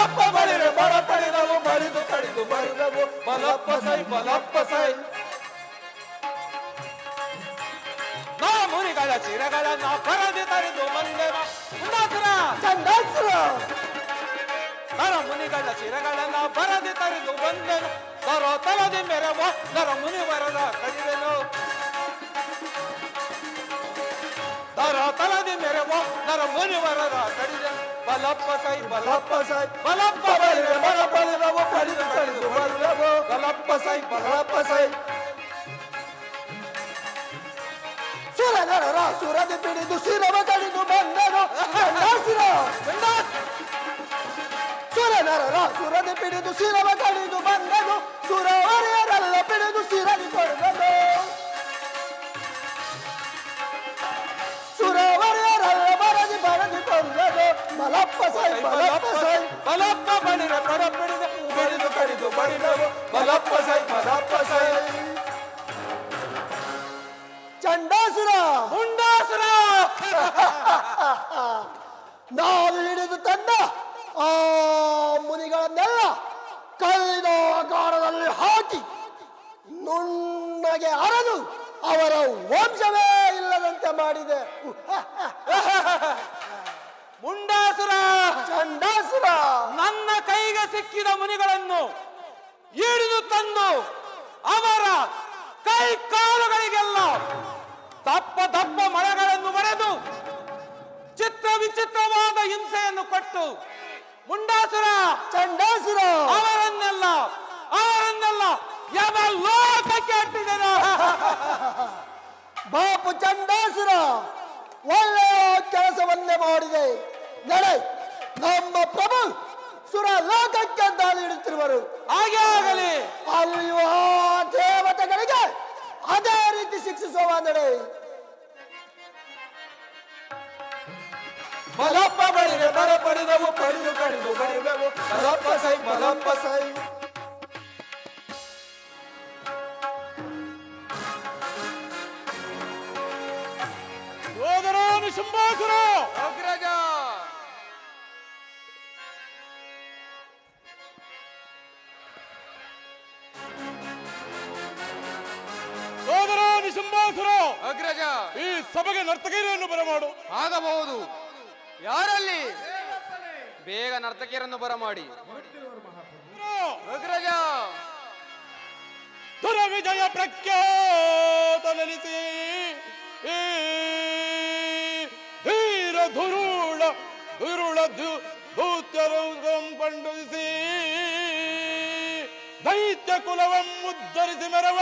ಬಲಪ್ಪ ಬಳಿರೆ ಬಲ ಪಡೆದವು ಬಳಿದು ಕಡಿದು ಬರುದವು ಬಲಪ್ಪ ಸೈ ಬಲಪ್ಪ ಸೈ ನಾ ಮುನಿಗಳ ಚಿರಗಳನ್ನ ಪರದಿ ತರಿದು ಬಂದೆವ ಉಂಡಾಸುರ ಚಂಡಾಸುರ ನರ ಮುನಿಗಳ ಚಿರಗಳನ್ನ ಬರದಿ ತರಿದು ಬಂದೆನು ನರ ತಲದಿ ಮೆರವ ನರ ಮುನಿವರರ ಕಡಿದೆನು ನರ ತಲದಿ ಮೆರವ ನರ ಮುನಿವರರ ಕಡಿದೆನು ಬಲಪ್ಪ ಸೈ ಬಲಪ್ಪ ಸೈ ಬಲಪ್ಪ ಬಳಿರೆ ಬಲ ಪಡೆದವು ಪಡಿದು ಕಡಿದು ಬರುದವು ಬಲಪ್ಪ ಸೈ ಬಲಪ್ಪ ಸೈ ಸುರನರ ಸುರದಿ ಪಿಡಿದು ಶಿರವ ಕಡಿದು ಬಂದನು ಚಂಡಾಸುರ ಸುರನರ ಸುರದಿ ಪಿಡಿದು ಶಿರವ ಕಡಿದು ಬಂದನು ಸುರವರೆಯರೆಲ್ಲ ಪಿಡಿದು ಶಿರದಿ ಕೊಡುವುದು ಸುರವರೆಯರೆಲ್ಲ ಬರದಿ ಕೊಂದದು ಬಲಪ್ಪ ಸೈ ಬಲಪ್ಪ ಸೈ ಬಲಪ್ಪ ಬಳಿರೆ ಬಡ ಪಿಡಿದು ಬಡಿದು ಕಡಿದು ಬಡಿದವು ಬಲಪ್ಪ ಸೈ ಬಲಪ್ಪ ಸೈ ಚಂಡಾಸುರ ಮುಂಡಾಸುರ ನಾವು ಹಿಡಿದು ತಂದ ಆ ಮುನಿಗಳನ್ನೆಲ್ಲ ಕಲ್ಲಿನ ಆಕಾರದಲ್ಲಿ ಹಾಕಿ ನುಣ್ಣಗೆ ಅರದು ಅವರ ವಂಶವೇ ಇಲ್ಲದಂತೆ ಮಾಡಿದೆ ಮುಂಡಾಸುರ ಚಂಡಾಸುರ ನನ್ನ ಕೈಗೆ ಸಿಕ್ಕಿದ ಮುನಿಗಳನ್ನು ಹಿಡಿದು ತಂದು ಅವರ ಕೈ ಕಾಲುಗಳಿಗೆಲ್ಲ ದಪ್ಪ ದಪ್ಪ ಮಳೆಗಳನ್ನು ಬರೆದು ಚಿತ್ರ ವಿಚಿತ್ರವಾದ ಹಿಂಸೆಯನ್ನು ಕೊಟ್ಟು ಮುಂಡಾಸುರ ಚಂಡಾಸುರ ಅವರನ್ನೆಲ್ಲ ಲೋಕಕ್ಕೆ ಅಟ್ಟಿದನು ಬಾಪು ಚಂಡಾಸುರ ಒಳ್ಳೆಯ ಕೆಲಸವನ್ನೇ ಮಾಡಿದೆ. ನಡೆ, ನಮ್ಮ ಪ್ರಭು ಸುರ ಲೋಕಕ್ಕೆ ದಾಳಿ ಇಡುತ್ತಿರುವರು. ಹಾಗೆ ಆಗಲಿ. ಅಲ್ಲಿಯೂ ಆ ದೇವತೆಗಳಿಗೆ ಅದೇ ರೀತಿ ಶಿಕ್ಷಿಸುವ ನಡೆ. ಬಲಪ್ಪ ಬಳಿರೆ ಬಲ ಪಡೆದವು ಪಡೆದು ಕಡಿದು ಬರುವೆವು ಬಲಪ್ಪ ಸೈ ಬಲಪ್ಪ ಸೈ. ಸೋದರಾನು ಶಂಭಾಸುರ ಅಗ್ರಜ ಸೋದರಾನು ಶಂಭಾಸುರ ಅಗ್ರಜ ಈ ಸಭೆಗೆ ನರ್ತಕಿಯರನ್ನು ಬರಮಾಡು. ಆಗಬಹುದು. ಯಾರಲ್ಲಿ? ಬೇಗ ನರ್ತಕಿಯರನ್ನು ಬರಮಾಡಿ. ಅಗ್ರಜ ದುರ ವಿಜಯ ಪ್ರಖ್ಯಾತ ನೆಲೆಸಿ ಧೀರ ಧುರುಳ ಭೂತ್ಯರು ಕಂಡುಸಿ ದೈತ್ಯ ಕುಲವಂ ಉದ್ಧರಿಸಿ ಮೆರವ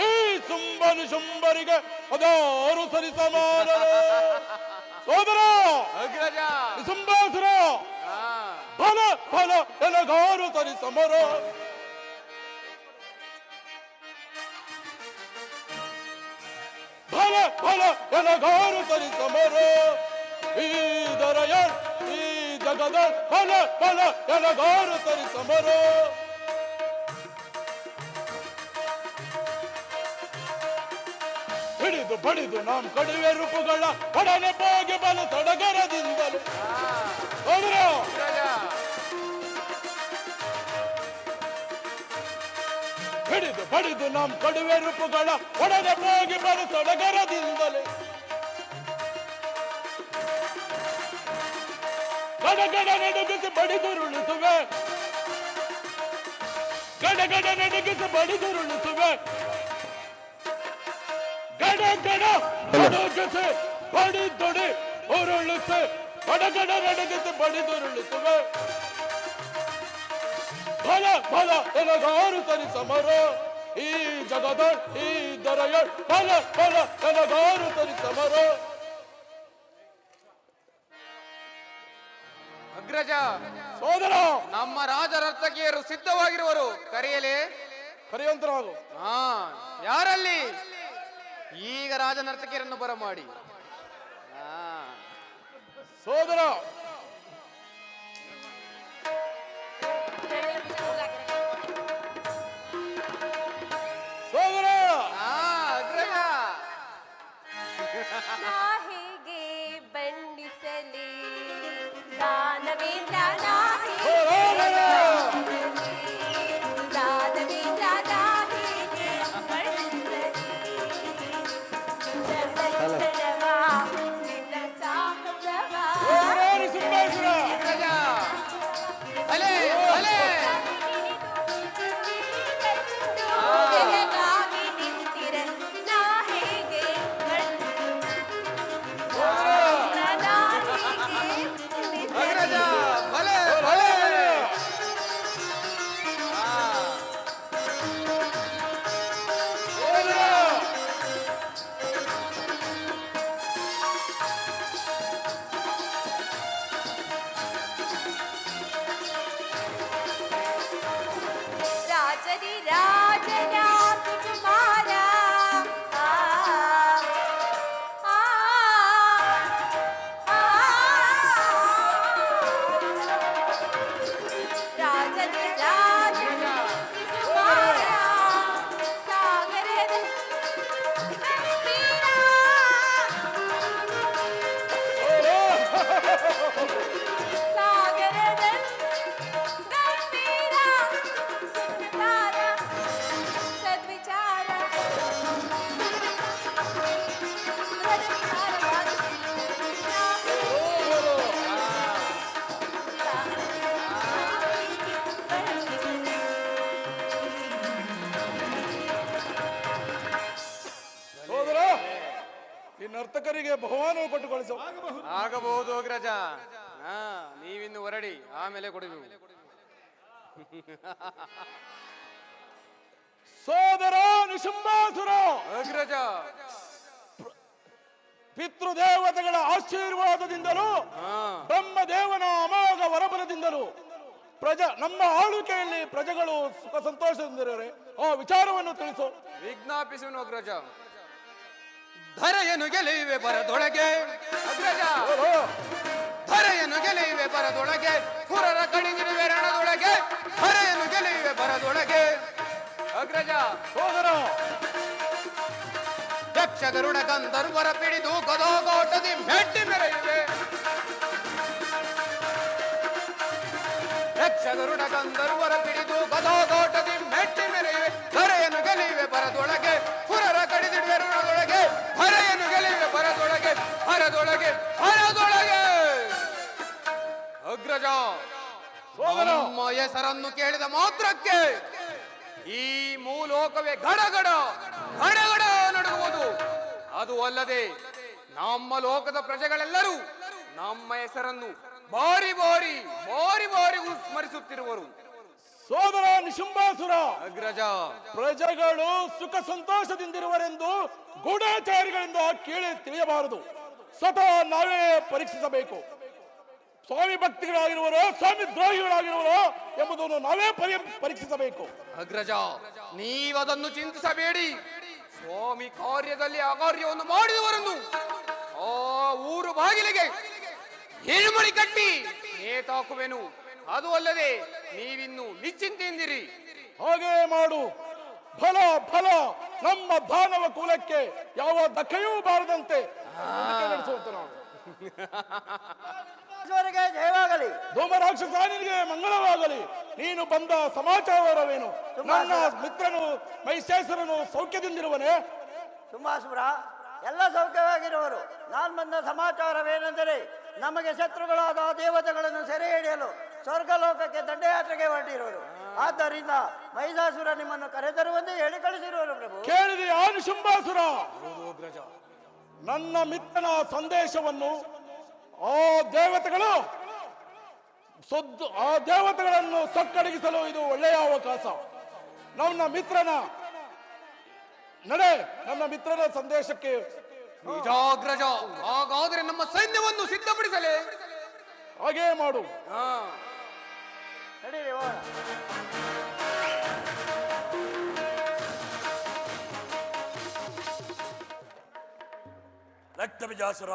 ಈ ಸುಂಬನು ಶುಂಭರಿಗೆ ಅದಾರು ಸರಿ ಸಮಾನ. ಸೋದರ ಅಗ್ರಜ ಶುಂಭಾಸುರ ಫಲ ಫಲ ಎಲಗಾರು ಸರಿ ಸಮರ. ಫಲ ಫಲ ಎಲಗಾರು ಸರಿ ಸಮರ. ಈ ದರಯ ಈ ಜಗದ ಫಲ ಫಲ ಎಲಗಾರು ಸರಿ ಸಮರ. ಹಿಡಿದು ಬಡಿದು ನಾಂ ಕಡಿವೆ ರೂಪುಗಳ ಒಡನೆ ಹೋಗಿ ಬಲ ಸಡಗರದಿಂದಲೇ. ಹೋದ್ರು ಹಿಡಿದು ಬಡಿದು ನಾಂ ಕಡಿವೆ ರೂಪುಗಳ ಒಡನೆ ಹೋಗಿ ಬಲ ಸಡಗರದಿಂದಲೇ. ಗಡಗಡ ನಡುಗಿಸಿ ಬಡಿದುರುಳಿಸುವೆ, ಗಡಗಡ ನಡುಗಿಸಿ ಬಡಿದುರುಳಿಸುವೆ. ಗಡಗಡ ನಡುಗಿಸಿ ಬಡಿದೊಡಿ ಉರುಳಿಸಿ, ಗಡಗಡ ನಡುಗಿಸಿ ಬಡಿದುರುಳಿಸುವೆ. ಫಲ ಫಲ ಎಲಗಾರು ಸರಿ ಸಮರ. ಈ ಜಗದ ಈ ದೊರೆಯ ಫಲ ಫಲ ಎಲಗಾರು ಸರಿ ಸಮರ. ಅಗ್ರಜ ಸೋದರ ನಮ್ಮ ರಾಜನರ್ತಕಿಯರು ಸಿದ್ಧವಾಗಿರುವರು. ಕರೆಯಲೇ? ಕರೆಯುವಂತರಾಗು. ಯಾರಲ್ಲಿ? ಈಗ ರಾಜನರ್ತಕಿಯರನ್ನು ಬರಮಾಡಿ. ಸೋದರ ಸೋದರ ಅಗ್ರಜ ಹೇಗೆ ಬಂಡಿಸಲಿ ದಾನವೇಂದ್ರ ಈ ನರ್ತಕರಿಗೆ ಬಹುಮಾನ ಕೊಟ್ಟು ಕಳಿಸು. ಆಗಬಹುದು ಅಗ್ರಜ. ನೀವಿನ್ನು ಹೊರಡಿ, ಆಮೇಲೆ ಕೊಡುವು. ಸೋದರ ನಿಶುಂಬಾಸುರ ಅಗ್ರಜ, ಪಿತೃದೇವತೆಗಳ ಆಶೀರ್ವಾದದಿಂದಲೂ ಬ್ರಹ್ಮದೇವನ ಅಮೋಘ ವರಬಲದಿಂದಲೂ ನಮ್ಮ ಆಳ್ವಿಕೆಯಲ್ಲಿ ಪ್ರಜೆಗಳು ಸುಖ ಸಂತೋಷದಿಂದಿರುವರೆ ಆ ವಿಚಾರವನ್ನು ತಿಳಿಸು. ವಿಜ್ಞಾಪಿಸುವನು ಅಗ್ರಜ. ಧರೆಯನ್ನು ಗೆಲೆಯುವೆ ಬರದೊಳಗೆ ಅಗ್ರಜ, ಧರೆಯನ್ನು ಗೆಲೆಯುವೆ ಬರದೊಳಗೆ, ಹುರರ ಕಡಿದಿರುವೆ ರಣದೊಳಗೆ, ಧರೆಯನ್ನು ಗೆಲೆಯುವೆ ಬರದೊಳಗೆ ಅಗ್ರಜ. ಸೋದರ ಯಕ್ಷ ಗರುಡ ಗಂಧರ್ವರ ಪಿಡಿದು ಗದೋಗೋಟದಿ ಮೆಟ್ಟಿ ಮೆರೆಯುವೆ, ಯಕ್ಷ ಗರುಡ ಗಂಧರ್ವರ ಪಿಡಿದು ಗದೋಗೋಟದಿ ಮೆಟ್ಟಿ ಮೆರೆಯುವೆ, ಧರೆಯನ್ನು ಗೆಲೆಯುವೆ ಬರದೊಳಗೆ, ಹುರರ ಕಡಿದಿಡುವೆ ಋಣದೊಳಗೆ, ಧರೆಯನ್ನು ಗೆಲೆಯುವೆ ಬರದೊಳಗೆ, ಹರದೊಳಗೆ ಹರದೊಳಗೆ ಅಗ್ರಜ. ನಮ್ಮ ಹೆಸರನ್ನು ಕೇಳಿದ ಮಾತ್ರಕ್ಕೆ ಈ ಮೂಲೋಕವೇ ಗಡಗಡ ಗಡಗಡ ನಡುಗುವುದು. ಅದು ಅಲ್ಲದೆ ನಮ್ಮ ಲೋಕದ ಪ್ರಜೆಗಳೆಲ್ಲರೂ ನಮ್ಮ ಹೆಸರನ್ನು ಬಾರಿ ಬಾರಿ ಬಾರಿ ಬಾರಿ ಸ್ಮರಿಸುತ್ತಿರುವರು. ಸೋದರ ನಿಶುಂಬಾಸುರ ಅಗ್ರಜ, ಪ್ರಜೆಗಳು ಸುಖ ಸಂತೋಷದಿಂದಿರುವರೆಂದು ಗೂಢಾಚಾರಿಗಳಿಂದ ಕೇಳಿ ತಿಳಿಯಬಾರದು. ಸ್ವತಃ ನಾವೇ ಪರೀಕ್ಷಿಸಬೇಕು. ಸ್ವಾಮಿ ಭಕ್ತಿಗಳಾಗಿರುವರೋ ಸ್ವಾಮಿ ದ್ರೋಹಿಗಳಾಗಿರುವರೋ ಎಂಬುದನ್ನು ನಾವೇ ಪರೀಕ್ಷಿಸಬೇಕು. ಅಗ್ರಜ, ನೀವದನ್ನು ಚಿಂತಿಸಬೇಡಿ. ಸ್ವಾಮಿ ಕಾರ್ಯದಲ್ಲಿ ಅಕಾರ್ಯವನ್ನು ಮಾಡಿದವರನ್ನು ಆ ಊರು ಬಾಗಿಲಿಗೆ ಹಿಳುಮಳಿ ಕಟ್ಟಿ ನೇತಾಕುವೆನು. ಅದು ಅಲ್ಲದೆ ನೀವಿನ್ನು ನಿಶ್ಚಿಂತೆಯಿಂದಿರಿ. ಹಾಗೆ ಮಾಡು. ಫಲ ಫಲ ನಮ್ಮ ದಾನವ ಕುಲಕ್ಕೆ ಯಾವ ಧಕ್ಕೆಯೂ ಬಾರದಂತೆ ನಡೆಸುವಂತ ನಾವು. ಜಯವಾಗಲಿ. ಧೂಮ ರಾಕ್ಷಸ ನಿನಗೆ ಮಂಗಳವಾಗಲಿ. ನೀನು ಬಂದ ಸಮಾಚಾರವೇನು? ನನ್ನ ಮಿತ್ರನು ಮಹಿಷೇಶ್ವರನು ಸೌಖ್ಯದಿಂದಿರುವನೇ? ಸುಮಾಸುರ ಎಲ್ಲ ಸೌಖ್ಯವಾಗಿರುವರು. ನಾನು ಬಂದ ಸಮಾಚಾರವೇನೆಂದರೆ ನಮಗೆ ಶತ್ರುಗಳಾದ ದೇವತೆಗಳನ್ನು ಸೆರೆ ಹಿಡಿಯಲು ಸ್ವರ್ಗಲೋಕಕ್ಕೆ ದಂಡಯಾತ್ರೆಗೆ ಹೊರಟಿರುವರು. ಆದ್ದರಿಂದ ಮಹಿಷಾಸುರ ನಿಮ್ಮನ್ನು ಕರೆತರುವಂತೆ ಹೇಳಿ ಕಳಿಸಿರುವರು ಪ್ರಭು. ಕೇಳಿದೆಯಾ ನಿಶುಂಬಾಸುರ? ನನ್ನ ಮಿತ್ರನ ಸಂದೇಶವನ್ನು ಆ ದೇವತೆಗಳನ್ನು ಸಕ್ಕಡಗಿಸಲು ಇದು ಒಳ್ಳೆಯ ಅವಕಾಶ. ನನ್ನ ಮಿತ್ರನ ಸಂದೇಶಕ್ಕೆ ನಿಜಾಗ್ರಜ. ಹಾಗಾದ್ರೆ ನಮ್ಮ ಸೈನ್ಯವನ್ನು ಸಿದ್ಧಪಡಿಸಲೇ? ಹಾಗೇ ಮಾಡು. ನಡೀರಿ ಹೋಗೋಣ. ರಕ್ತಬೀಜಾಸುರ,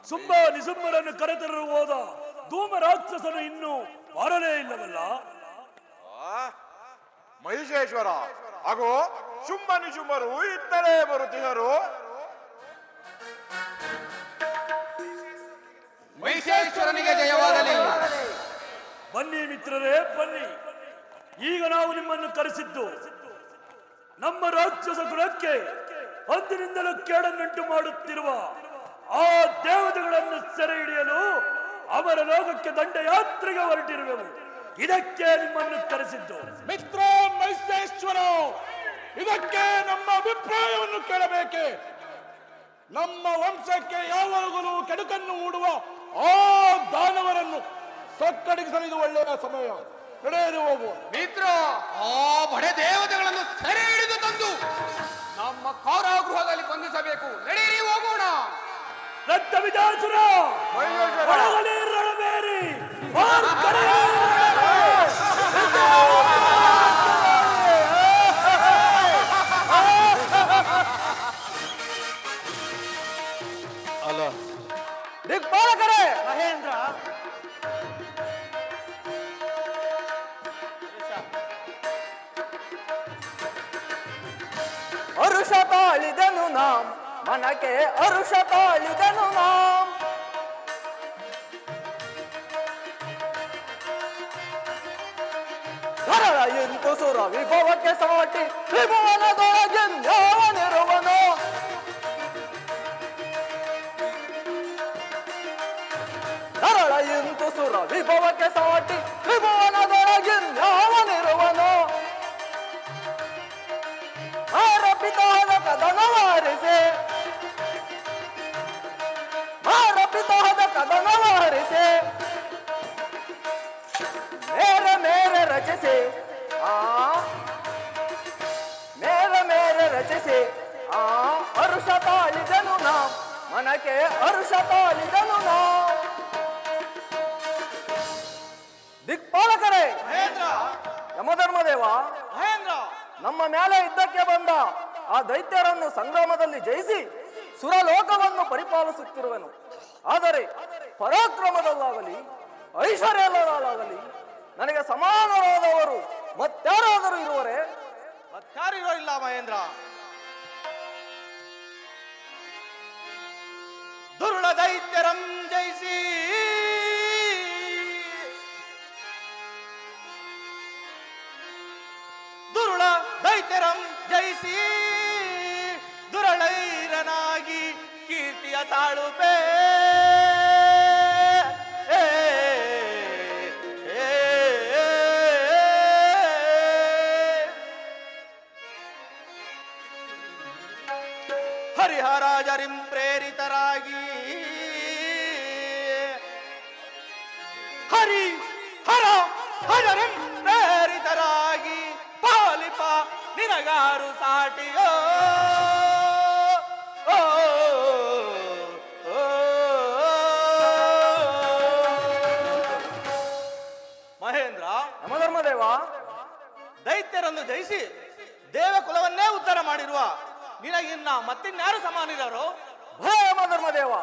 ಶುಂಭ ನಿಶುಂಭರನ್ನು ಕರೆತರಲು ಹೋದ ಧೂಮ ರಾಕ್ಷಸನು ಇನ್ನೂ ಬರಲೇ ಇಲ್ಲವಲ್ಲ? ಮಹಿಷೇಶ್ವರ, ಹಾಗೂ ಶುಂಭ ನಿಶುಂಭರು ಇತ್ತಲೇ ಬರುತ್ತಿದ್ದರು. ಮಹಿಷೇಶ್ವರನಿಗೆ ಜಯವಾಗಲಿ. ಬನ್ನಿ ಮಿತ್ರರೇ, ಬನ್ನಿ. ಈಗ ನಾವು ನಿಮ್ಮನ್ನು ಕರೆಸಿದ್ದು ನಮ್ಮ ರಾಕ್ಷಸ ಕುಲಕ್ಕೆ ಅಂದಿನಿಂದಲೂ ಕೇಡನ್ನುಂಟು ಮಾಡುತ್ತಿರುವ ಆ ದೇವತೆಗಳನ್ನು ಸೆರೆ ಹಿಡಿಯಲು ಅವರ ಲೋಕಕ್ಕೆ ದಂಡಯಾತ್ರೆಗೆ ಹೊರಟಿರುವೆವು. ಇದಕ್ಕೆ ನಿಮ್ಮನ್ನು ಕರೆಸಿದ್ದು. ಮಿತ್ರ ಮಹಿಷೇಶ್ವರ, ಇದಕ್ಕೆ ನಮ್ಮ ಅಭಿಪ್ರಾಯವನ್ನು ಕೇಳಬೇಕೆ? ನಮ್ಮ ವಂಶಕ್ಕೆ ಯಾವಾಗಲೂ ಕೆಡುಕನ್ನು ಮೂಡುವ ಆ ದಾನವರನ್ನು ಸಕ್ಕಡಿಸಲು ಇದು ಒಳ್ಳೆಯ ಸಮಯ. ನಡೆಯಲು ಹೋಗುವ. ಮಿತ್ರ, ಆ ಬಡೆ ದೇವತೆಗಳನ್ನು ಸೆರೆ ಹಿಡಿದು ತಂದು ನಮ್ಮ ಕಾರಾಗೃಹದಲ್ಲಿ ಬಂಧಿಸಬೇಕು. ನಡೆಯಿರಿ, ಹೋಗೋಣ. ರಕ್ತಬೀಜಾಸುರ, ಒಳಗಡೆ ರಣಬೇರಿ. ಅಲ್ಲ ದಿಗ್ಪಾಲಕರೇ, ಮಹೇಂದ್ರ ಅರುಷ ತಾಳಿದನು ನಾಂ, ಮನಕ್ಕೆ ಅರುಷ ತಾಳಿದನು ನಾಂ. ಧರಳ ಇಂತು ಸುರ ವಿಭವಕ್ಕೆ ಸಾಟಿ, ವಿಭವನದೊಳಗೆನ್ಯಾವನಿರುವನು. ಧರಳ ಇಂತು ಸುರ ವಿಭವಕ್ಕೆ ಸಾಟಿ, ವಿಭವನದೊಳಗೆನ್ಯಾವನಿರುವನು. ಆರಪಿತಾನ ಕದನವಾರಿಸೆ ಮಾರಪಿತವಾದ ಕದನವ ಹರಿಸಿ ಮೇರೆ ಮೇರೆ ರಚಿಸಿ ಮೇರೆ ರಚಿಸಿ ಹರುಷ ತಾಳಿದನು ನಾ ಮನಕ್ಕೆ ಹರುಷ ತಾಳಿದನು ನಾ. ದಿಕ್ಪಾಲಕರೇ, ಮಹೇಂದ್ರ, ಯಮಧರ್ಮದೇವ, ಮಹೇಂದ್ರ, ನಮ್ಮ ಮೇಲೆ ಯುದ್ಧಕ್ಕೆ ಬಂದ ಆ ದೈತ್ಯರನ್ನು ಸಂಗ್ರಾಮದಲ್ಲಿ ಜಯಿಸಿ ಸುರಲೋಕವನ್ನು ಪರಿಪಾಲಿಸುತ್ತಿರುವನು. ಆದರೆ ಪರಾಕ್ರಮದಲ್ಲಾಗಲಿ ಐಶ್ವರ್ಯದಲ್ಲಾಗಲಿ ನನಗೆ ಸಮಾನರಾದವರು ಮತ್ತಾರಾದರೂ ಇರುವರೇ? ಮತ್ತಾರಿರೋ ಇಲ್ಲ ಮಹೇಂದ್ರ. ದುರುಳ ದೈತ್ಯರಂ ಜಯಿಸಿ ದುರುಳ ದೈತ್ಯರಂ ಜಯಿಸಿ ದುರಳೈರನಾಗಿ ಕೀರ್ತಿಯ ತಾಳುಪೇ. ಹರಿಹರಾಜರಿಂ ಪ್ರೇರಿತರಾಗಿ ಹರಿಹರಂ ಪ್ರೇರಿತರಾಗಿ ಪಾಲಿಪ ನಿನಗಾರು ಸಾಟಿಯೋ. ಮಹೇಂದ್ರ, ಯಮಧರ್ಮದೇವ, ದೈತ್ಯರನ್ನು ಜಯಿಸಿ ದೇವಕುಲವನ್ನೇ ಉದ್ಧಾರ ಮಾಡಿರುವ ನಿನಗಿನ್ನ ಮತ್ತಿನ್ಯಾರು ಸಮಾನಿರರು? ಭಯ ಯಮಧರ್ಮದೇವ,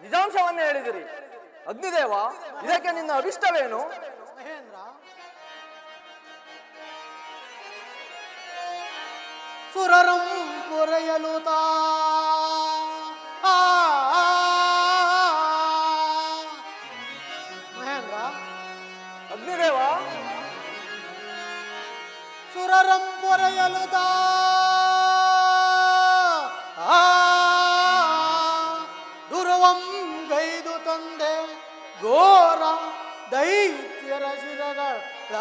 ನಿಜಾಂಶವನ್ನೇ ಹೇಳಿದಿರಿ. ಅಗ್ನಿದೇವ, ಇದಕ್ಕೆ ನಿನ್ನ ಅಭಿಷ್ಟವೇನು? ಮಹೇಂದ್ರ, ಸುರರಂ ಪುರಯಲು ಮಹೇಂದ್ರ, ಅಗ್ನಿದೇವ, ಸುರರಂ ಪೊರೆಯಲು ದುರ್ವಂ ಗೈದು ತಂದೆ ಘೋರ ದೈತ್ಯರ ಶಿರಗಳ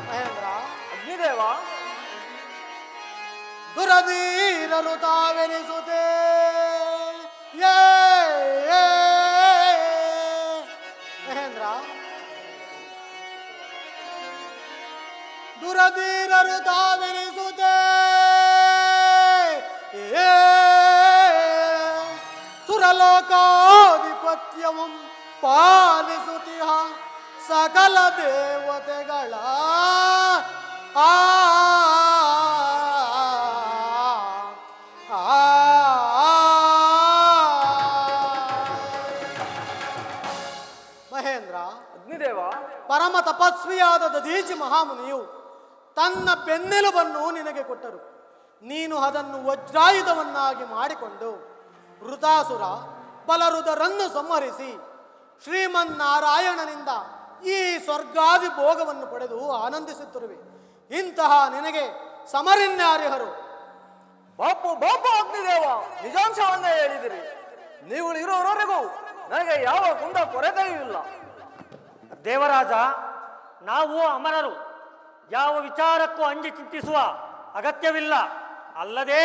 ಮಹೇಂದ್ರ, ಅಗ್ನಿದೇವ, ದುರಧೀರರು ತಾವೆನಿಸುತ್ತೆ ಮಹೇಂದ್ರ, ದುರಧೀರರು ತಾವೆನಿಸುತ್ತೆ ಸುರಲೋಕಾಧಿಪತ್ಯವಂ ಪಾಲಿಸುತ್ತಿಹ ಸಕಲ ದೇವತೆಗಳ ಮಹೇಂದ್ರ, ಅಗ್ನಿದೇವ, ಪರಮ ತಪಸ್ವಿಯಾದ ದಧೀಚಿ ಮಹಾಮುನಿಯು ತನ್ನ ಬೆನ್ನೆಲುಬನ್ನು ನಿನಗೆ ಕೊಟ್ಟರು. ನೀನು ಅದನ್ನು ವಜ್ರಾಯುಧವನ್ನಾಗಿ ಮಾಡಿಕೊಂಡು ವೃತಾಸುರ ಬಲರುದರನ್ನು ಸಂಹರಿಸಿ ಶ್ರೀಮನ್ನಾರಾಯಣನಿಂದ ಈ ಸ್ವರ್ಗಾದಿ ಭೋಗವನ್ನು ಪಡೆದು ಆನಂದಿಸುತ್ತಿರುವೆ. ಇಂತಹ ನಿನಗೆ ಸಮರಿನ್ಯಾರ್ಹರು? ಬಾಪು ಬಾಪು ಅಗ್ನಿದೇವ, ನಿಜಾಂಶವನ್ನೇ ಹೇಳಿದಿರಿ. ನೀವು ಇರೋವರೆಗೂ ನನಗೆ ಯಾವ ಕುಂದ ಕೊರತೆಯೂ ಇಲ್ಲ. ದೇವರಾಜ, ನಾವು ಅಮರರು, ಯಾವ ವಿಚಾರಕ್ಕೂ ಅಂಜಿ ಚಿಂತಿಸುವ ಅಗತ್ಯವಿಲ್ಲ. ಅಲ್ಲದೆ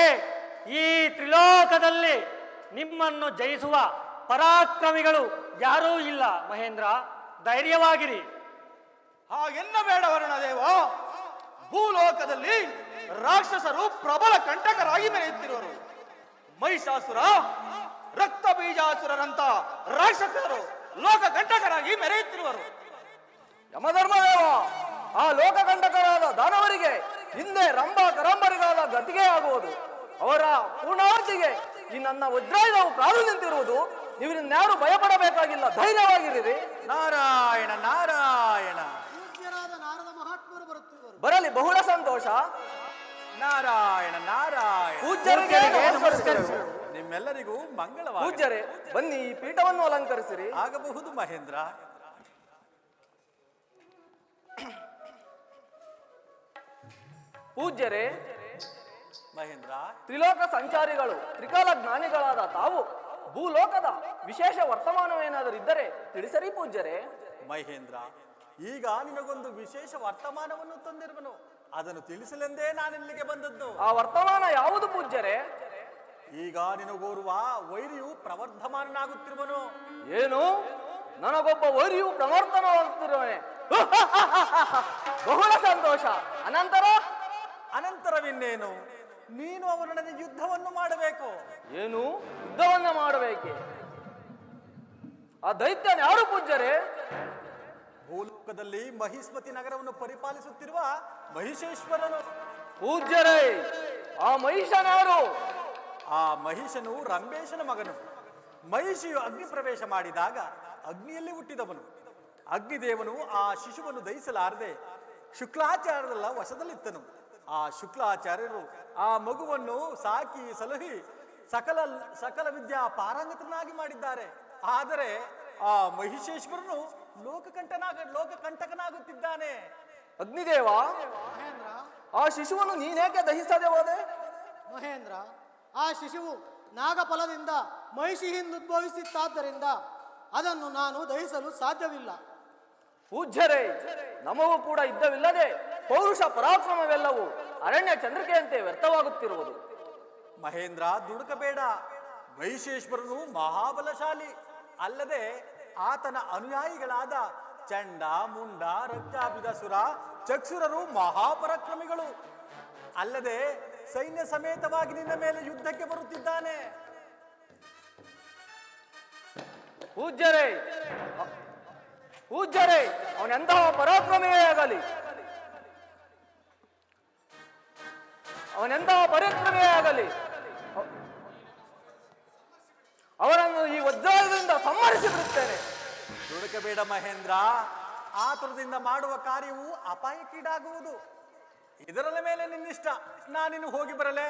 ಈ ತ್ರಿಲೋಕದಲ್ಲಿ ನಿಮ್ಮನ್ನು ಜಯಿಸುವ ಪರಾಕ್ರಮಿಗಳು ಯಾರೂ ಇಲ್ಲ. ಮಹೇಂದ್ರ, ಧೈರ್ಯವಾಗಿರಿ. ಹಾಗೆನ್ನಬೇಡ ವರುಣದೇವ. ಭೂಲೋಕದಲ್ಲಿ ರಾಕ್ಷಸರು ಪ್ರಬಲ ಕಂಟಕರಾಗಿ ಮೆರೆಯುತ್ತಿರುವರು. ಮಹಿಷಾಸುರ, ರಕ್ತ ಬೀಜಾಸುರರಂತ ರಾಕ್ಷಸರು ಲೋಕ ಕಂಟಕರಾಗಿ ಮೆರೆಯುತ್ತಿರುವರು. ಯಮಧರ್ಮದೇವ, ಆ ಲೋಕಕಂಟಕರಾದ ದಾನವರಿಗೆ ಹಿಂದೆ ರಂಭ ಕರಂಬರಿಗಾದ ಗತಿಗೆ ಆಗುವುದು. ಅವರ ಪೂರ್ಣಾವಧಿಗೆ ಈ ನನ್ನ ವಜ್ರಾಯುಧವು ಕಾದು ನಿಂತಿರುವುದು. ನೀವು ಇನ್ಯಾರು ಭಯಪಡಬೇಕಾಗಿಲ್ಲ, ಧೈರ್ಯವಾಗಿರಿ. ನಾರಾಯಣ ನಾರಾಯಣ. ನಾರದ ಮಹಾತ್ಮರು ಬರುತ್ತಿದ್ದರು. ಬರಲಿ, ಬಹಳ ಸಂತೋಷ. ನಾರಾಯಣ ನಾರಾಯಣ. ಪೂಜ್ಯರಿಗೆ ನಮಸ್ಕರಿಸುವೆ. ನಿಮ್ಮೆಲ್ಲರಿಗೂ ಮಂಗಳವಾಗಲಿ. ಪೂಜ್ಯರೇ, ಬನ್ನಿ ಈ ಪೀಠವನ್ನು ಅಲಂಕರಿಸಿರಿ. ಆಗಬಹುದು ಮಹೇಂದ್ರ. ಪೂಜ್ಯರೇ, ಮಹೇಂದ್ರ, ತ್ರಿಲೋಕ ಸಂಚಾರಿಗಳು, ತ್ರಿಕಾಲ ಜ್ಞಾನಿಗಳಾದ ತಾವು ಭೂಲೋಕದ ವಿಶೇಷ ವರ್ತಮಾನವೇನಾದರೂ ಇದ್ದರೆ ತಿಳಿಸರಿ ಪೂಜ್ಯರೇ. ಮಹೇಂದ್ರ, ಈಗ ನಿನಗೊಂದು ವಿಶೇಷ ವರ್ತಮಾನವನ್ನು ತಂದಿರುವನು, ಅದನ್ನು ತಿಳಿಸಲೆಂದೇ ನಾನಿಲ್ಲಿಗೆ ಬಂದದ್ದು. ಆ ವರ್ತಮಾನ ಯಾವುದು ಪೂಜ್ಯರೇ? ಈಗ ನಿನಗೋರ್ವ ವೈರಿಯು ಪ್ರವರ್ಧಮಾನನಾಗುತ್ತಿರುವನು. ಏನು? ನನಗೊಬ್ಬ ವೈರಿಯು ಪ್ರವರ್ತನವಾಗುತ್ತಿರುವನೆ? ಬಹಳ ಸಂತೋಷ. ಅನಂತರವಿನ್ನೇನು? ನೀನು ಅವನೊಡನೆ ಯುದ್ಧವನ್ನು ಮಾಡಬೇಕು. ಏನು ಯುದ್ಧವನ್ನ ಮಾಡಬೇಕೆ? ಆ ದೈತ್ಯನ ಯಾರು ಪೂಜ್ಯರೇ? ಭೂಲೋಕದಲ್ಲಿ ಮಹಿಸ್ಮತಿ ನಗರವನ್ನು ಪರಿಪಾಲಿಸುತ್ತಿರುವ ಮಹಿಷೇಶ್ವರನು. ಪೂಜ್ಯರೇ, ಆ ಮಹಿಷನಾರು? ಆ ಮಹಿಷನು ರಂಬೇಶನ ಮಗನು. ಮಹಿಷಿಯು ಅಗ್ನಿ ಪ್ರವೇಶ ಮಾಡಿದಾಗ ಅಗ್ನಿಯಲ್ಲಿ ಹುಟ್ಟಿದವನು. ಅಗ್ನಿದೇವನು ಆ ಶಿಶುವನ್ನು ದಹಿಸಲಾರದೆ ಶುಕ್ಲಾಚಾರ್ಯರೆಲ್ಲ ವಶದಲ್ಲಿತ್ತನು. ಆ ಶುಕ್ಲಾಚಾರ್ಯರು ಆ ಮಗುವನ್ನು ಸಾಕಿ ಸಲಹಿ ಸಕಲ ವಿದ್ಯಾ ಪಾರಂಗತನಾಗಿ ಮಾಡಿದ್ದಾರೆ. ಆದರೆ ಆ ಮಹಿಷೇಶ್ವರನು ಲೋಕಕಂಟಕನಾಗುತ್ತಿದ್ದಾನೆ. ಅಗ್ನಿದೇವ, ಆ ಶಿಶುವನ್ನು ನೀನೇಕೆ ದಹಿಸದೆ ಹೋದೆ? ಮಹೇಂದ್ರ, ಆ ಶಿಶುವು ನಾಗಫಲದಿಂದ ಮಹಿಷಿಯಿಂದ ಉದ್ಭವಿಸಿತ್ತಾದ್ದರಿಂದ ಅದನ್ನು ನಾನು ದಹಿಸಲು ಸಾಧ್ಯವಿಲ್ಲ. ಪೂಜ್ಯರೇ, ನಮಗೂ ಕೂಡ ಇದ್ದವಿಲ್ಲದೆ ಪೌರುಷ ಪರಾಕ್ರಮವೆಲ್ಲವೂ ಅರಣ್ಯ ಚಂದ್ರಿಕೆಯಂತೆ ವ್ಯರ್ಥವಾಗುತ್ತಿರುವುದು. ಮಹೇಂದ್ರ, ದುಡುಕಬೇಡ. ಮಹಿಷೇಶ್ವರನು ಮಹಾಬಲಶಾಲಿ. ಅಲ್ಲದೆ ಆತನ ಅನುಯಾಯಿಗಳಾದ ಚಂಡ, ಮುಂಡ, ರಕ್ತಾಭಿದಸುರ, ಚಕ್ಷುರರು ಮಹಾಪರಾಕ್ರಮಿಗಳು. ಅಲ್ಲದೆ ಸೈನ್ಯ ಸಮೇತವಾಗಿ ನಿನ್ನ ಮೇಲೆ ಯುದ್ಧಕ್ಕೆ ಬರುತ್ತಿದ್ದಾನೆ. ಪೂಜ್ಯರೇ, ಅವನೆಂತಹ ಪರಾಕ್ರಮಿಯೇ ಆಗಲಿ, ಅವರನ್ನು ಈ ವಜ್ರಾಯುಧದಿಂದ ಸಂಹರಿಸಿ ಬಿಡುತ್ತೇನೆ. ದುಡುಕಬೇಡ ಮಹೇಂದ್ರ. ಆತುರದಿಂದ ಮಾಡುವ ಕಾರ್ಯವು ಅಪಾಯಕ್ಕೀಡಾಗುವುದು. ಇದರ ಮೇಲೆ ನಿನ್ನಿಷ್ಟ. ನಾನಿನ್ನು ಹೋಗಿ ಬರಲೇ?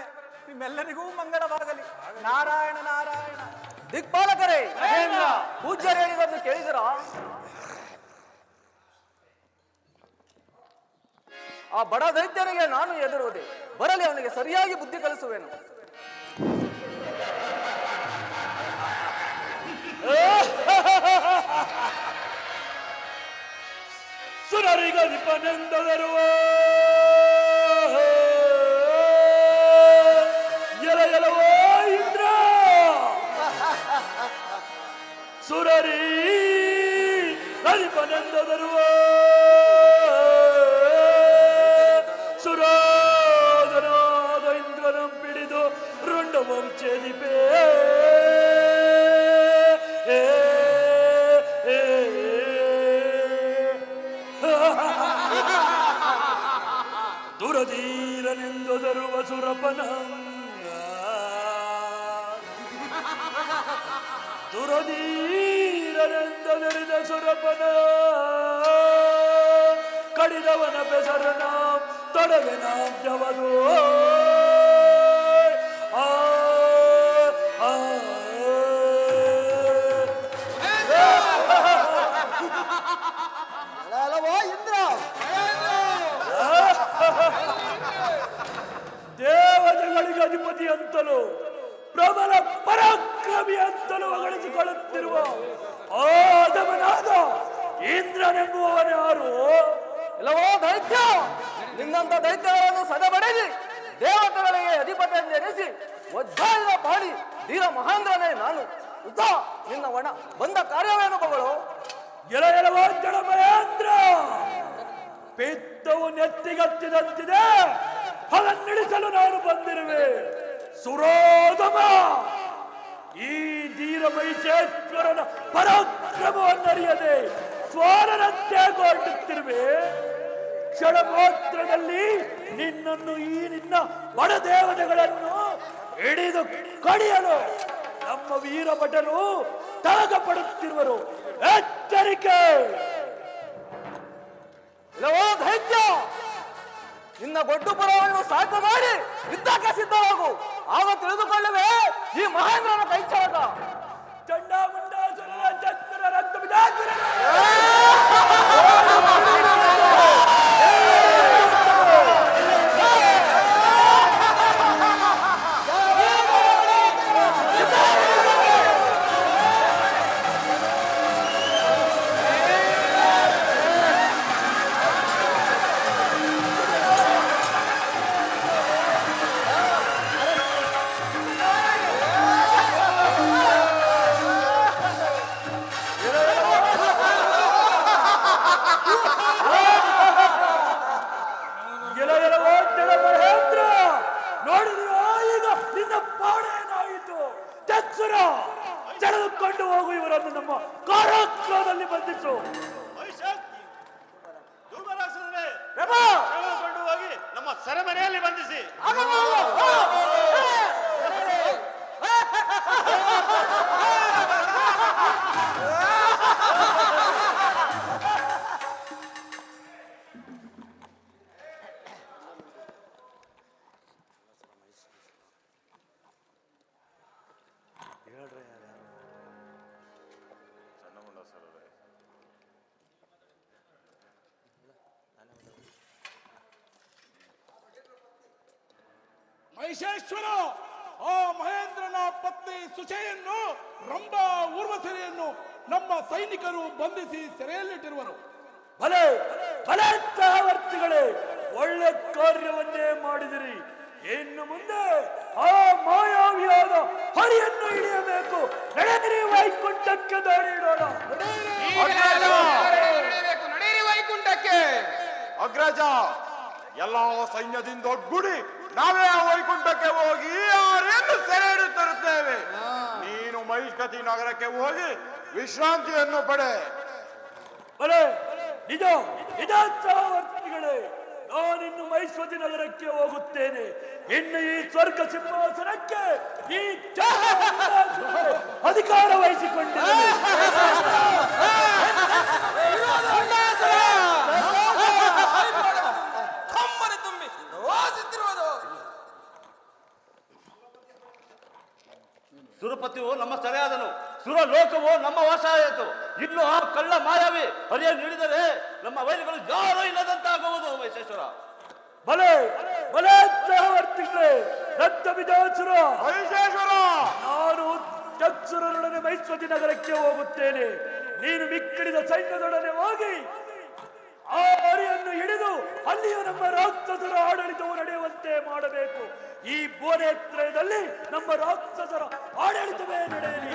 ನಿಮ್ಮೆಲ್ಲರಿಗೂ ಮಂಗಳವಾಗಲಿ. ನಾರಾಯಣ ನಾರಾಯಣ. ದಿಕ್ಪಾಲಕರೇ, ಪೂಜ್ಯರು ಹೇಳಿದನ್ನು ಕೇಳಿದಿರಾ? ಆ ಬಡ ದೈತ್ಯನಿಗೆ ನಾನು ಎದುರುವುದೇ. ಬರಲಿ, ಅವನಿಗೆ ಸರಿಯಾಗಿ ಬುದ್ಧಿ ಕಲಿಸುವೆನು. ಸುರರಿಗದಿಪನೆಂದರುವ ಎಲವೋ ಇಂದ್ರ, ಸುರರಿ ಅದಿಪನೆಂದರುವ ಸುರಾದನಾದ ಇಂದ್ರನಂ ಪಿಡಿದು ರುಂಡವಂ ಛೇದಿಪೇ. ದುರಧೀರನೆಂದೊದರುವ ಸುರಪನ, ದುರಧೀರನೆಂದೊದರಿದ ಸುರಪನ, ಕಡಿದವನ ಬೆಸರನ ತೊಡವೆನಾಂ ಜವದು. ಇಂದ್ರ, ದೇವತೆಗಳಿಗೆ ಅಧಿಪತಿ ಅಂತಲೂ ಪ್ರಬಲ ಪರಾಕ್ರಮಿ ಅಂತಲೂ ಹೊಗಳಿಸಿಕೊಳ್ಳುತ್ತಿರುವ ಆದಮನಾದ ಇಂದ್ರನೆಂಬುವವನ ಯಾರು? ಇಲ್ಲವೋ ದೈತ್ಯ, ನಿನ್ನಂತ ದೈತ್ಯಗಳನ್ನು ಸದಬಡಿಸಿ ದೇವತೆಗಳಿಗೆ ಅಧಿಪತಿಯನ್ನೆನಿಸಿ ವಜ್ರಾಯುಧ ಪಾಡಿ ಧೀರ ಮಹಾಂದ್ರನೇ ನಾನು. ಉದ್ದ ನಿನ್ನ ಬಂದ ಕಾರ್ಯವೇನು ಮಗಳು? ಎಲವೋ ಜಡ ಮಹೇಂದ್ರ, ಪಿತ್ತವು ನೆತ್ತಿಗತ್ತಿದಂತಿದೆ. ಅದನ್ನಿಳಿಸಲು ನಾನು ಬಂದಿರುವೆ. ಸುರೋಧಮ, ಈ ಧೀರ ಮಹಿಷೇಶ್ವರನ ಪರಾಕ್ರಮವನ್ನರಿಯದೆ ಸ್ವಾರರಂತೆ ಗೊಂಡುತ್ತಿರುವೆ. ಕ್ಷಣ ಮಾತ್ರದಲ್ಲಿ ನಿನ್ನನ್ನು ಈ ನಿನ್ನ ಬಡದೇವತೆಗಳನ್ನು ಹಿಡಿದು ಕಡಿಯಲು ನಮ್ಮ ವೀರಭಟರು ತಳಗ ಪಡುತ್ತಿರುವರು. ಎಚ್ಚರಿಕೆ! ಇಲ್ಲವೋ ದೈತ್ಯ, ನಿನ್ನ ಗೊಡ್ಡುಪುರವನ್ನು ಸಾಕು ಮಾಡಿ ಯುದ್ಧಕ್ಕೆ ಸಿದ್ಧವಾಗು. ಆಗ ತಿಳಿದುಕೊಳ್ಳುವೆ ಈ ಮಹೇಂದ್ರನ ಕೈಚಾರಕ. ಚಂಡಾಮುಂಡಾಸುರರ ಚಂದ್ರ ರಕ್ತ ಬಿಜಾಸುರರ ಮಹಿಷೇಶ್ವರ, ಆ ಮಹೇಂದ್ರನ ಪತ್ನಿ ಸುಚೆಯನ್ನು, ರಂಭಾ ಊರ್ವಶಿಯನ್ನು ನಮ್ಮ ಸೈನಿಕರು ಬಂಧಿಸಿ ಸೆರೆಯಲ್ಲಿಟ್ಟಿರುವರು. ಭಲೆ ಭಲೆ ಚಕ್ರವರ್ತಿಗಳೇ, ಒಳ್ಳೆ ಕಾರ್ಯವನ್ನೇ ಮಾಡಿದಿರಿ. ಇನ್ನು ಮುಂದೆ ಆ ಮಾಯಾವಿಯಾದ ಹರಿಯನ್ನು ಹಿಡಿಯಬೇಕು. ನಡೆದಿರಿ, ವೈಕುಂಠಕ್ಕೆ ದಾರಿ ಇಡೋಣ. ನಡೆಯಿರಿ ವೈಕುಂಠಕ್ಕೆ. ಅಗ್ರಜ, ಎಲ್ಲ ಸೈನ್ಯದಿಂದ ಒಗ್ಗೂಡಿ ನಾವೇ ಆ ವೈಕುಂಠಕ್ಕೆ ಹೋಗಿ ಯಾರನ್ನು ಸೆರೆ ಹಿಡಿಯುತ್ತಿರುತ್ತೇವೆ. ನೀನು ಮಹಿಷ್ಕತಿ ನಗರಕ್ಕೆ ಹೋಗಿ ವಿಶ್ರಾಂತಿಯನ್ನು ಪಡೆ. ಭಲೆ ನಿಜ ನಿಜ ಚಕ್ರವರ್ತಿಗಳೇ, ನಾನಿನ್ನು ಮೈಸೂರು ನಗರಕ್ಕೆ ಹೋಗುತ್ತೇನೆ. ಇನ್ನು ಈ ಸ್ವರ್ಗ ಸಿಂಹಾಸನಕ್ಕೆ ಈ ಅಧಿಕಾರ ವಹಿಸಿಕೊಂಡಿದ್ದೇನೆ. ಸುರಪತಿಯು ನಮ್ಮ ಸೆರೆಯಾದನು, ಸುರಲೋಕವು ನಮ್ಮ ವಶ ಆಯಿತು. ಇನ್ನು ಆ ಕಳ್ಳ ಮಾಯಾವಿ ಹರಿಯನ್ನು ಹಿಡಿದರೆ ನಮ್ಮ ವೈರಿಗಳು ಯಾರೂ ಇಲ್ಲದಂತಾಗುವುದು. ಮಹೇಶ್ವರ, ಭಲೆ ಭಲೆ ಚಕ್ರವರ್ತಿಗಳೇ, ರಕ್ತ ಬಿಜಾಸುರ, ಮಹಿಷೇಶ್ವರ, ನಾನು ಚಕ್ಷುರನೊಡನೆ ಮೈಸೂರು ನಗರಕ್ಕೆ ಹೋಗುತ್ತೇನೆ. ನೀನು ಮಿಕ್ಕಿಡಿದ ಸೈನ್ಯದೊಡನೆ ಹೋಗಿ ಆ ಹರಿಯನ್ನು ಹಿಡಿದು ಅಲ್ಲಿಯೂ ನಮ್ಮ ರಾಕ್ಷಸರ ಆಡಳಿತವು ನಡೆಯುವಂತೆ ಮಾಡಬೇಕು. ಈ ಭುವನೇತ್ರಯದಲ್ಲಿ ನಮ್ಮ ರಾಕ್ಷಸರ ಆಡಳಿತವೇ ನಡೆಯಲಿ.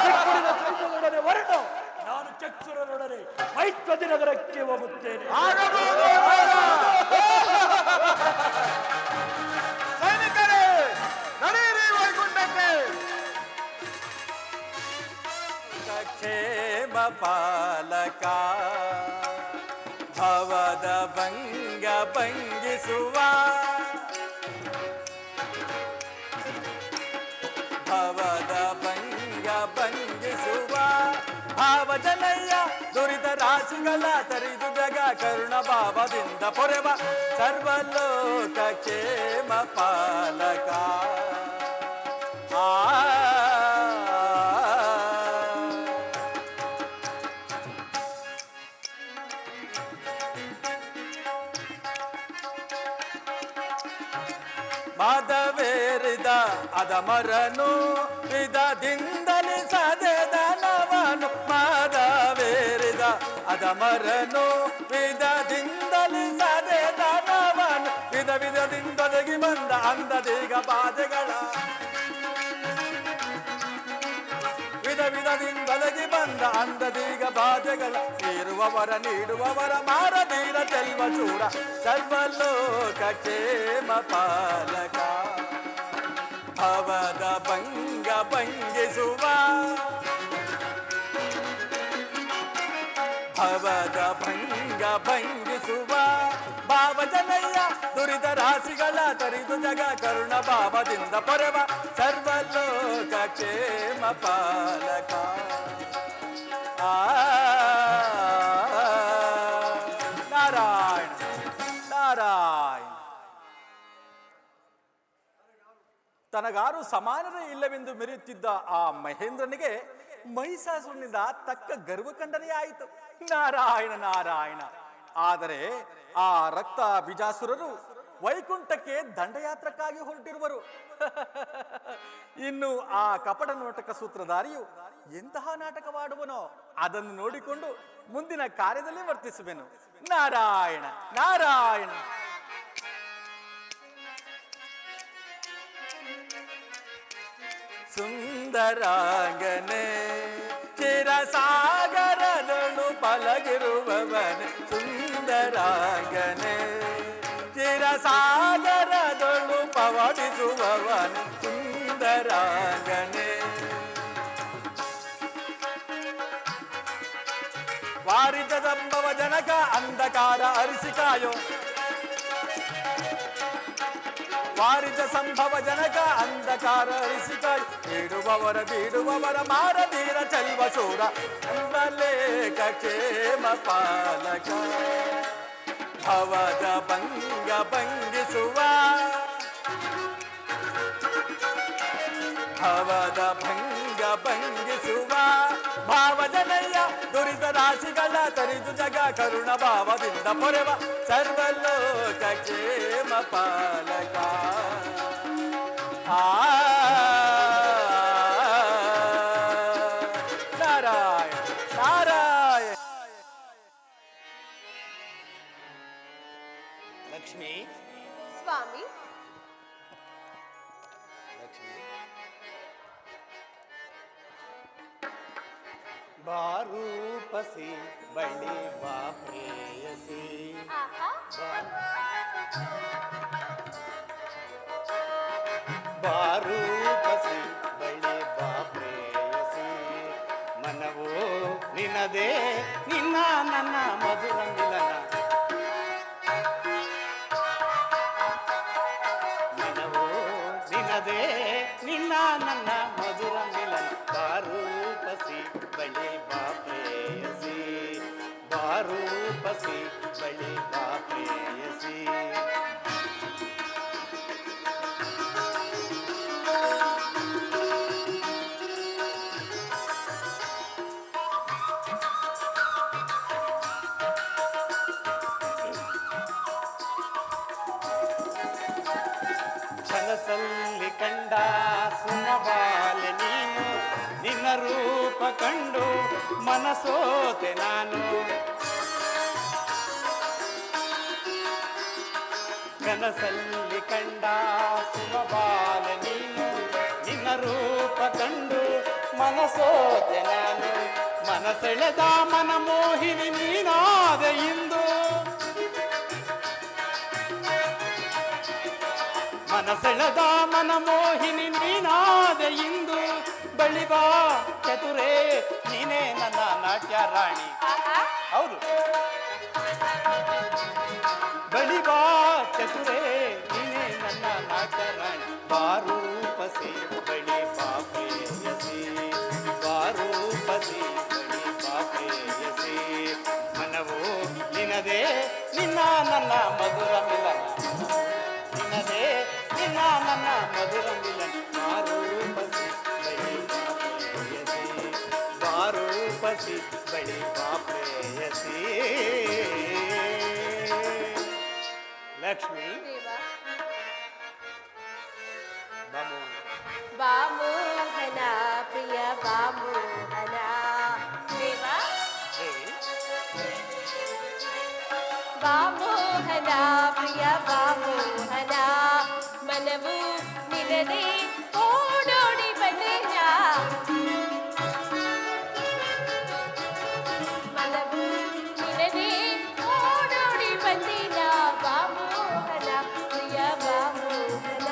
ಮಿಕ್ಕಿಡಿದ ಸೈನ್ಯದೊಡನೆ ಹೊರಟು ನಾನು ಚಕ್ಷುರನೊಡನೆ ಮೈಸೂರು ನಗರಕ್ಕೆ ಹೋಗುತ್ತೇನೆ. ಸೈನಿಕರೇ, ನಡೆಯಿರಿ ವೈಕುಂಠಕ್ಕೆ. ಕ್ಷೇಮ ಪಾಲಕ, ಭವದ ಭಂಗ ಭಂಗಿಸುವ, ಭವದ ಭಂಗ ಭಂಗಿಸುವ, ಭಾವಜನಯ್ಯ ದುರಿತ ರಾಶಿಗಳ ತರಿದು ಜಗ ಕರುಣ ಭಾವದಿಂದ ಪೊರೆವ, ಸರ್ವಲೋಕ ಕ್ಷೇಮ ಪಾಲಕ. ಮಾಧವೇರಿದ ಅದಮರನು ವಿಧದಿಂದಲೇ ಸದೆದನವನು, ಮಾಧವೇರಿದ ಅದಮರನು ವಿಧದಿಂದಲೇ ಸದೆದನವನು, ವಿಧ ವಿಧದಿಂದೊದಗಿ ಬಂದ ಅಂದದೀಗ ಬಾಧೆಗಳ, ವಿಧ ವಿಧದಿಂದೊದಗಿ ಬಂದ ಅಂದದೀಗ ಬಾಧೆಗಳ, ಸೇರುವವರ ನೀಡುವವರ ಮಾರದೀರ ಚೆಲ್ವ ಚೂಡ, ಸರ್ವಲೋಕ ಕ್ಷೇಮ ಪಾಲಕ, ಭವದ ಭಂಗ ಭಂಗಿಸುವ, ಭವದ ಭಂಗ ಭಂಗಿಸುವ, ಭಾವಜನಯ್ಯ ದುರಿತ ರಾಶಿಗಳ ತರಿದು ಜಗ ಕರುಣ ಭಾವದಿಂದ ಪೊರೆವ, ಸರ್ವಲೋಕ ಕ್ಷೇಮ ಪಾಲಕ. ನಾರಾಯಣ ನಾರಾಯಣ. ತನಗಾರು ಸಮಾನರೇ ಇಲ್ಲವೆಂದು ಮೆರೆಯುತ್ತಿದ್ದ ಆ ಮಹೇಂದ್ರನಿಗೆ ಮಹಿಷಾಸುರನಿಂದ ತಕ್ಕ ಗರ್ವ ಖಂಡನೆ ಆಯಿತು. ನಾರಾಯಣ ನಾರಾಯಣ. ಆದರೆ ಆ ರಕ್ತ ಬಿಜಾಸುರರು ವೈಕುಂಠಕ್ಕೆ ದಂಡಯಾತ್ರಕ್ಕಾಗಿ ಹೊರಟಿರುವರು. ಇನ್ನು ಆ ಕಪಟ ನೋಟಕ ಸೂತ್ರಧಾರಿಯು ಎಂತಹ ನಾಟಕವಾಡುವನೋ ಅದನ್ನು ನೋಡಿಕೊಂಡು ಮುಂದಿನ ಕಾರ್ಯದಲ್ಲಿ ವರ್ತಿಸುವೆನು. ನಾರಾಯಣ ನಾರಾಯಣ. ಸುಂದರಾಂಗನೆ ಚಿರಸಾಗರದಳು ಪಲಗಿರುವವನೆ, ಸುಂದರಾಂಗನೆ ಚಿರಸಾಗರದಳು ಪವಡಿಸುವವನೆ, ಸುಂದರಾಂಗನೆ. ವಾರಿಜದಂಬವ ಜನಕ ಅಂಧಕಾರ ಅರಿಸಿಕಾಯೋ, ವಾರಿಜ ಸಂಭವ ಜನಕ ಅಂಧಕಾರ ಅರಿಸಿಕಾಯೋ, ಬೀಡುವವರ ಬೀಡುವವರ ಮಾರದೀರ ಚೆಲ್ವ ಚೂಡ, ಅಂಬಲೇಕ ಕ್ಷೇಮ ಪಾಲಕ, ಭವದ ಭಂಗ ಭಂಗಿಸುವ, ಭವದ ಭಂಗ ಭಂಗಿಸುವ ಭಾವಜನಯ್ಯ ದುರಿತ ರಾಶಿಗಳ ತರಿದು ಜಗ ಕರುಣ ಭಾವದಿಂದ ಪೊರೆವ ಸರ್ವಲೋಕ ಕ್ಷೇಮ ಪಾಲಕ ನಾರಾಯಣ ನಾರಾಯಣ. ಲಕ್ಷ್ಮಿ ಸ್ವಾಮಿ, ಬಾರೂಪಸಿ ಬಳಿ ಬಾ ಪ್ರೇಯಸಿ ಆಹಾ, ಬಾರೂಪಸಿ ಬಳಿ ಬಾ ಪ್ರೇಯಸಿ ಮನವೋ ನಿನ್ನದೇ ನಿನ್ನ ನನ್ನ ಮಧುರ ಮಿಲನ ಮನವೋ ನಿನ್ನದೇ ನಿನ್ನ ನನ್ನ ಮಧುರ ಮಿಲನ ಬಾರೂಪಸಿ ಬಳಿ ಬಾ ಪ್ರೇಯಸಿ ಬಾರೂಪಸಿ ಬಳಿ ಬಾ ಪ್ರೇಯಸಿ ಕನಸಲ್ಲಿ ಕಂಡ ಸುಮಬಾಲೆ ನೀನು ನಿನ್ನ ರೂಪ ಕಂಡು ಮನಸೋತೆ ನಾನು ಕನಸಲ್ಲಿ ಕಂಡ ಸುಮಬಾಲೆ ನೀನು ನಿನ್ನ ರೂಪ ಕಂಡು ಮನಸೋತೆ ನಾನು ಮನಸೆಳೆದ ಮನಮೋಹಿನಿ ನೀನಾದ ಇಂದು ಮನಸೆಳೆದ ಮನಮೋಹಿನಿ ನೀನಾದ ಇಂದು ಬಳಿಬಾ ಚತುರೇ ನೀನೇ ನನ್ನ ನಾಟ್ಯ ರಾಣಿ ಹೌದು ಬಳಿಬಾ ಚತುರೇ ನೀನೇ ನನ್ನ ನಾಟ್ಯ ರಾಣಿ ಬಾರೂಪಸಿ ಬಳಿ ಬಾ ಪ್ರೇಯಸಿ ಬಾರೂಪಸಿ ಬಳಿ ಬಾ ಪ್ರೇಯಸಿ ಮನವೋ ನಿನ್ನದೇ ನಿನ್ನ ನನ್ನ ಮಧುರ ಮಿಲನ ನಿನ್ನದೇ ನಿನ್ನ ನನ್ನ ಮಧುರ ಮಿಲನ ಬಾರೂಪಸಿ ಬಳಿ ಬಾ ಪ್ರೇಯಸಿ ಬಾರೂಪಸಿ ಬಳಿ ಬಾ ಪ್ರೇಯಸಿ ಲಕ್ಷ್ಮಿ ದೇವ, ಬಾಮು ಬಾಮೋಹನ ಪ್ರಿಯ ಬಾಮೋಹನ ದೇವ, ಬಾಮೋಹನ ಪ್ರಿಯ ಬಾಮೋಹನ ಮನವು ನಿನದೇ ಓಡೋಡಿ ಬಂದೇನ ಮನವು ನಿನದೇ ಓಡೋಡಿ ಬಂದೇನ ಬಾಮೋಹನ ಪ್ರಿಯ ಬಾಮೋಹನ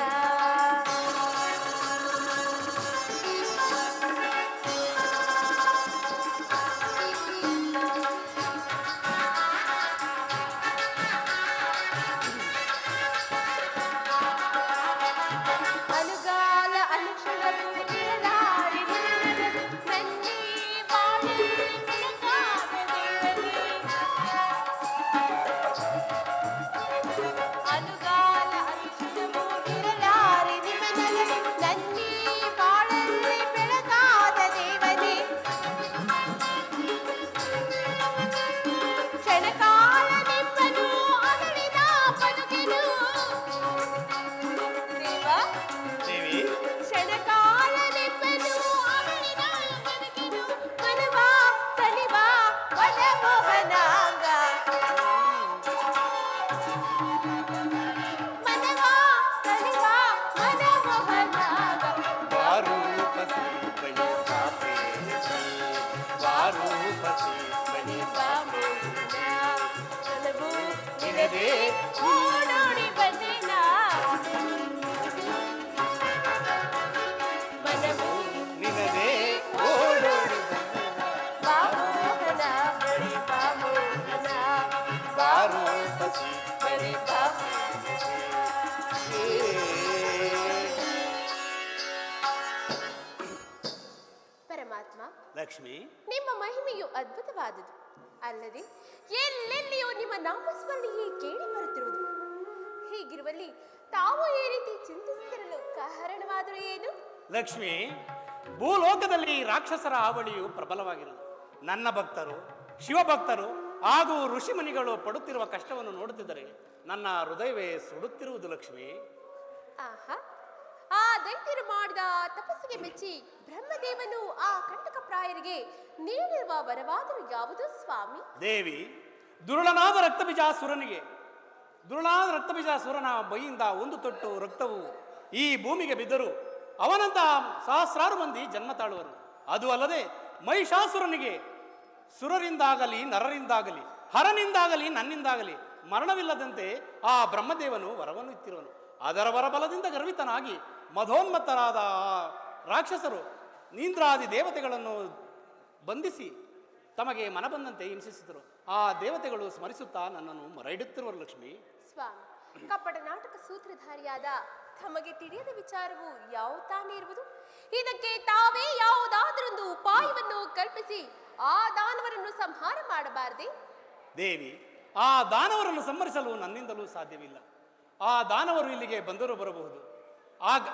ಅನುಗಾಲ ಅನುಕ್ಷಣವು ಇರಲಾರಿ ನಿನ್ನದು ನನ್ನೇ ಬಾಳಲಿ ಬೆಳಕಾದ ದೇವರೇ. ಅನುಗಾಲ ಅನುಕ್ಷಣವು ಇರಲಾರಿ ನಿನ್ನದು ನನ್ನೇ ಬಾಳಲಿ ಬೆಳಕಾದ ದೇವನೇ. ಕ್ಷಣಕಾಲ ನಿಮ್ಮನು ಅಗಲಿದ ಬದುಕಿನು ದೇವ, ದೇವಿ ಕ್ಷಣಕಾಲ ನಿಮ್ಮನು ಅಗಲಿದ ಬದುಕಿನು ಮನವ ತನಿವ ಮನಮೋಹನಾಂಗ ಮನವ ತನಿವ ಮನಮೋಹನಾಂಗ ಬಾರೂಪಸಿ ಬಳಿ ಬಾ ಪ್ರೇಯಸಿ ಬಾರೂಪಸಿ ಬಳಿ ಬಾ ಪ್ರೇಯಸಿ ಮನವು ನಿನದೇ ಓಡೋಡಿ ಬಂದೇನ ಮನವು ನಿನ್ನದೇ ಓಡೋಡಿ ಬಾಮೋಹನ ಬಳಿ ಬಾಮೋಹನ ಬಾರೂಪಸಿ ಬಳಿ ಬಾಮೋಹನ. ಪರಮಾತ್ಮ, ಲಕ್ಷ್ಮಿ ನಿಮ್ಮ ಮಹಿಮೆಯು ಅದ್ಭುತವಾದುದು ಅಲ್ಲದೆ ಎಲ್ಲೆಲ್ಲಿಯೂ ನಿಮ್ಮ ನಾಮಸ್ಮರಣೆಯೇ ಕೇಳಿ ಬರುತ್ತಿರುವುದು. ಹೀಗಿರುವಲ್ಲಿ ತಾವು ಈ ರೀತಿ ಚಿಂತಿಸುತ್ತಿರಲು ಕಾರಣವಾದರೂ ಏನು? ಲಕ್ಷ್ಮಿ, ಭೂಲೋಕದಲ್ಲಿ ರಾಕ್ಷಸರ ಹಾವಳಿಯು ಪ್ರಬಲವಾಗಿರುವುದು. ನನ್ನ ಭಕ್ತರು, ಶಿವಭಕ್ತರು ಹಾಗೂ ಋಷಿಮುನಿಗಳು ಪಡುತ್ತಿರುವ ಕಷ್ಟವನ್ನು ನೋಡುತ್ತಿದ್ದರೆ ನನ್ನ ಹೃದಯವೇ ಸುಡುತ್ತಿರುವುದು ಲಕ್ಷ್ಮಿ. ಆಹಾ, ಆ ದೈತ್ಯರು ಮಾಡಿದ ತಪಸ್ಸಿಗೆ ಮೆಚ್ಚಿ ಬ್ರಹ್ಮದೇವನು ಆ ಕಂಟಕ ಪ್ರಾಯರಿಗೆ ನೀಡಿರುವ ವರವಾದರೂ ಯಾವುದು ಸ್ವಾಮಿ? ದೇವಿ, ದುರುಳನಾದ ರಕ್ತಬೀಜಾಸುರನ ಮೈಯಿಂದ ಒಂದು ತೊಟ್ಟು ರಕ್ತವು ಈ ಭೂಮಿಗೆ ಬಿದ್ದರೂ ಅವನಂತಹ ಸಹಸ್ರಾರು ಮಂದಿ ಜನ್ಮ ತಾಳುವರು. ಅದು ಅಲ್ಲದೆ ಮಹಿಷಾಸುರನಿಗೆ ಸುರರಿಂದಾಗಲಿ ನರರಿಂದಾಗಲಿ ಹರನಿಂದಾಗಲಿ ನನ್ನಿಂದಾಗಲಿ ಮರಣವಿಲ್ಲದಂತೆ ಆ ಬ್ರಹ್ಮದೇವನು ವರವನ್ನು ಇತ್ತಿರುವನು. ಅದರ ವರಬಲದಿಂದ ಗರ್ವಿತನಾಗಿ ಮಧೋನ್ಮತ್ತರಾದ ಆ ರಾಕ್ಷಸರು ನೀಂದ್ರಾದಿ ದೇವತೆಗಳನ್ನು ಬಂಧಿಸಿ ತಮಗೆ ಮನಬಂದಂತೆ ಹಿಂಸಿಸಿದರು. ಆ ದೇವತೆಗಳು ಸ್ಮರಿಸುತ್ತಾ ನನ್ನನ್ನು ಮರಯಿಡುತ್ತಿರುವರು ಲಕ್ಷ್ಮಿ. ಸ್ವಾಮಿ, ಕಪಟ ನಾಟಕ ಸೂತ್ರಧಾರಿಯಾದ ತಮಗೆ ತಿಳಿಯದ ವಿಚಾರವು ಯಾವ ತಾನೇ ಇರುವುದು? ಇದಕ್ಕೆ ತಾವೇ ಯಾವುದಾದರೊಂದು ಉಪಾಯವನ್ನು ಕಲ್ಪಿಸಿ ಆ ದಾನವರನ್ನು ಸಂಹಾರ ಮಾಡಬಾರದೆ? ದೇವಿ, ಆ ದಾನವರನ್ನು ಸಂಹರಿಸಲು ನನ್ನಿಂದಲೂ ಸಾಧ್ಯವಿಲ್ಲ. ಆ ದಾನವರು ಇಲ್ಲಿಗೆ ಬಂದರೂ ಬರಬಹುದು.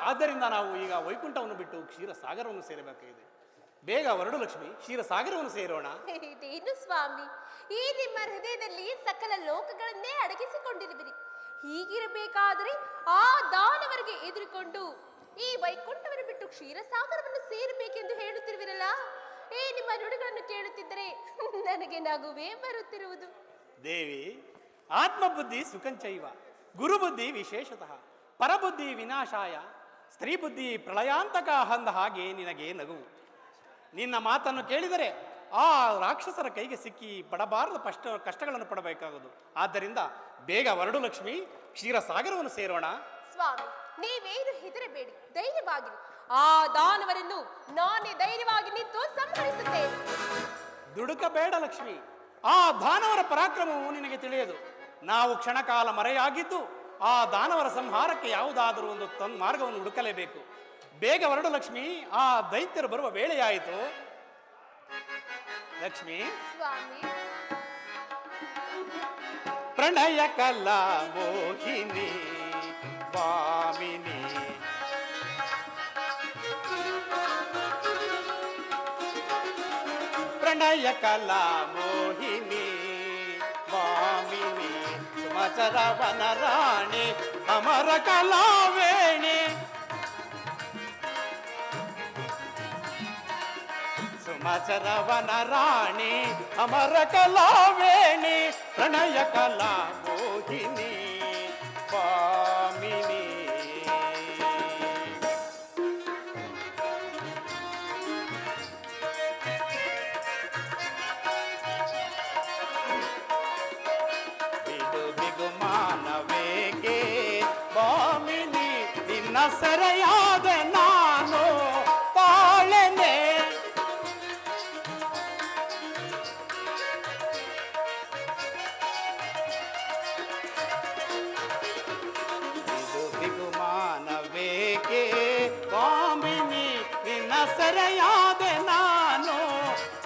ಆದ್ದರಿಂದ ನಾವು ಈಗ ವೈಕುಂಠವನ್ನು ಬಿಟ್ಟು ಕ್ಷೀರಸಾಗರವನ್ನು ಸೇರಬೇಕಾಗಿದೆ. ಬೇಗ ಹೊರಡು ಲಕ್ಷ್ಮಿ, ಕ್ಷೀರಸಾಗರವನ್ನು ಸೇರೋಣ. ಇದೇನು ಸ್ವಾಮಿ, ಈ ನಿಮ್ಮ ಹೃದಯದಲ್ಲಿ ಸಕಲ ಲೋಕಗಳನ್ನೇ ಅಡಗಿಸಿಕೊಂಡಿರುವಿರಿ. ಹೀಗಿರಬೇಕಾದರೆ ಆ ದಾನವರಿಗೆ ಎದುರುಕೊಂಡು ಈ ವೈಕುಂಠವನ್ನು ಬಿಟ್ಟು ಕ್ಷೀರಸಾಗರವನ್ನು ಸೇರಬೇಕೆಂದು ಹೇಳುತ್ತಿರುವಿರಲ್ಲ. ಈ ನಿಮ್ಮ ನುಡಿಗಳನ್ನು ಕೇಳುತ್ತಿದ್ದರೆ ನನಗೆ ನಗುವೇ ಬರುತ್ತಿರುವುದು. ದೇವಿ, ಆತ್ಮಬುದ್ಧಿ ಸುಖಂಚೈವ, ಗುರುಬುದ್ಧಿ ವಿಶೇಷತಃ, ಪರಬುದ್ಧಿ ವಿನಾಶಾಯ, ಸ್ತ್ರೀ ಬುದ್ಧಿ ಪ್ರಳಯಾಂತಕ ಅಂದ ಹಾಗೆ ನಿನಗೆ ನಗುವು. ನಿನ್ನ ಮಾತನ್ನು ಕೇಳಿದರೆ ಆ ರಾಕ್ಷಸರ ಕೈಗೆ ಸಿಕ್ಕಿ ಪಡಬಾರದ ಕಷ್ಟಗಳನ್ನು ಪಡಬೇಕಾಗುವುದು. ಆದ್ದರಿಂದ ಬೇಗ ಹೊರಡು ಲಕ್ಷ್ಮಿ, ಕ್ಷೀರಸಾಗರವನ್ನು ಸೇರೋಣ. ಸ್ವಾಮಿ, ನೀವೇನು ಹೆದರಬೇಡಿ, ಧೈರ್ಯವಾಗಿರಿ. ಆ ದಾನವರನ್ನು ನಾನೇ ಧೈರ್ಯವಾಗಿ ನಿಂತು ಸಂಹರಿಸುತ್ತೇನೆ. ದುಡುಕಬೇಡ ಲಕ್ಷ್ಮಿ, ಆ ದಾನವರ ಪರಾಕ್ರಮವು ನಿನಗೆ ತಿಳಿಯದು. ನಾವು ಕ್ಷಣಕಾಲ ಮರೆಯಾಗಿದ್ದು ಆ ದಾನವರ ಸಂಹಾರಕ್ಕೆ ಯಾವುದಾದರೂ ಒಂದು ಮಾರ್ಗವನ್ನು ಹುಡುಕಲೇಬೇಕು. ಬೇಗ ಹೊರಡು ಲಕ್ಷ್ಮಿ, ಆ ದೈತ್ಯರು ಬರುವ ವೇಳೆಯಾಯಿತು. ಲಕ್ಷ್ಮಿ, ಸ್ವಾಮಿ, ಪ್ರಣಯ ಕಲಾ ಮೋಹಿನಿ ವಾಮಿನಿ, ಪ್ರಣಯ ಕಲಾ ಮೋಹಿನಿ ವಾಮಿನಿ, ಸುಮಚರವನ ರಾಣಿ ಅಮರ ಕಲಾವೇಣಿ, ಸುಮಚರವನ ರಾಣಿ ಅಮರ ಕಲಾವೇಣಿ, ಪ್ರಣಯ ಕಲಾ ಮೋಹಿನಿ ವಾಮಿನಿ. ಬಿಡು ಬಿಗುಮಾನವೇಕೆ ವಾಮಿನಿ, ನಿನ್ನ ಸೆರೆಯಾದ ನಾನು ತಾಳೆನೆ. ಬಿಗುಮಾನವೇಕೆ ವಾಮಿನಿ, ನಿನ್ನ ಸೆರೆಯಾದ ನಾನು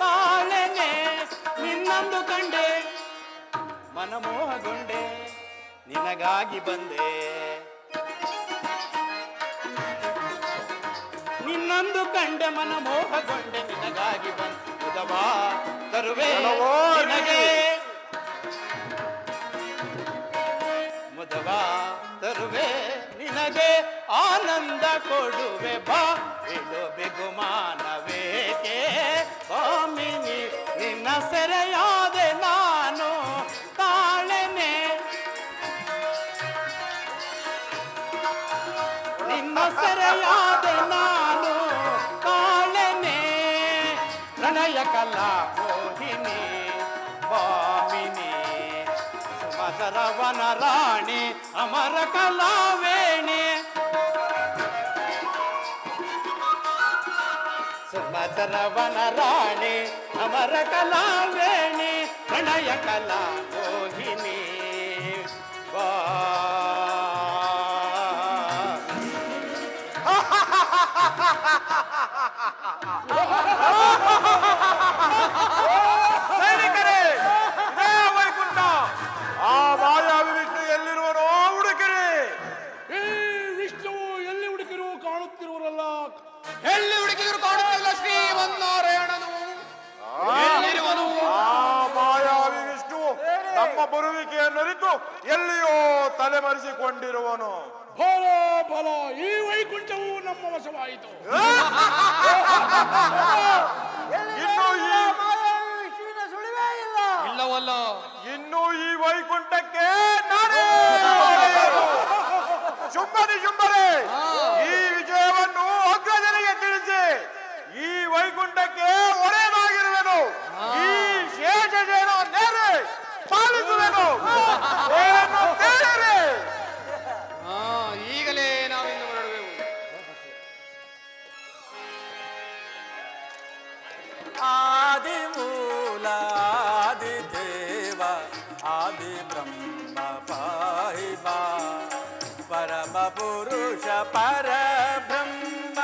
ತಾಳೆನೆ. ನಿನ್ನಂದು ಕಂಡೆ ಮನಮೋಹಗೊಂಡೆ, ನಿನಗಾಗಿ ಬಂದೆ. ನಿನ್ನಂದು ಕಂಡೆ ಮನಮೋಹಗೊಂಡೆ, ನಿನಗಾಗಿ ಬಂದೆ. ಉದವಾ ತರುವೆ ನಿನಗೆ, ಮುದವಾ ತರುವೆ ನಿನಗೆ, ಆನಂದ ಕೊಡುವೆ ಬಾ. ಇದು ಬಿಗುಮಾನವೇಕೆ ವಾಮಿನಿ, ನಿನ್ನ ಸೆರೆಯಾದೆ ನಾನು ತಾಳೆನೆ. ನಿನ್ನ ಸೆರೆಯಾದೆ ನಾನು ತಾಳೆನೆ, ಪ್ರಣಯ ಕಲಾ ಮೋಹಿನಿ ವಾಮಿನಿ, ಸುಮಚರವನ ರಾಣಿ ಅಮರ ಕಲಾವೇಣಿ, ಸುಮಚರವನ ರಾಣಿ ಅಮರ ಕಲಾವೇಣಿ, ಪ್ರಣಯ ಕಲಾ ಮೋಹಿನಿ ವಾ. ಸೈನಿಕರೇ, ಇದೇ ವೈಕುಂಠ. ಆ ಮಾಯಾವಿ ವಿಷ್ಣು ಎಲ್ಲಿರುವನೋ ಹುಡುಕಿರಿ. ಈ ವಿಷ್ಣುವು ಎಲ್ಲಿ ಹುಡುಕಿರು ಕಾಣುತ್ತಿರುವರಲ್ಲ. ಬರುವಿಕೆಯನ್ನರಿತು ಎಲ್ಲಿಯೋ ತಲೆಮರೆಸಿಕೊಂಡಿರುವನು. ಫಲ ಫಲ, ಈ ವೈಕುಂಠವು ನಮ್ಮ ವಶವಾಯಿತು. ಇನ್ನು ಈ ಸುಳಿವೇ ಇಲ್ಲ. ಇಲ್ಲವಲ್ಲ, ಇನ್ನು ಈ ವೈಕುಂಠಕ್ಕೆ ನಾನೇ ಶುಂಭರೇ, ಈ ವಿಜಯವನ್ನು ಅಗ್ರಜನಿಗೆ ತಿಳಿಸಿ ಈ ವೈಕುಂಠಕ್ಕೆ ಒಡೆಯನಾಗಿರುವೆನು. ಈ ಶೇಷಜೇನ ನೇರೆ ಪಾಲಿಸುವೆನು. ಈಗಲೇ ನಾವಿನ್ನು ಹೊರಡುವೆವು. ಆದಿಮೂಲ ಆದಿದೇವ ಆದಿ ಬ್ರಹ್ಮ ಪಾಹಿ ಮಾ ಪರಮ ಪುರುಷ ಪರಬ್ರಹ್ಮ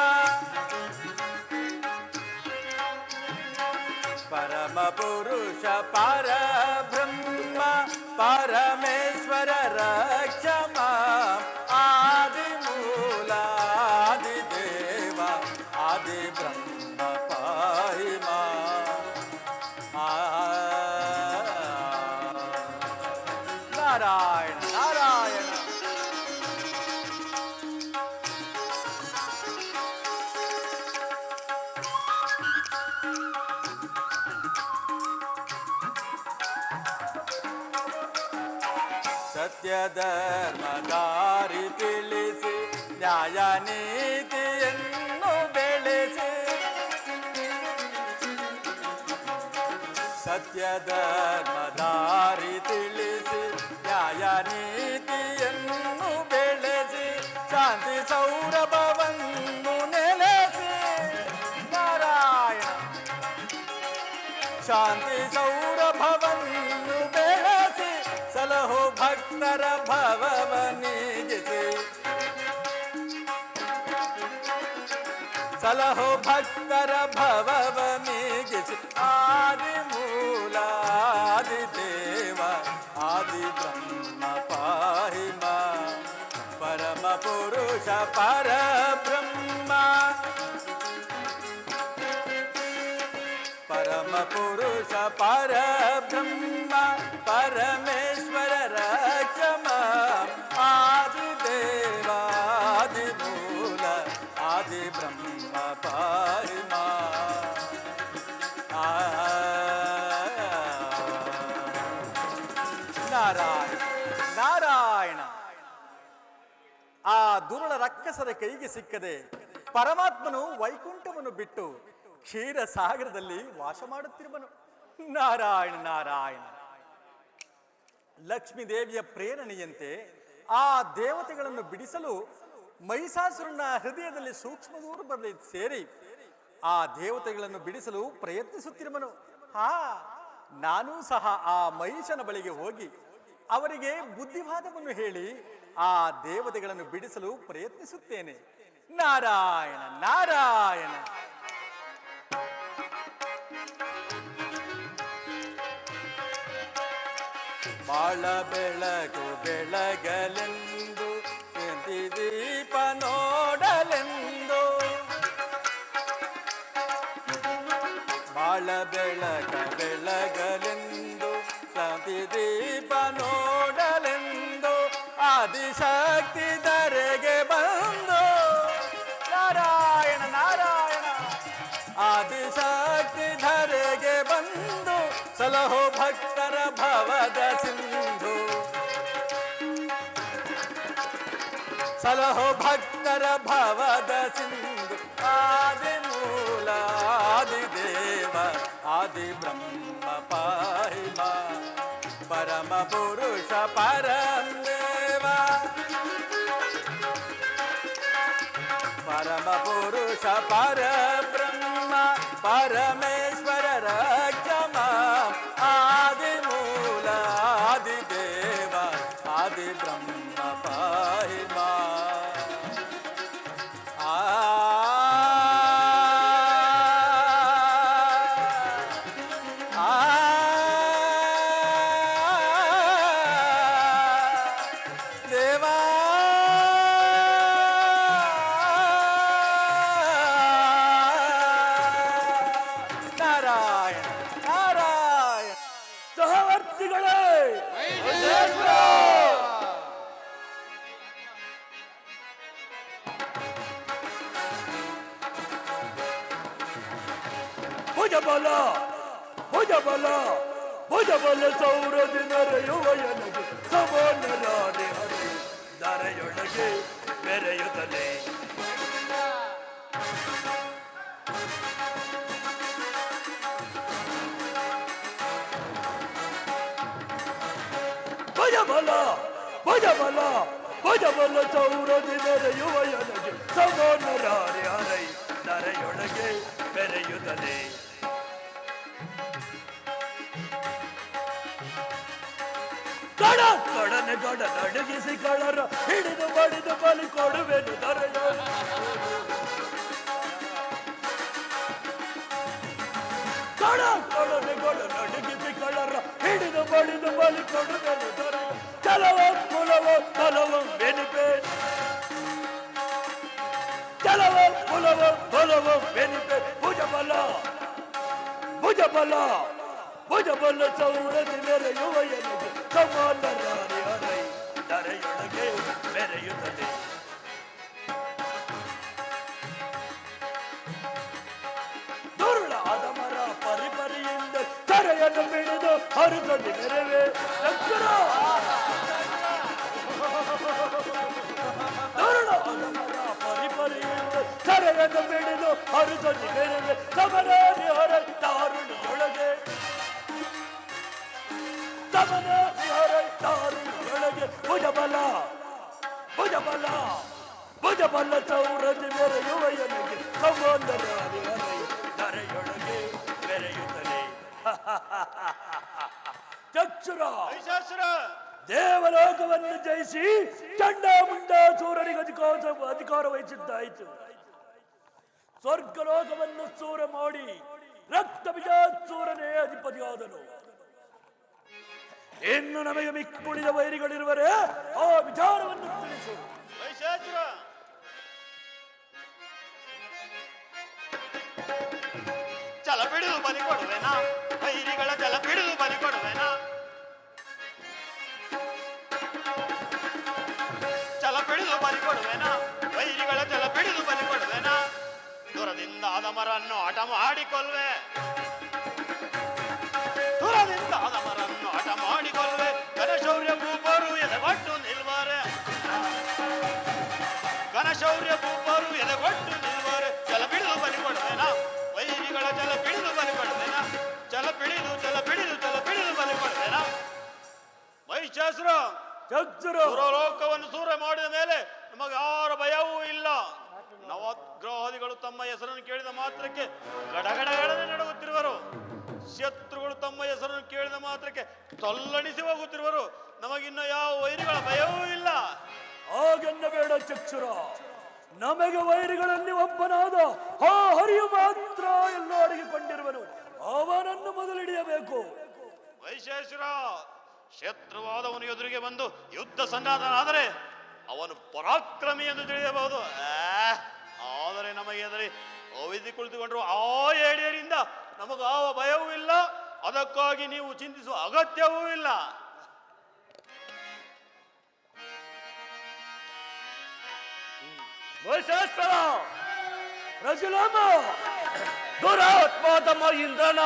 ಪರಮ ಪುರುಷ ಪರಬ್ರಹ್ಮ ಪರಮೇಶ್ವರ ರಕ್ಷಮ ಆದಿಮೂಲ ಆದಿದೇವ ಆದಿ ಬ್ರಹ್ಮ ಪಾಹಿ ಮಾ ನಾರಾಯಣ ನಾರಾಯಣ. ಸತ್ಯ ಧರ್ಮ ದಾರಿ ತಿಳಿಸಿ ನ್ಯಾಯ ನೀತಿಯನ್ನು ಬೆಳೆಸಿ ಸತ್ಯ ಧರ್ಮ ದಾರಿ ತಿಳಿಸಿ ನ್ಯಾಯ ನೀತಿಯನ್ನು ಬೆಳೆಸಿ ಶಾಂತಿ ಸೌರಭವನ್ನು ನೆಲೆಸಿ ನಾರಾಯಣ ಶಾಂತಿ ಸೌರಭವನ್ನು ಬೆಳೆಸಿ ಸಲಹೋ ಭಕ್ತರ ಭವವ ನೀಗಿಸಿ ಸಲಹೋ ಭಕ್ತರ ಭವವ ನೀಗಿಸಿ ಆದಿಮೂಲ ಆದಿದೇವ ಆದಿ ಬ್ರಹ್ಮ ಪಾಹಿ ಮಾ ಪರಮ ಪುರುಷ ಪರಬ್ರಹ್ಮ ಪರಮ ಪುರುಷ ಪರಬ್ರಹ್ಮ ಪರಮೇಶ್ವರ ರಕ್ಷಮ ಆದಿದೇವ ಆದಿಮೂಲ ಆದಿ ಬ್ರಹ್ಮ ಪಾಹಿ ಮಾ ನಾರಾಯಣ ನಾರಾಯಣ. ಆ ದುರುಳ ರಕ್ಕಸರ ಕೈಗೆ ಸಿಕ್ಕದೆ ಪರಮಾತ್ಮನು ವೈಕುಂಠವನ್ನು ಬಿಟ್ಟು ಕ್ಷೀರ ಸಾಗರದಲ್ಲಿ ವಾಸ ಮಾಡುತ್ತಿರುವನು. ನಾರಾಯಣ ನಾರಾಯಣ. ಲಕ್ಷ್ಮೀ ದೇವಿಯ ಪ್ರೇರಣೆಯಂತೆ ಆ ದೇವತೆಗಳನ್ನು ಬಿಡಿಸಲು ಮಹಿಷಾಸುರನ ಹೃದಯದಲ್ಲಿ ಸೂಕ್ಷ್ಮ ರೂಪದಲ್ಲಿ ಸೇರಿ ಆ ದೇವತೆಗಳನ್ನು ಬಿಡಿಸಲು ಪ್ರಯತ್ನಿಸುತ್ತಿರುವನು. ನಾನೂ ಸಹ ಆ ಮಹಿಷನ ಬಳಿಗೆ ಹೋಗಿ ಅವರಿಗೆ ಬುದ್ಧಿವಾದವನ್ನು ಹೇಳಿ ಆ ದೇವತೆಗಳನ್ನು ಬಿಡಿಸಲು ಪ್ರಯತ್ನಿಸುತ್ತೇನೆ. ನಾರಾಯಣ ನಾರಾಯಣ. ಬಾಳ ಬೆಳಗು ಬೆಳಗಲೆಂದು ದೀಪ ನೋಡಲೆಂದು ಬಾಳ ಬೆಳಗ ಬೆಳಗಲೆಂದು ದೀಪ ನೋಡಲೆಂದು ಆದಿಶಕ್ತಿ ಧರೆಗೆ ಬಂದು ನಾರಾಯಣ ನಾರಾಯಣ ಆದಿಶಕ್ತಿ ಧರೆಗೆ ಬಂದು ಸಲಹೋ ಭಕ್ತರ ಭವದ ಸಿಂಧು ಸಲಹೋ ಭಕ್ತರ ಭವದ ಸಿಂಧು ಆದಿಮೂಲ ಆದಿದೇವ ಆದಿ ಬ್ರಹ್ಮ ಪಾಹಿ ಮಾ ಪರಮ ಪುರುಷ ಪರದೇವ ಪರಮ ಪುರುಷ ಪರಬ್ರಹ್ಮ ಪರಮೇಶ್ವರ ರಕ್ಷಮ ಆದಿಮೂಲ ಆದಿದೇವ ಆದಿ ಬ್ರಹ್ಮ ಪಾಹಿ ಮಾ ದೇವಾ ನಾರಾಯಣ ನಾರಾಯಣ. ಸಹವರ್ತಿಗಳೇ, ಭುಜಬಲ ಭುಜಬಲ ಭುಜಬಲ ಸೌರದಿ ನರೆಯುವ ಎನಗೆ ಸಮನರಾದೆ ಹರಿ ಧರೆಯೊಳಗೆ ಮೆರೆಯುತ್ತಲೇ ಭುಜಬಲ ಭುಜಬಲ ಭುಜಬಲ ಸೌರದಿ ನರೆಯುವ ಎನಗೆ ಸಮನರಾದೆ ಹರಿ ಧರೆಯೊಳಗೆ ಮೆರೆಯುತ್ತಲೇ ಗಡ ಕಡನೆ ಗಡ ನಡಗಿಸಿ ಕಳರ ಹಿಡಿದು ಬಡಿದು ಬಲಿ ಕೊಡುವೆನು ದರೆಯ ಗಡ ಕಡನೆ ಗಡ ನಡಗಿಸಿ ಕಳರ ಹಿಡಿದು ಬಡಿದು ಬಲಿ ಕೊಡುವೆನು ದರೆಯ ಚಲವ ಕುಲವ ಬಲವ ಬೆನಿಪೆ ಚಲವ ಕುಲವ ಬಲವ ಬೆನಿಪೆ ಭುಜಬಲ ಭುಜಬಲ ಭುಜಬಲ ಸೌರದಿ ಮೆರೆಯುವ ಎನಗೆ ಸಮಾನರಾದೆ ಹರೈ ಧರೆಯೊಳಗೆ ಮೆರೆಯುತ್ತದೆ ದುರುಳಾದ ಮರ ಪರಿಪರಿಯಿಂದ ಕರೆಯನ್ನು ಬಿಡಿದು ಹರಿಸದಿ ಮೆರವೆ ದುರುಳಾದ ಮರ ಪರಿಪರಿಯಿಂದ ಕರೆಯನ್ನು ಬಿಡಿದು ಹರಿಸದಿ ಮೆರವೆ ಸಮರಾದಿ ಹರೈ ತಾರುಣಿಯೊಳಗೆ ತಾರುಣಿಯೊಳಗೆ ಭುಜಬಲ ಭುಜಬಲ ಭುಜಬಲ ಸೌರದಿ ಮೆರೆಯುವ ಎನಗೆ ಸಮಾನರಾದಿ ಹರೈ ಧರೆಯೊಳಗೆ ಮೆರೆಯುತ್ತಲೇ ಚಕ್ಷುರ ದೇವಲೋಕವನ್ನು ಜಯಿಸಿ ಚಂಡಾಮುಂಡಾಸೂರನಿಗೆ ಅಧಿಕಾರ ವಹಿಸಿದ್ದಾಯಿತು. ಸ್ವರ್ಗಲೋಕವನ್ನು ಸೂರ ಮಾಡಿ ರಕ್ತ ಬೀಜಾಸೂರನೇ ಅಧಿಪತಿಯಾದನು. ಇನ್ನು ನಮಗೆ ಮಿಕ್ಕುಳಿದ ವೈರಿಗಳಿರುವರೆ ಆ ವಿಚಾರವನ್ನು ತಿಳಿಸು. ಚಲ ಬಿಡಿದು ಬಲಿ ಕೊಡುವೆನಾ? ವೈರಿಗಳ ಚಲ ಬಿಡಿದು ಬಲಿ ಕೊಡುವೆನಾ? ಚಲ ಬಿಡಿದು ಬಲಿ ಕೊಡುವೆನಾ? ವೈರಿಗಳ ಚಲ ಬಿಡಿದು ಬಲಿ ಕೊಡುವೆನಾ? ದೂರದಿಂದ ಆದ ಮರನ್ನು ಹಠ ಮಾಡಿಕೊಲ್ವೆ, ದೂರದಿಂದ ಆದ ಮರನ್ನು ಹಠ ಮಾಡಿಕೊಲ್ವೆ. ಘನಶೌರ್ಯ ಭೂಪರು ಎದೆಗೊಟ್ಟು ನಿಲ್ವಾರೆ, ಘನಶೌರ್ಯ ಭೂಪರು ಎದೆಗೊಟ್ಟು ನಿಲ್ವಾರೆ. ಚಲ ಬಿಡಿದು ಬಲಿ ಕೊಡುವೆನಾ? ವೈರಿಗಳ ಚಲ ಬಿಡಿದು ಬಲಿ ಕೊಡುವೆನಾ? ಚಲ ಬಿಡಿದು ಬಲಿ ಕೊಡುವೆನಾ? ಮಹಿಷಾಸುರ ಸುರಲೋಕವನ್ನು ಸೂರ ಮಾಡಿದ ಮೇಲೆ ನಮಗೆ ಯಾರ ಭಯವೂ ಇಲ್ಲ. ನವಗ್ರಹಾದಿಗಳು ತಮ್ಮ ಹೆಸರನ್ನು ಕೇಳಿದ ಮಾತ್ರಕ್ಕೆ ಗಡಗಡಗಡನೆ ನಡುಗುತ್ತಿರುವರು. ಶತ್ರುಗಳು ತಮ್ಮ ಹೆಸರನ್ನು ಕೇಳಿದ ಮಾತ್ರಕ್ಕೆ ತೊಲ್ಲಣಿಸಿ ಹೋಗುತ್ತಿರುವರು. ನಮಗಿನ್ನ ಯಾವ ವೈರಿಗಳ ಭಯವೂ ಇಲ್ಲ. ಹಾಗೆನ್ನಬೇಡ ಚಕ್ಷುರ. ನಮಗೆ ವೈರಿಗಳಲ್ಲಿ ಒಬ್ಬನಾದ ಆ ಹರಿಯು ಮಾತ್ರ ಎಲ್ಲ ಅಡಗಿಕೊಂಡಿರುವನು. ಅವನನ್ನು ಮೊದಲಿಡಿಯಬೇಕು. ವೈಶೇಷರ ಶತ್ರುವಾದವನು ಎದುರಿಗೆ ಬಂದು ಯುದ್ಧ ಸನ್ನದ್ಧನಾದರೆ ಅವನು ಪರಾಕ್ರಮಿ ಎಂದು ತಿಳಿಯಬಹುದು. ಆದರೆ ನಮಗೆ ಎದುರಿ ಓವಿಸಿ ಕುಳಿತುಕೊಂಡ್ರು ಆ ಏಡಿಯರಿಂದ ನಮಗೂ ಯಾವ ಭಯವೂ ಇಲ್ಲ. ಅದಕ್ಕಾಗಿ ನೀವು ಚಿಂತಿಸುವ ಅಗತ್ಯವೂ ಇಲ್ಲ. ರಜುಲಾಮ ದುರಾತ್ಮಾತಮ ಇಂದ್ರನ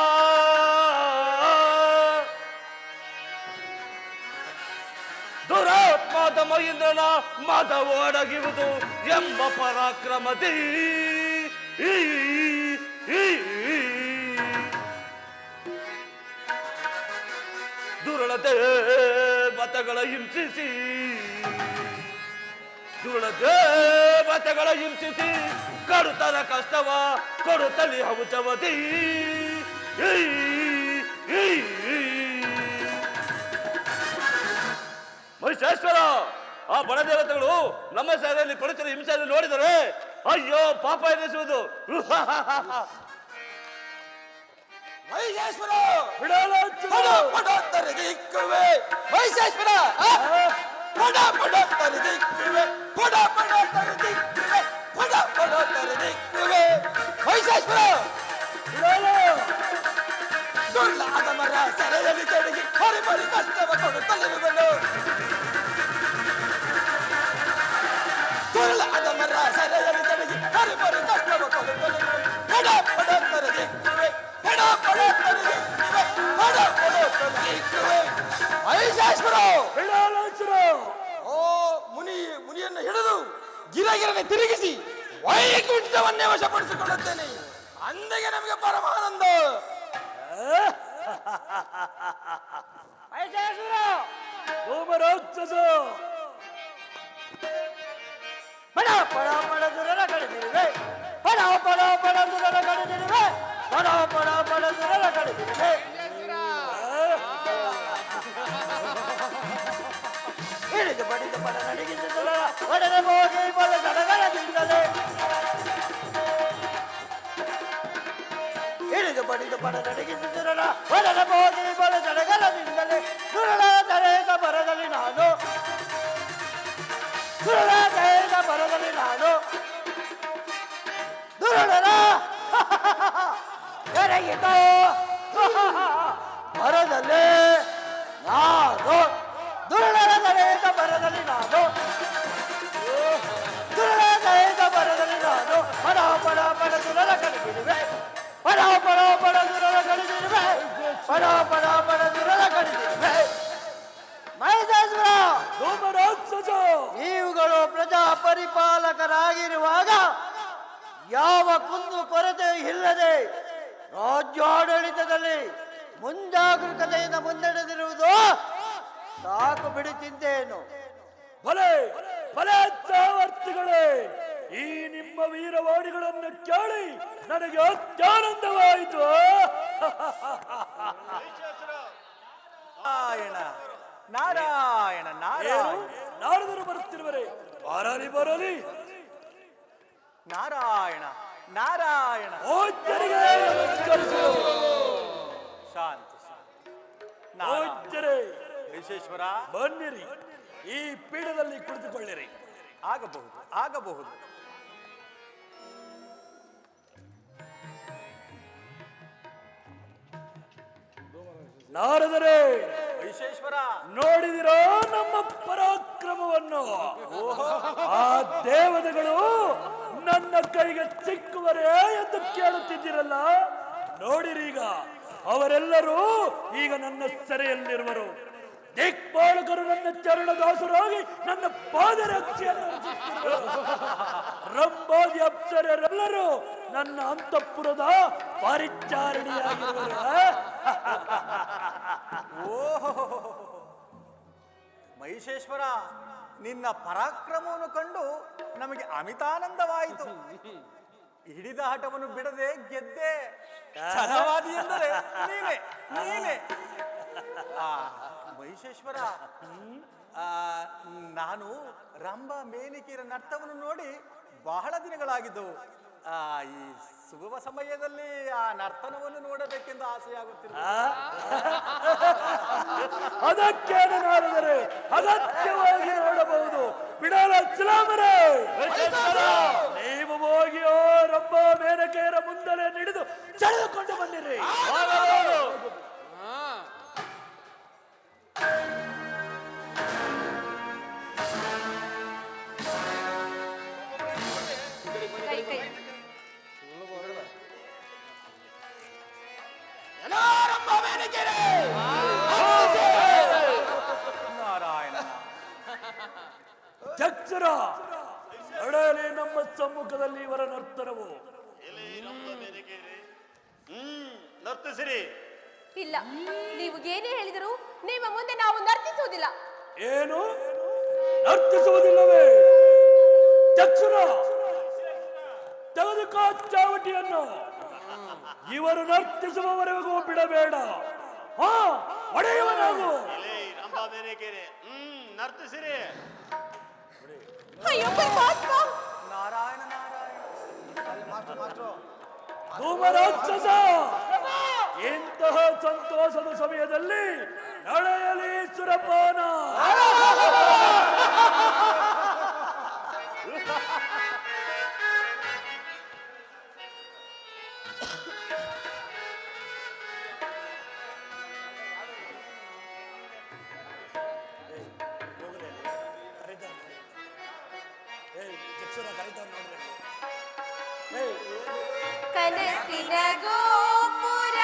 ದುರಾತ್ಮಾತಮ ಇಂದ್ರನ ಮತವು ಅಡಗಿರುವುದು ಎಂಬ ಪರಾಕ್ರಮದಿ ದುರುಳತೆ ಮತಗಳ ಹಿಂಸಿಸಿ ದೇವತೆಗಳ ಹಿಂಸಿಸಿ ಕಡುತರ ಕಷ್ಟವ ಕೊಡುತ್ತಲಿ ಹೌಚವತಿ. ಮಹಿಷೇಶ್ವರ, ಆ ಬಡದೇವತೆಗಳು ನಮ್ಮ ಸೇನೆಯಲ್ಲಿ ಪಡುತ್ತಿರುವ ಹಿಂಸೆಯನ್ನು ನೋಡಿದರೆ ಅಯ್ಯೋ ಪಾಪ ಎನಿಸುವುದು. ಮಹಿಷೇಶ್ವರ ಬಿಡಲಾಚು. ದಿಕ್ಕುವೆ ಮಹಿಷೇಶ್ವರ ಪಡ ಪಡ ತರದಿಕ್ಕುವೆ, ಪಡ ಪಡ ತರದಿಕ್ಕುವೆ, ಪಡ ಪಡ ತರದಿಕ್ಕುವೆ. ಮಹಿಷೇಶ್ವರ ದುರ್ಲಾದ ಮರ ಸೆರೆಯಲ್ಲಿ ಕೆಡಗಿ ಹರಿಬರಿ ಕಷ್ಟವ ಕೊಡುತ್ತ ಮಹಿಷಾಸುರ ಬಿಡಾಲಾಸುರ ಓ ಮುನಿಯನ್ನು ಹಿಡಿದು ಗಿರಗಿರನೆ ತಿರುಗಿಸಿ ವೈಕುಂಠವನ್ನೇ ವಶಪಡಿಸಿಕೊಳ್ಳುತ್ತೇನೆ. ಅಂದಿಗೆ ನಮಗೆ ಪರಮಾನಂದ. ಮಹಿಷಾಸುರ ಧೂಮರಾಕ್ಷಸ ಪಡ ಪಡ ಪಡ ದುರರ ಕಡಿದಿರುವೆ, ಪಡ ಪಡ ಪಡ ದುರರ ಕಡಿದಿರುವೆ, ಪಡ ಪಡ ಪಡ ದುರರ ಕಡಿದಿರುವೆ. ಹಿಡಿದು ಬಡಿದು ಪಡ ನಡಿಗಿದ್ದ ಒಡನೆ ಹೋಗಿ ಬಲ ಗಡಗಡದಿಂದಲೇ ಹಿಡಿದು ಬಡಿದು ಪಡ ನಡಿಗಿದ್ದ ಒಡನೆ ಹೋಗಿ ಬಲ ಗಡಗಡದಿಂದಲೇ ದುರಳ ದರೇಗ ಬರದಲ್ಲಿ ನಾನು, ದುರಳ ದರೇಗ ಬರದಲ್ಲಿ ನಾನು ದುರಳರ ಕರೆಯಿತು ಬರದಲ್ಲಿ ನಾನು, ದುರಳರ ದರೇಗ ಬರದಲ್ಲಿ ನಾನು, ದುರಳ ದರೇಗ ಬರದಲ್ಲಿ ನಾನು ಪಡ ಪಡ ಪಡ ದುರಳ ಕಡಿದಿರುವೆ, ಪಡ ಪಡ ಪಡ ದುರಳ ಕಡಿದಿರುವೆ, ಪಡ ಪಡ ಪಡ ದುರಳ ಕಡಿದಿರುವೆ. ಮಹಿಷಾಸುರ ಧೂಮರಾಕ್ಷಸ ನೀವುಗಳು ಪ್ರಜಾ ಪರಿಪಾಲಕರಾಗಿರುವಾಗ ಯಾವ ಕುಂದು ಕೊರತೆ ಇಲ್ಲದೆ ರಾಜ್ಯಾಡಳಿತದಲ್ಲಿ ಮುಂಜಾಗರೂಕತೆಯಿಂದ ಮುನ್ನಡೆದಿರುವುದು ಸಾಕು ಬಿಡಿ ಚಿಂತೆಯನ್ನು. ಭಲೆ ಭಲೆ ಚಾವರ್ತಿಗಳೇ, ಈ ನಿಮ್ಮ ವೀರವಾಣಿಗಳನ್ನು ಕೇಳಿ ನನಗೆ ಅತ್ಯಾನಂದವಾಯಿತು. ನಾರಾಯಣ ನಾರಾಯಣ ನಾರಾಯಣ ನಾರದರು ಬರುತ್ತಿರುವರೆ, ಬರಲಿ ಬರಲಿ. ನಾರಾಯಣ ನಾರಾಯಣ ಓಜ್ಜರಿಗೆ ನಮಸ್ಕರಿಸು. ಶಾಂತಿ ಓಜ್ಜರೇ ವಿಶ್ವೇಶ್ವರ ಬನ್ನಿರಿ, ಈ ಪೀಠದಲ್ಲಿ ಕುಳಿತುಕೊಳ್ಳಿರಿ. ಆಗಬಹುದು ಆಗಬಹುದು. ನಾರದರೆ ವಿಶ್ವೇಶ್ವರ ನೋಡಿದಿರೋ ನಮ್ಮ ಪರಾಕ್ರಮವನ್ನು. ಆ ದೇವತೆಗಳು ನನ್ನ ಕೈಗೆ ಸಿಕ್ಕುವರೇ ಎಂದು ಕೇಳುತ್ತಿದ್ದಿರಲ್ಲ, ನೋಡಿರೀಗ ಅವರೆಲ್ಲರೂ ಈಗ ನನ್ನ ಸೆರೆಯಲ್ಲಿರುವರು. ದಿಕ್ಪಾಲಕರು ನನ್ನ ಚರಣದಾಸರಾಗಿ ನನ್ನ ಪಾದರಕ್ಷೆಯನ್ನು ರಕ್ಷಿಸುತ್ತಿರುವರು. ರಂಭಾದಿ ಅಪ್ಸರೆಲ್ಲರೂ ನನ್ನ ಅಂತಃಪುರದ ಪರಿಚಾರಣಿಯಾಗಿರುವರು. ಓಹೋ ಮಹಿಷೇಶ್ವರ, ನಿನ್ನ ಪರಾಕ್ರಮವನ್ನು ಕಂಡು ನಮಗೆ ಅಮಿತಾನಂದವಾಯಿತು. ಹಿಡಿದ ಹಠವನ್ನು ಬಿಡದೆ ಗೆದ್ದೆ. ಛಲವಾದಿ ಎಂದರೆ ನೀನೆ ನೀನೆ. ಮಹಿಷೇಶ್ವರ, ನಾನು ರಂಭ ಮೇನಿಕೆಯರ ನರ್ತವನ್ನು ನೋಡಿ ಬಹಳ ದಿನಗಳಾಗಿದ್ದವು. ಈ ಶುಭ ಸಮಯದಲ್ಲಿ ಆ ನರ್ತನವನ್ನು ನೋಡಬೇಕೆಂದು ಆಸೆಯಾಗುತ್ತಿಲ್ಲ. ಅದಕ್ಕೇನು ನಾರದರೆ ಅಗತ್ಯವಾಗಿ ನೋಡಬಹುದು. ಬಿಡಲ ಸಲಾಮರೇ, ನೀವು ಹೋಗಿ ರಂಭ ಮೇನಕೆಯರ ಮುಂದಲೇ ನಡೆದು ಸೆಳೆದುಕೊಂಡು ಬಂದಿರಿ. ಕೈ ಕೈ ನಾರಾಯಣ ಚಕ್ಷರ ನಡೆಯಲಿ ನಮ್ಮ ಸಮ್ಮುಖದಲ್ಲಿ ಇವರ ನರ್ತನವು. ನರ್ತಿಸಿರಿ. ಇಲ್ಲ, ನೀವು ಏನೇ ಹೇಳಿದರೂ ನಿಮ್ಮ ಮುಂದೆ ನಾವು ನರ್ತಿಸುವುದಿಲ್ಲ. ಏನು ನರ್ತಿಸುವುದಿಲ್ಲವೇ? ಚಕ್ಷುರ ತೆಗೆದುಕೋ ಚಾವಟಿಯನ್ನು. ಇವರು ನರ್ತಿಸುವವರೆಗೂ ಬಿಡಬೇಡ. ಹಾ, ಒಡೆಯುವನಾಗು. ರಂಭಾ ಮೇನಕೆರೆ ನರ್ತಿಸಿರಿ. ಅಯ್ಯೋ ಪರಮಾತ್ಮ, ನಾರಾಯಣ ನಾರಾಯಣ. ಧೂಮರಾಕ್ಷಸ, ಇಂತಹ ಸಂತೋಷದ ಸಮಯದಲ್ಲಿ ನಡೆಯಲಿ ಸುರಪಾನ. ಕನಸಿನ ಗೋಪುರ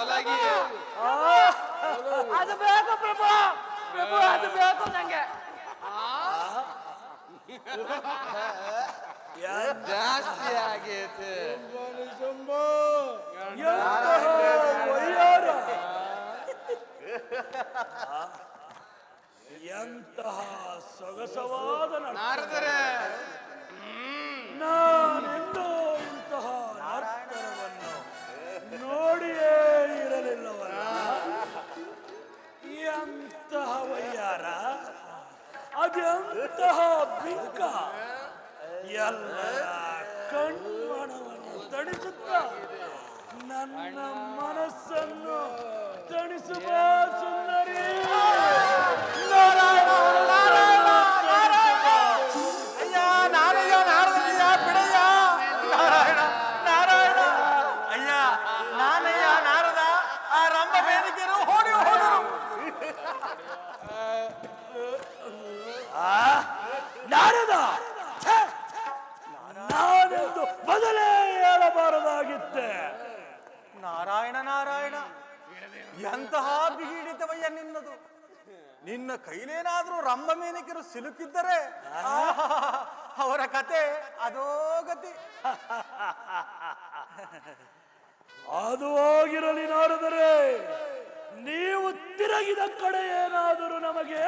ಒಲಗಿ ಆ, ಅದು ಬೇಕು ಪ್ರಭು, ಪ್ರಭು ಅದು ಬೇಕು ನಂಗೆ. ಜಾಸ್ತಿ ಆಗೈತೆ. ಎಂತಹ ವಯ್ಯಾರ, ಎಂತಹ ಸೊಗಸವಾದ ನಡೆ. ನಾರದರೆ ನಾನೆಂದೂ ಇಂತಹ ನರ್ತನವನ್ನು ನೋಡಿಯೇ ಇರಲಿಲ್ಲವಲ್ಲ. ಎಂತಹ ವಯ್ಯಾರ, ಅದೆಂತಹ ಬಿಂಕ, ಎಲ್ಲರ ಕಣ್ಮಣವನ್ನು ತಣಿಸುತ್ತ ನನ್ನ ಮನಸ್ಸನ್ನು ತಣಿಸುವ ಸುಂದರಿ. ಅಯ್ಯ ನಾರಯ್ಯ ನಾರದಯ್ಯ ಬಿಡಯ್ಯ. ನಾರಾಯಣ ನಾರಾಯಣ. ಅಯ್ಯ ನಾನಯ್ಯ ನಾರದ. ಆ ರಂಭ ಬೇಡಿಕೆರು ಓಡಿ ಹೋದರು. ನಾರದ, ಛೆ! ನಾನೆಂದು ಮೊದಲೇ ಹೇಳಬಾರದಾಗಿತ್ತೆ. ನಾರಾಯಣ ನಾರಾಯಣ, ಎಂತಹ ಬಿಗಿಡಿತವಯ್ಯ ನಿನ್ನದು. ನಿನ್ನ ಕೈಲೇನಾದ್ರೂ ರಂಭ ಮೇನಿಕರು ಸಿಲುಕಿದ್ದರೆ ಅವರ ಕತೆ ಅದೋ ಗತಿ. ಅದು ಆಗಿರಲಿ ನಾರದರೆ, ನೀವು ತಿರುಗಿದ ಕಡೆ ಏನಾದರೂ ನಮಗೆ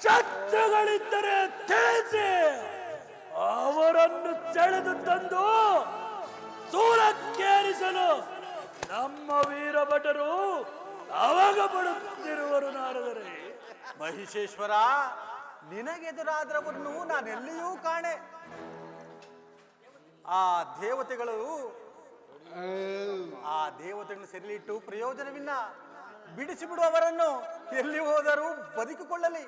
ಶತ್ರುಗಳಿದ್ದರೆ ತಿಳಿಸಿ, ಅವರನ್ನು ಸೆಳೆದು ತಂದು ಸೂಲಕ್ಕೇರಿಸಲು ನಮ್ಮ ವೀರಭಟರು ಅವಾಗ ಪಡುತ್ತಿರುವರು ನಾರದರೆ. ಮಹಿಷೇಶ್ವರ, ನಿನಗೆದುರಾದರವನ್ನು ನಾನೆಲ್ಲಿಯೂ ಕಾಣೆ. ಆ ದೇವತೆಗಳನ್ನು ಸೆರೆಲಿಟ್ಟು ಪ್ರಯೋಜನವಿಲ್ಲ. ಬಿಡಿಸಿ ಬಿಡುವವರನ್ನು ಎಲ್ಲಿ ಹೋದರೂ ಬದುಕಿಕೊಳ್ಳಲಿ.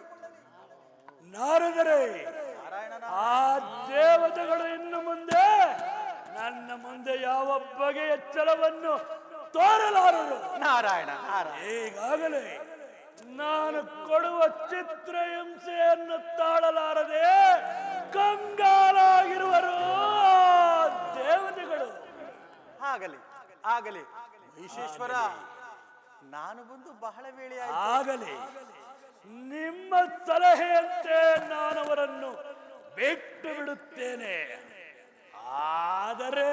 ನಾರದರೆ, ಆ ದೇವತೆಗಳು ಇನ್ನು ಮುಂದೆ ನನ್ನ ಮುಂದೆ ಯಾವ ಬಗೆಯ ಛಲವನ್ನು ತೋರಲಾರರು. ನಾರಾಯಣ ನಾರಾಯಣ. ಈಗಾಗಲೇ ನಾನು ಕೊಡುವ ಚಿತ್ರಹಿಂಸೆಯನ್ನು ತಾಳಲಾರದೆ ಕಂಗಾಲಾಗಿರುವರು ದೇವತೆಗಳು. ಆಗಲಿ ಆಗಲಿ ಮಹಿಷೇಶ್ವರ, ನಾನು ಬಂದು ಬಹಳ ವೇಳೆ ಆಗಲಿ. ನಿಮ್ಮ ಸಲಹೆಯಂತೆ ನಾನವರನ್ನು ಬಿಟ್ಟು ಬಿಡುತ್ತೇನೆ. ಆದರೆ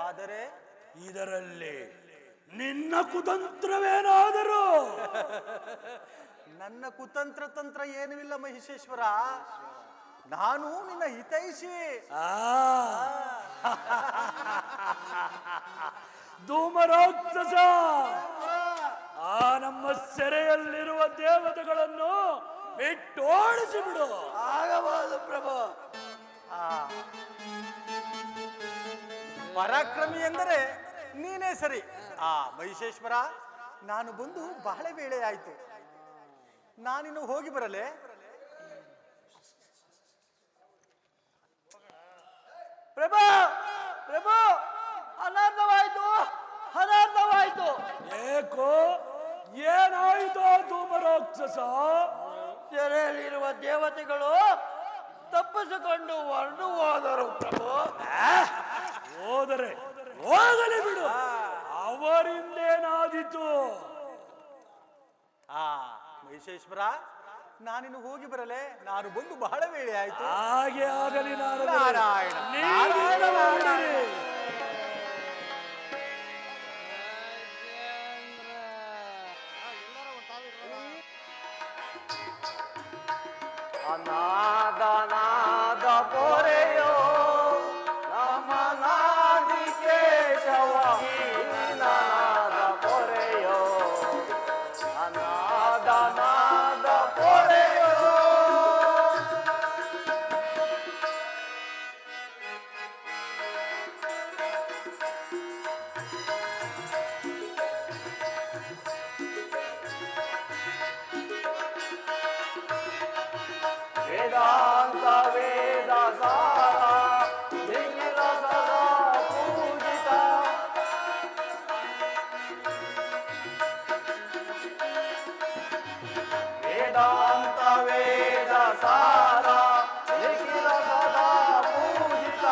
ಆದರೆ ಇದರಲ್ಲಿ ನಿನ್ನ ಕುತಂತ್ರವೇನಾದರೂ? ನನ್ನ ಕುತಂತ್ರ ತಂತ್ರ ಏನೂ ಇಲ್ಲ ಮಹಿಷೇಶ್ವರ. ನಾನು ನಿನ್ನ ಹಿತೈಷಿ. ಧೂಮರಾಕ್ಷಸ, ಆ ನಮ್ಮ ಸೆರೆಯಲ್ಲಿರುವ ದೇವತೆಗಳನ್ನು ಬಿಟ್ಟು ಓಡಿಸಿ ಬಿಡು. ಆಗಬಹುದು ಪ್ರಭು. ಪರಾಕ್ರಮಿ ಎಂದರೆ ನೀನೇ ಸರಿ. ಮಹಿಷೇಶ್ವರ, ನಾನು ಬಂದು ಬಹಳ ವೇಳೆ ಆಯ್ತು. ನಾನಿನ್ನು ಹೋಗಿ ಬರಲೇ? ಪ್ರಭು, ಪ್ರಭು, ಅನರ್ಥವಾಯ್ತು, ಅನರ್ಥವಾಯ್ತು. ಏಕೋ ಏನಾಯ್ತು ಧೂಮರಾಕ್ಷಸ? ಸೆರೆಯಲ್ಲಿರುವ ದೇವತೆಗಳು ತಪ್ಪಿಸಿಕೊಂಡು ಹೊರಟು ಹೋದರು ಪ್ರಭು. ಹೋದರೆ ಹೋಗಲಿ ಬಿಡು, ಅವರಿಂದೇನಾದೀತು? ಮಹಿಷೇಶ್ವರ, ನಾನಿನ್ನು ಹೋಗಿ ಬರಲೇ? ನಾನು ಬಂದು ಬಹಳ ವೇಳೆ ಆಯ್ತು. ಹಾಗೆ ಆಗಲಿ ನಾರದರೆ. ನಾರಾಯಣ ನೀವೇ ಹೊರಡಿರಿ. ಅನಾದ ನಾದ ಪೊರೆಯೋ ನಮ್ಮ ನಾದಿ ಕೇಶವ, ನಾದ ಪೊರೆಯೋ ಅನಾದ ನಾದ ಪೊರೆಯೋ. ವೇದಾಂತ ವೇದ ಸಾರ ನಿಖಿಲ ಸದಾ ಪೂಜಿತ. ವೇದಾಂತ ವೇದ ಸಾರ ನಿಖಿಲ ಸದಾ ಪೂಜಿತ.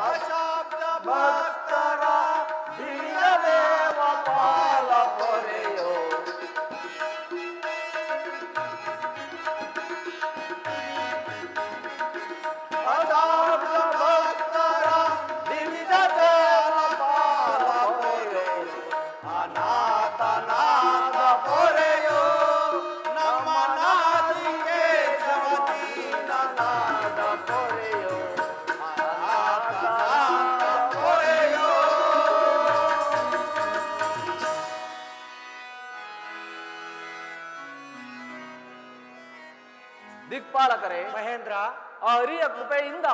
ಅಶಾಬ್ದ ಭಕ್ತರ ದಿವ್ಯ ದೇವ ದಿಕ್ಪಾಲಕರೇ, ಮಹೇಂದ್ರ, ಆ ಹರಿಯ ಕೃಪೆಯಿಂದ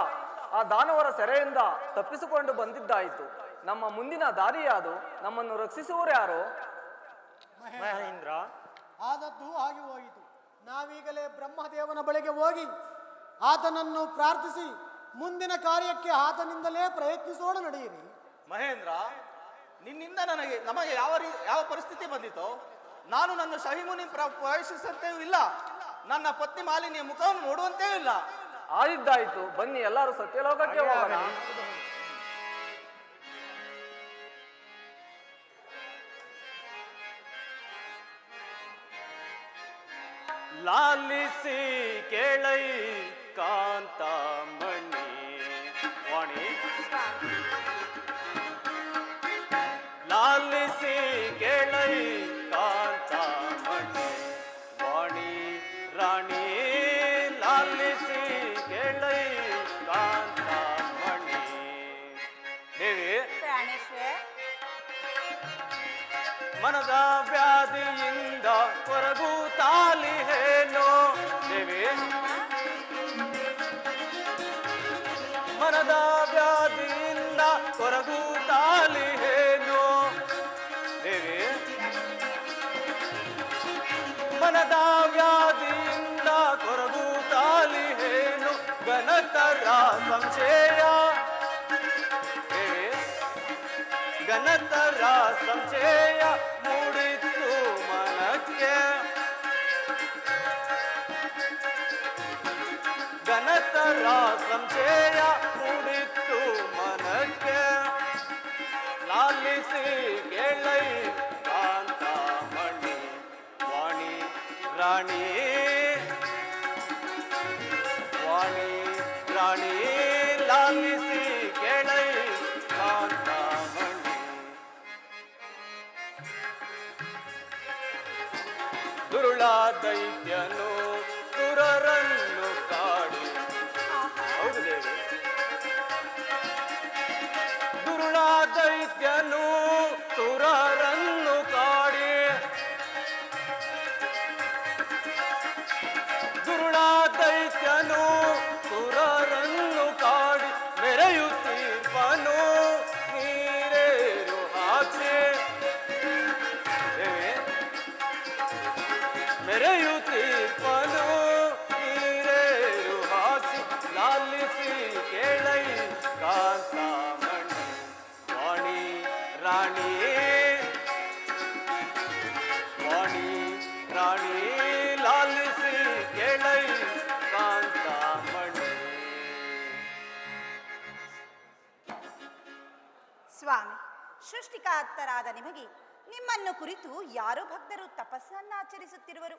ಆ ದಾನವರ ಸೆರೆಯಿಂದ ತಪ್ಪಿಸಿಕೊಂಡು ಬಂದಿದ್ದಾಯಿತು. ನಮ್ಮ ಮುಂದಿನ ದಾರಿಯಾದು ನಮ್ಮನ್ನು ರಕ್ಷಿಸುವವರು ಯಾರು? ಮಹೇಂದ್ರ, ಆದದ್ದು ಹಾಗೆ ಹೋಯಿತು. ನಾವೀಗಲೇ ಬ್ರಹ್ಮದೇವನ ಬಳಿಗೆ ಹೋಗಿ ಆತನನ್ನು ಪ್ರಾರ್ಥಿಸಿ ಮುಂದಿನ ಕಾರ್ಯಕ್ಕೆ ಆತನಿಂದಲೇ ಪ್ರಯತ್ನಿಸೋಣ. ನಡೆಯಿರಿ. ಮಹೇಂದ್ರ, ನಿನ್ನಿಂದ ನಮಗೆ ಯಾವ ಪರಿಸ್ಥಿತಿ ಬಂದಿತೋ ನಾನು ನನ್ನ ಶಹಿಮುನಿ ಪ್ರವೇಶಿಸಂತೆಯೂ ಇಲ್ಲ, ನನ್ನ ಪತ್ನಿ ಮಾಲಿನಿಯ ಮುಖವನ್ನು ನೋಡುವಂತೆಯೂ ಇಲ್ಲ. ಆದಿದ್ದಾಯಿತು, ಬನ್ನಿ ಎಲ್ಲರೂ ಸತ್ಯಲೋಕಕ್ಕೆ ಹೋಗೋಣ. ಲಾಲಿಸಿ ಕೇಳೈ ಕಾಂತಮಣಿ ವಾಣಿ, ಲಾಲಿಸಿ ಕೇಳೈ ಕಾಂತಮಣಿ ವಾಣಿ ರಾಣಿ, ಲಾಲಿಸಿ ಕೇಳೈ ಕಾಂತಮಣಿ. ದೇವಿ, ಮನದ ವ್ಯಾಧಿಯಿಂದ ಕೊರಗು ತಾಲಿ ಹೇನೋ ದೇವಿ, ಮನದ ವ್ಯಾಧಿಯಿಂದ ಕೊರಗು ತಾಲಿ ಹೇನೋ ದೇವಿ, ಮನದ ವ್ಯಾಧಿಯಿಂದ ಕೊರಗು ತಾಲಿ ಹೇನು ಗಣತರ ಸಂಶಯ ದೇವಿ, ಗಣತರ ಸಂಶಯ ಮೂಡಿತ್ತು ಮನಕ್ಕೆ, ಗಣತರ ಸಂಶಯ ಮೂಡಿತ್ತು ಮನಕ್ಕೆ, ಲಾಲಿಸಿ ಕೇಳೈ ಕಾಂತಮಣಿ ವಾಣಿ ರಾಣಿ, ವಾಣಿ ರಾಣಿ, ಲಾಲಿಸಿ ಕೇಳೈ ಕಾಂತಮಣಿ. ದುರುಳ ದೈತ್ಯನು ಸುರರನ್ನು ಕಾಡಿ, ಹೌದು ದೇವಿ, ದುರುಳ ದೈತ್ಯನು ಸುರರನ್ನು ಕಾಡಿ, ದುರುಳ ದೈತ್ಯನು ಸುರರನ್ನು ಕಾಡಿ ಮೆರೆಯುತ್ತೀರ್ಪನು ನೀರೇರು ಹಾಕಿ ದೇವಿ, ಮೆರೆಯುತ್ತೀರ್ಪನು ನೀರೇರು ಹಾಕಿ, ಲಾಲಿಸಿ ಕೇಳೈ ಕಾಂತಮಣಿ ವಾಣಿ ರಾಣಿ, ವಾಣಿ ರಾಣಿ, ಲಾಲಿಸಿ ಕೇಳೈ ಕಾಂತಮಣಿ. ಸ್ವಾಮಿ, ಸೃಷ್ಟಿಕರ್ತರಾದ ನಿಮಗೆ ನಿಮ್ಮನ್ನು ಕುರಿತು ಯಾರೋ ಭಕ್ತರು ತಪಸ್ಸನ್ನಾಚರಿಸುತ್ತಿರುವರು.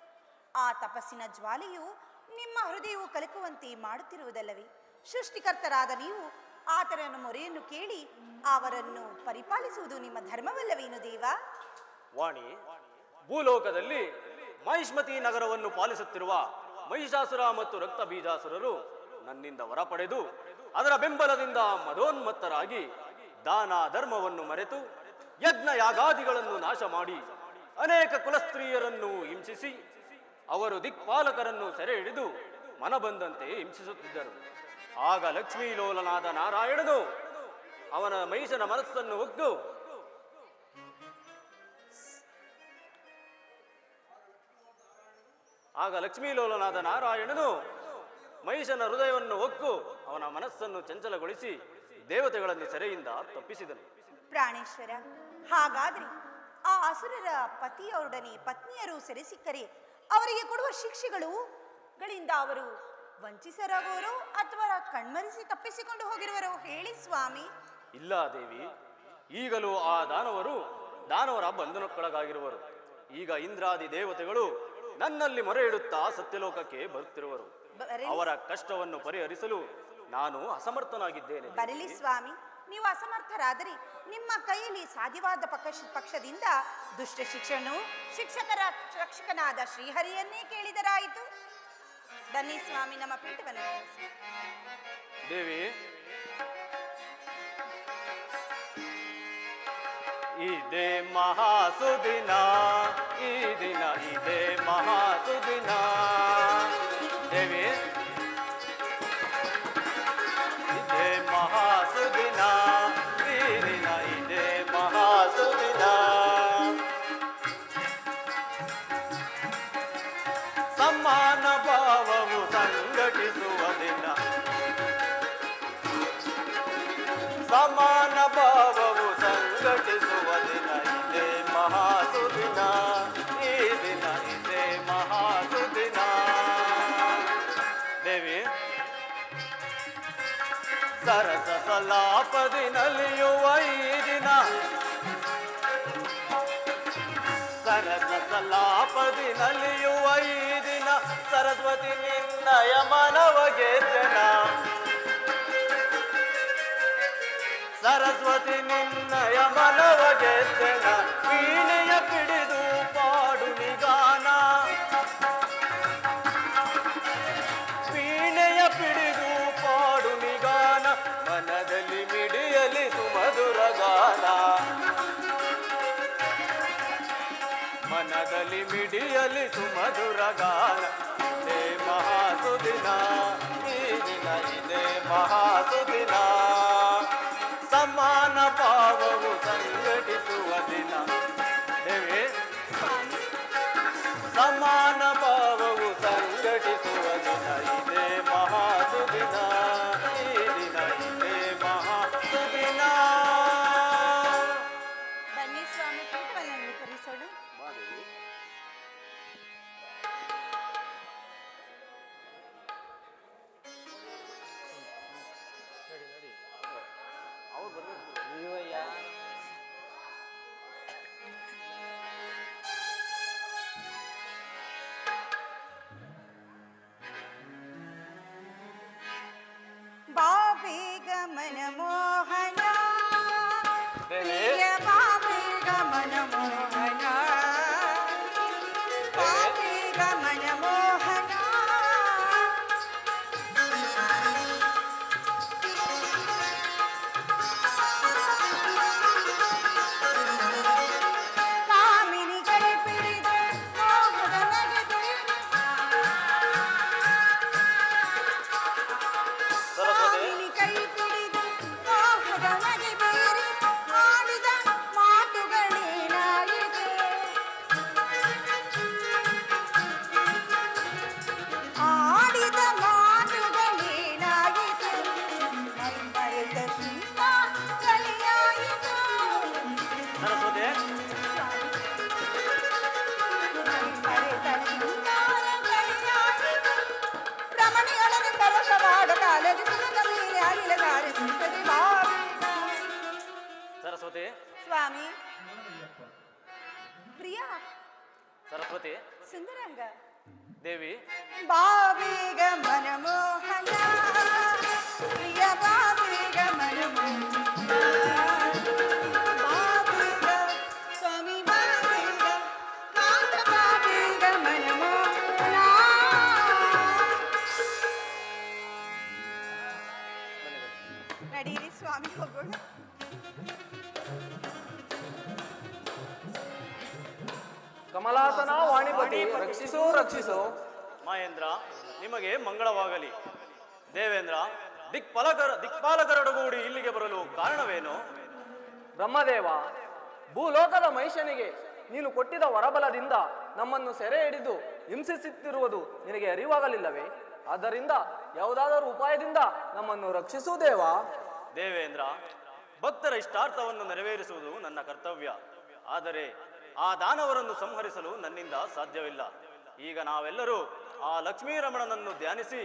ಆ ತಪಸ್ಸಿನ ಜ್ವಾಲೆಯು ನಿಮ್ಮ ಹೃದಯವು ಕಲಕುವಂತೆ ಮಾಡುತ್ತಿರುವುದಲ್ಲವೇ? ಸೃಷ್ಟಿಕರ್ತರಾದ ನೀವು ಆತನ ಮೊರೆಯನ್ನು ಕೇಳಿ ಅವರನ್ನು ಪರಿಪಾಲಿಸುವುದು ನಿಮ್ಮ ಧರ್ಮವಲ್ಲವೇನು ದೇವ? ವಾಣಿ, ಭೂಲೋಕದಲ್ಲಿ ಮಹಿಷ್ಮತಿ ನಗರವನ್ನು ಪಾಲಿಸುತ್ತಿರುವ ಮಹಿಷಾಸುರ ಮತ್ತು ರಕ್ತ ಬೀಜಾಸುರರು ನನ್ನಿಂದ ವರ ಪಡೆದು ಅದರ ಬೆಂಬಲದಿಂದ ಮದೋನ್ಮತ್ತರಾಗಿ ದಾನ ಧರ್ಮವನ್ನು ಮರೆತು ಯಜ್ಞ ಯಾಗಾದಿಗಳನ್ನು ನಾಶ ಮಾಡಿ ಅನೇಕ ಕುಲಸ್ತ್ರೀಯರನ್ನು ಹಿಂಸಿಸಿ ಅವರು ದಿಕ್ಪಾಲಕರನ್ನು ಸೆರೆ ಹಿಡಿದು ಮನಬಂದಂತೆ ಹಿಂಸಿಸುತ್ತಿದ್ದರು. ಆಗ ಲಕ್ಷ್ಮೀಲೋಲನಾದ ನಾರಾಯಣನು ಅವನ ಮಹಿಷನ ಮನಸ್ಸನ್ನು ಒಗ್ದು ಮಹಿಷನ ಹೃದಯವನ್ನು ಒಕ್ಕು ಅವನ ಮನಸ್ಸನ್ನು ಚಂಚಲಗೊಳಿಸಿ ದೇವತೆಗಳನ್ನು ಸೆರೆಯಿಂದ ತಪ್ಪಿಸಿದನು. ಪ್ರಾಣೇಶ್ವರ, ಹಾಗಾದ್ರೆ ಆ ಅಸುರರ ಪತಿಯವರೊಡನೆ ಪತ್ನಿಯರು ಸೆರೆ ಸಿಕ್ಕರೆ ಅವರಿಗೆ ಕೊಡುವ ಶಿಕ್ಷೆಗಳಿಂದ ಅವರು ವಂಚಿಸರಾಗುವರೋ ಅಥವಾ ಕಣ್ಮರಿಸಿ ತಪ್ಪಿಸಿಕೊಂಡು ಹೋಗಿರುವರೋ ಹೇಳಿ ಸ್ವಾಮಿ. ಇಲ್ಲ ದೇವಿ, ಈಗಲೂ ಆ ದಾನವರ ಬಂಧನಕ್ಕೊಳಗಾಗಿರುವರು. ಈಗ ಇಂದ್ರಾದಿ ದೇವತೆಗಳು ನನ್ನಲ್ಲಿ ಮೊರೆ ಇಡುತ್ತಾ ಸತ್ಯಲೋಕಕ್ಕೆ ಬರುತ್ತಿರುವರು. ಅವರ ಕಷ್ಟವನ್ನು ಪರಿಹರಿಸಲು ನಾನು ಅಸಮರ್ಥನಾಗಿದ್ದೇನೆ. ಬರಲಿ ಸ್ವಾಮಿ, ನೀವು ಅಸಮರ್ಥರಾದರೆ ನಿಮ್ಮ ಕೈಯಲ್ಲಿ ಸಾಧ್ಯವಾದ ಪಕ್ಷದಿಂದ ದುಷ್ಟ ಶಿಕ್ಷಕರ ರಕ್ಷಕನಾದ ಶ್ರೀಹರಿಯನ್ನೇ ಕೇಳಿದರಾಯಿತು. ಬನ್ನಿ ಸ್ವಾಮಿ, ನಮ್ಮ ಪೀಠವನ್ನು ದೇವಿ. ಇದೇ ಮಹಾಸುದಿನ, ಈ ದಿನ ಇದೇ ಮಹಾಸುದಿನ ದೇವಿ. ಸರಸಲಾಪದಿ ನಲಿಯುವ ಈ ದಿನ ಸರಸ್ವತಿ ನಿನ್ನಯ ಮನವ ಗೆದ್ದೆನ ಸರಸ್ವತಿ ನಿನ್ನಯ ಮನವ ಗೆದ್ದೆನ ವೀಣೆಯ ಪಿಡಿದು ಪಾಡು ನಿಗಾನ ವೀಣೆಯ ಪಿಡಿದು ಪಾಡು ನಿಗಾನ ಮನದಲ್ಲಿ ಮಿಡಿಯಲಿ ಸುಮಧುರ ಗಾನ ಮನದಲ್ಲಿ ಮಿಡಿಯಲಿ ಸುಮಧುರ ಗಾನ ಇದೇ ಮಹಾಸುದಿನ ಈ ದಿನ ಇದೇ ಮಹಾಸುದಿನ ಸಮಾನ ಭಾವವು ಸಂಘಟಿಸುವ ದಿನ ದೇವಿ ಸಮಾನ ಭಾವವು ಸಂಘಟಿಸುವ ದಿನ ಇದೇ ಮಹಾಸುದಿನ ಈ ದಿನ ಇದೇ ಮಹಾಸುದಿನ. ಬನ್ನಿ ಸ್ವಾಮಿ, ಪೀಠವನ್ನು ಪರಿಸೋಣ. ಬಾಬಿ ಗಮನ ಮೋಹನ ಪ್ರಿಯ ಬಾಬಿ ಗಮನ ಮೋಹನ ಬಾಬಿ ಗಮನ ಮೋಹನ ಕಾಮಿನಿ ಕೈ ಪಿಡಿದು ಮೋಹದ ನಗೆದು ಕಾಮಿನಿ ಕೈ ಪಿಡಿದು ಮೋಹದ ನಗೆ ಬೀರಿ ಆಡಿದ ಮಾತುಗಳೇನಾಗಿದೆ ಆಡಿದ ಮಾತುಗಳೇನಾಗಿದೆ ಮೈ ಮರೆತ ಶಿಲ್ಪ ಕಲಿಯಾಯಿತು ಸರಸ್ವತಿ ರಮಣಿಯೊಳಗೆ ಸರಸವಾಡ ಕಾಲದಿ ಸುಖದಲ್ಲಿ ಅರಿಲಗಾರೆ ಸುಖದಿ ಭಾವಿನ. ಸರಸ್ವತಿ ಸ್ವಾಮಿ ಪ್ರಿಯ ಸರಸ್ವತಿ ಸುಂದರಂಗ ದೇವಿ ಬಾಬೀಗ ಮನಮೋಹನ ಪ್ರಿಯ ಬಾಬೀಗ ಮನಮೋಹನ ಬಾಬೀಗ ಸ್ವಾಮಿ ಬಾಬೀಗ ಕಾಂತ ಬಾಬೀಗ ಮನಮೋಹನ. ನಡೀರಿ ಸ್ವಾಮಿ, ಹೋಗೋಣ. ಕಮಲಾಸನ ವಾಣಿಪತಿ ರಕ್ಷಿಸು ರಕ್ಷಿಸು. ಮಹೇಂದ್ರ ನಿಮಗೆ ಮಂಗಳವಾಗಲಿ. ದೇವೇಂದ್ರ ದಿಕ್ಪಾಲಕರೊಡಗೂಡಿ ಇಲ್ಲಿಗೆ ಬರಲು ಕಾರಣವೇನು? ಬ್ರಹ್ಮದೇವ, ಭೂಲೋಕದ ಮಹಿಷನಿಗೆ ನೀನು ಕೊಟ್ಟಿದ ವರಬಲದಿಂದ ನಮ್ಮನ್ನು ಸೆರೆ ಹಿಡಿದು ಹಿಂಸಿಸುತ್ತಿರುವುದು ನಿನಗೆ ಅರಿವಾಗಲಿಲ್ಲವೇ? ಆದ್ದರಿಂದ ಯಾವುದಾದರೂ ಉಪಾಯದಿಂದ ನಮ್ಮನ್ನು ರಕ್ಷಿಸು ದೇವ. ದೇವೇಂದ್ರ, ಭಕ್ತರ ಇಷ್ಟಾರ್ಥವನ್ನು ನೆರವೇರಿಸುವುದು ನನ್ನ ಕರ್ತವ್ಯ. ಆದರೆ ಆ ದಾನವರನ್ನು ಸಂಹರಿಸಲು ನನ್ನಿಂದ ಸಾಧ್ಯವಿಲ್ಲ. ಈಗ ನಾವೆಲ್ಲರೂ ಆ ಲಕ್ಷ್ಮೀರಮಣನನ್ನು ಧ್ಯಾನಿಸಿ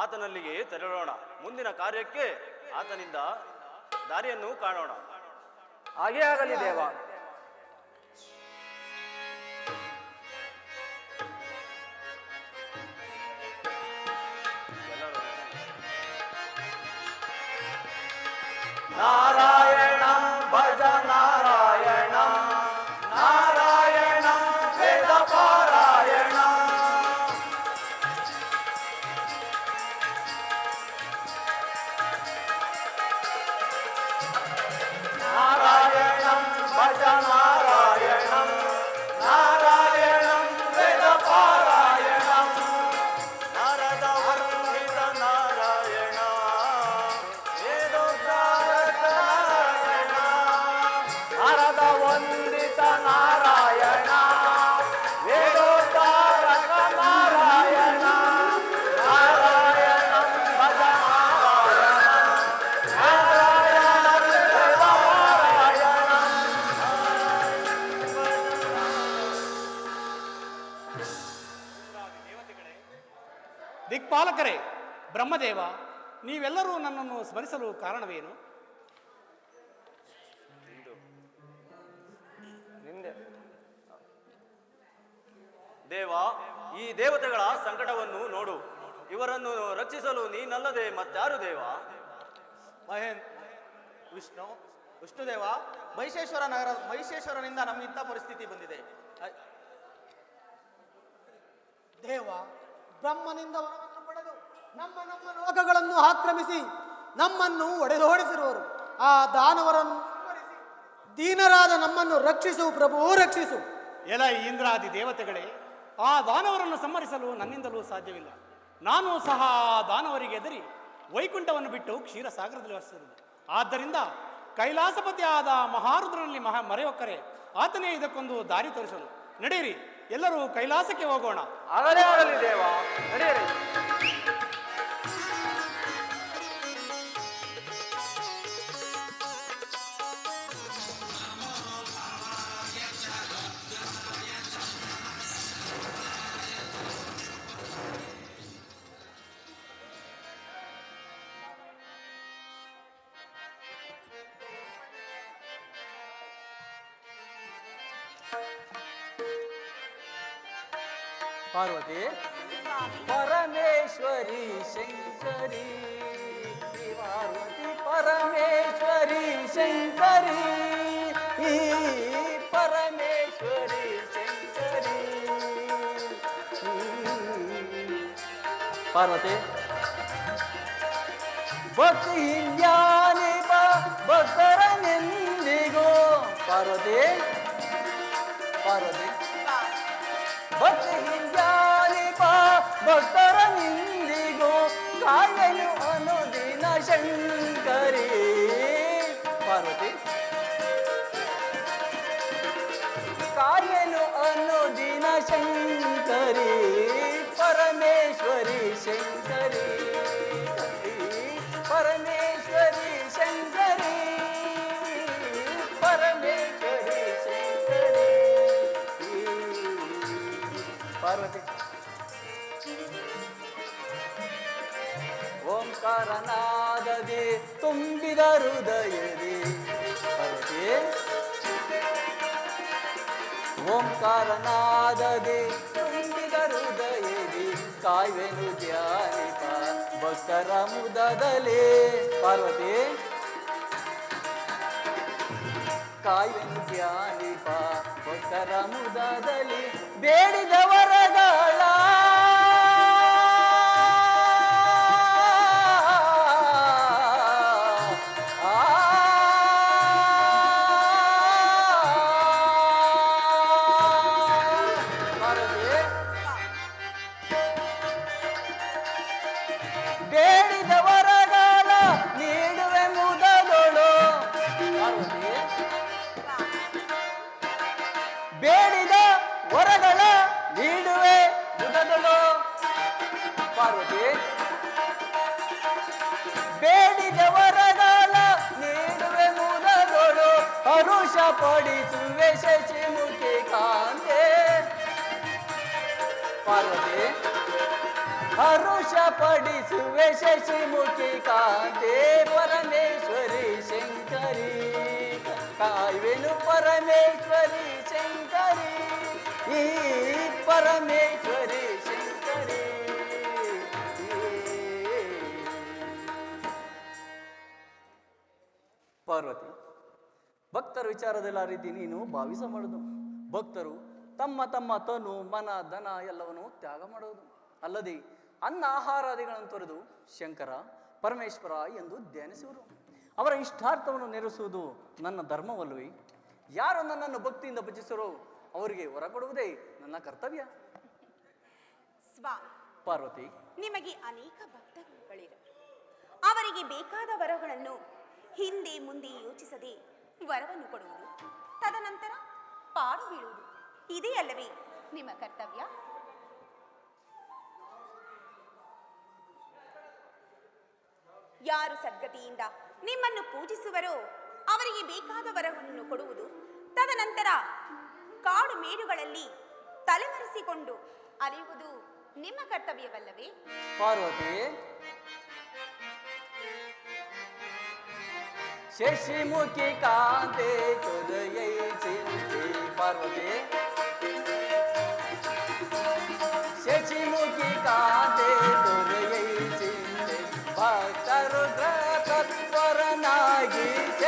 ಆತನಲ್ಲಿಗೆ ತೆರಳೋಣ. ಮುಂದಿನ ಕಾರ್ಯಕ್ಕೆ ಆತನಿಂದ ದಾರಿಯನ್ನು ಕಾಣೋಣ. ಹಾಗೇ ಆಗಲಿ ದೇವ. ನಾರಾಯಣ ಭಜ ನಾರಾಯಣ ನಾರಾಯಣ ವೇದ ಪಾರಾಯಣ ನಾರಾಯಣ ಭಜ ನಾರಾಯಣ ನಾರಾಯಣ ವೇದ ಪಾರಾಯಣ ನಾರದ ವಂದಿತ ನಾರಾಯಣ ವೇದೋದ್ಧಾರಕ ನಾರಾಯಣ ನಾರದ ವಂದಿತ ನಾರಾಯಣ ವೇದೋದ್ಧಾರಕ ನಾರಾಯಣ ನಾರಾಯಣ ಭಜ ನಾರಾಯಣ ನಾರಾಯಣ ವೇದ ಪಾರಾಯಣ. ದಿಕ್ಪಾಲಕರೇ, ಬ್ರಹ್ಮದೇವ, ನೀವೆಲ್ಲರೂ ನನ್ನನ್ನು ಸ್ಮರಿಸಲು ಕಾರಣವೇನು? ನಿಂದೆ ದೇವ, ಈ ದೇವತೆಗಳ ಸಂಕಟವನ್ನು ನೋಡು. ಇವರನ್ನು ರಕ್ಷಿಸಲು ನೀನಲ್ಲದೆ ಮತ್ತಾರು ದೇವ? ವಿಷ್ಣುದೇವ, ಮಹಿಷೇಶ್ವರನಿಂದ ನಮ್ಮಿಂಥ ಪರಿಸ್ಥಿತಿ ಬಂದಿದೆ. ದೇವ, ಬ್ರಹ್ಮನಿಂದ ವರವನ್ನು ಪಡೆದು ನಮ್ಮ ಲೋಕಗಳನ್ನು ಆಕ್ರಮಿಸಿ ನಮ್ಮನ್ನು ಒಡೆದೋಡಿಸಿರುವರು. ಆ ದಾನವರನ್ನು ಸಂಹರಿಸಿ ದೀನರಾದ ನಮ್ಮನ್ನು ರಕ್ಷಿಸು ಪ್ರಭು, ರಕ್ಷಿಸು. ಎಲ ಇಂದ್ರಾದಿ ದೇವತೆಗಳೇ, ಆ ದಾನವರನ್ನು ಸಂಹರಿಸಲು ನನ್ನಿಂದಲೂ ಸಾಧ್ಯವಿಲ್ಲ. ನಾನು ಸಹ ಆ ದಾನವರಿಗೆ ಎದರಿ ವೈಕುಂಠವನ್ನು ಬಿಟ್ಟು ಕ್ಷೀರಸಾಗರದಲ್ಲಿ ವಾಸಿಸಿರುವುದು. ಆದ್ದರಿಂದ ಕೈಲಾಸಪತಿ ಆದ ಮಹಾರುದ್ರನಲ್ಲಿ ಮರೆಯೊಕ್ಕರೆ ಆತನೇ ಇದಕ್ಕೊಂದು ದಾರಿ ತೋರಿಸಲು. ನಡೆಯಿರಿ, ಎಲ್ಲರೂ ಕೈಲಾಸಕ್ಕೆ ಹೋಗೋಣ. ಆಗಲೇ ಆಗಲಿ ದೇವ, ನಡೆಯಿರಿ. ಪಾರ್ವತಿ, ಪರಮೇಶ್ವರಿ ಶಂಕರಿ, ಪಾರ್ವತಿ ಪರಮೇಶ್ವರಿ ಶಂಕರಿ, ಪರಮೇಶ್ವರಿ ಶಂಕರಿ. ಪಾರ್ವತಿ, ಭಕ್ತಿ ಜ್ಞಾನಿ ಭಕ್ತರನೆಂದಿಗೂ. ಪಾರ್ವತಿ, ಪಾರ್ವತಿ, ಭಕ್ತಿ ಜ್ಞಾನಿ ಭಕ್ತರನೆಂದಿಗೂ ಕಾಯನು ಅನುದಿನ ಶಂಕರಿ. ಪಾರ್ವತಿ, ಕಾಯನು ಅನುದಿನ ಶಂಕರಿ, ಪರಮೇಶ್ವರಿ ಶಂಕರಿ, ಪರಮೇಶ್ವರಿ ಶಂಕರಿ, ಪರಮೇಶ್ವರಿ ಶಂಕರಿ. ಪಾರ್ವತಿ, ಓಂಕಾರನಾದದಿ ತುಂಬಿದ ಹೃದಯದಿ. ಪಾರ್ವತಿ, ಓಂಕಾರನಾದದಿ ತುಂಬಿದ ಹೃದಯದಿ ಕಾಯ್ವೆನು ಧ್ಯಾನಿಪ ಭಕ್ತರ ಮುದದಲ್ಲಿ. ಪಾರ್ವತಿ, ಕಾಯ್ವೆನು ಧ್ಯಾನಿಪ ಭಕ್ತರ ಮುದದಲ್ಲಿ ಬೇಡಿದ ವರಗಳ ಬೇಡಿದ ವರಗಳ ನೀಡುವೆ ಮುದದೊಳು. ಬೇಡಿದ ವರಗಳ ನೀಡುವೆ ಮುದದೊಳು. ಪಾರ್ವತಿ, ಬೇಡಿದ ವರಗಳ ನೀಡುವೆ ಮುದದೊಳು ಹರುಷ ಪಡಿಸುವೆ ಶಶಿಮುಖಿ ಕಾಂತೆ. ಪಾರ್ವತಿ, ಹರುಷ ಪಡಿಸುವೆ ಶಶಿಮುಖಿ ಕಾಂತೆ, ಪರಮೇಶ್ವರಿ ಶಂಕರಿ, ಕಾಯ್ವೆನು ಪರಮೇಶ್ವರಿ ಶಂಕರಿ, ಈ ಪರಮೇಶ್ವರಿ ಶಂಕರಿ. ಪಾರ್ವತಿ, ಭಕ್ತರ ವಿಚಾರದಲ್ಲಿ ಆ ರೀತಿ ನೀನು ಭಾವಿಸ ಮಾಡುದು. ಭಕ್ತರು ತಮ್ಮ ತಮ್ಮ ತನು ಮನ ಧನ ಎಲ್ಲವನ್ನು ತ್ಯಾಗ ಮಾಡುವುದು ಅಲ್ಲದೆ ಅನ್ನ ಆಹಾರಾದಿಗಳನ್ನು ತೊರೆದು ಶಂಕರ ಪರಮೇಶ್ವರ ಎಂದು ಧ್ಯಾನಿಸುವರು. ಅವರ ಇಷ್ಟಾರ್ಥವನ್ನು ನೆರವೇರಿಸುವುದು ನನ್ನ ಧರ್ಮವಲ್ಲವೇ? ಯಾರು ನನ್ನನ್ನು ಭಕ್ತಿಯಿಂದ ಭಜಿಸರೋ ಅವರಿಗೆ ಹೊರ ಕೊಡುವುದೇ ನನ್ನ ಕರ್ತವ್ಯ. ಸ್ವಾಮಿ, ಪಾರ್ವತಿ, ನಿಮಗೆ ಅನೇಕ ಭಕ್ತಗಳಿರುವರು. ಅವರಿಗೆ ಬೇಕಾದ ವರಗಳನ್ನು ಹಿಂದೆ ಮುಂದೆ ಯೋಚಿಸದೆ ವರವನ್ನು ಕೊಡುವುದು, ತದನಂತರ ಪಾರು ಬೀಳುವುದು, ಇದೇ ಅಲ್ಲವೇ ನಿಮ್ಮ ಕರ್ತವ್ಯ? ಯಾರು ಸದ್ಗತಿಯಿಂದ ನಿಮ್ಮನ್ನು ಪೂಜಿಸುವರೋ ಅವರಿಗೆ ಬೇಕಾದ ವರವನ್ನು ಕೊಡುವುದು, ತದನಂತರ ಕಾಡು ಮೇಡುಗಳಲ್ಲಿ ತಲೆಮರೆಸಿಕೊಂಡು ಅರಿಯುವುದು ನಿಮ್ಮ ಕರ್ತವ್ಯವಲ್ಲವೇ? ಪಾರ್ವತಿ, ಶಶಿಮುಖಿ ಕಾಂತೆ ತೊಲಯೈ ಚಿಂತೆ. ಪಾರ್ವತಿ,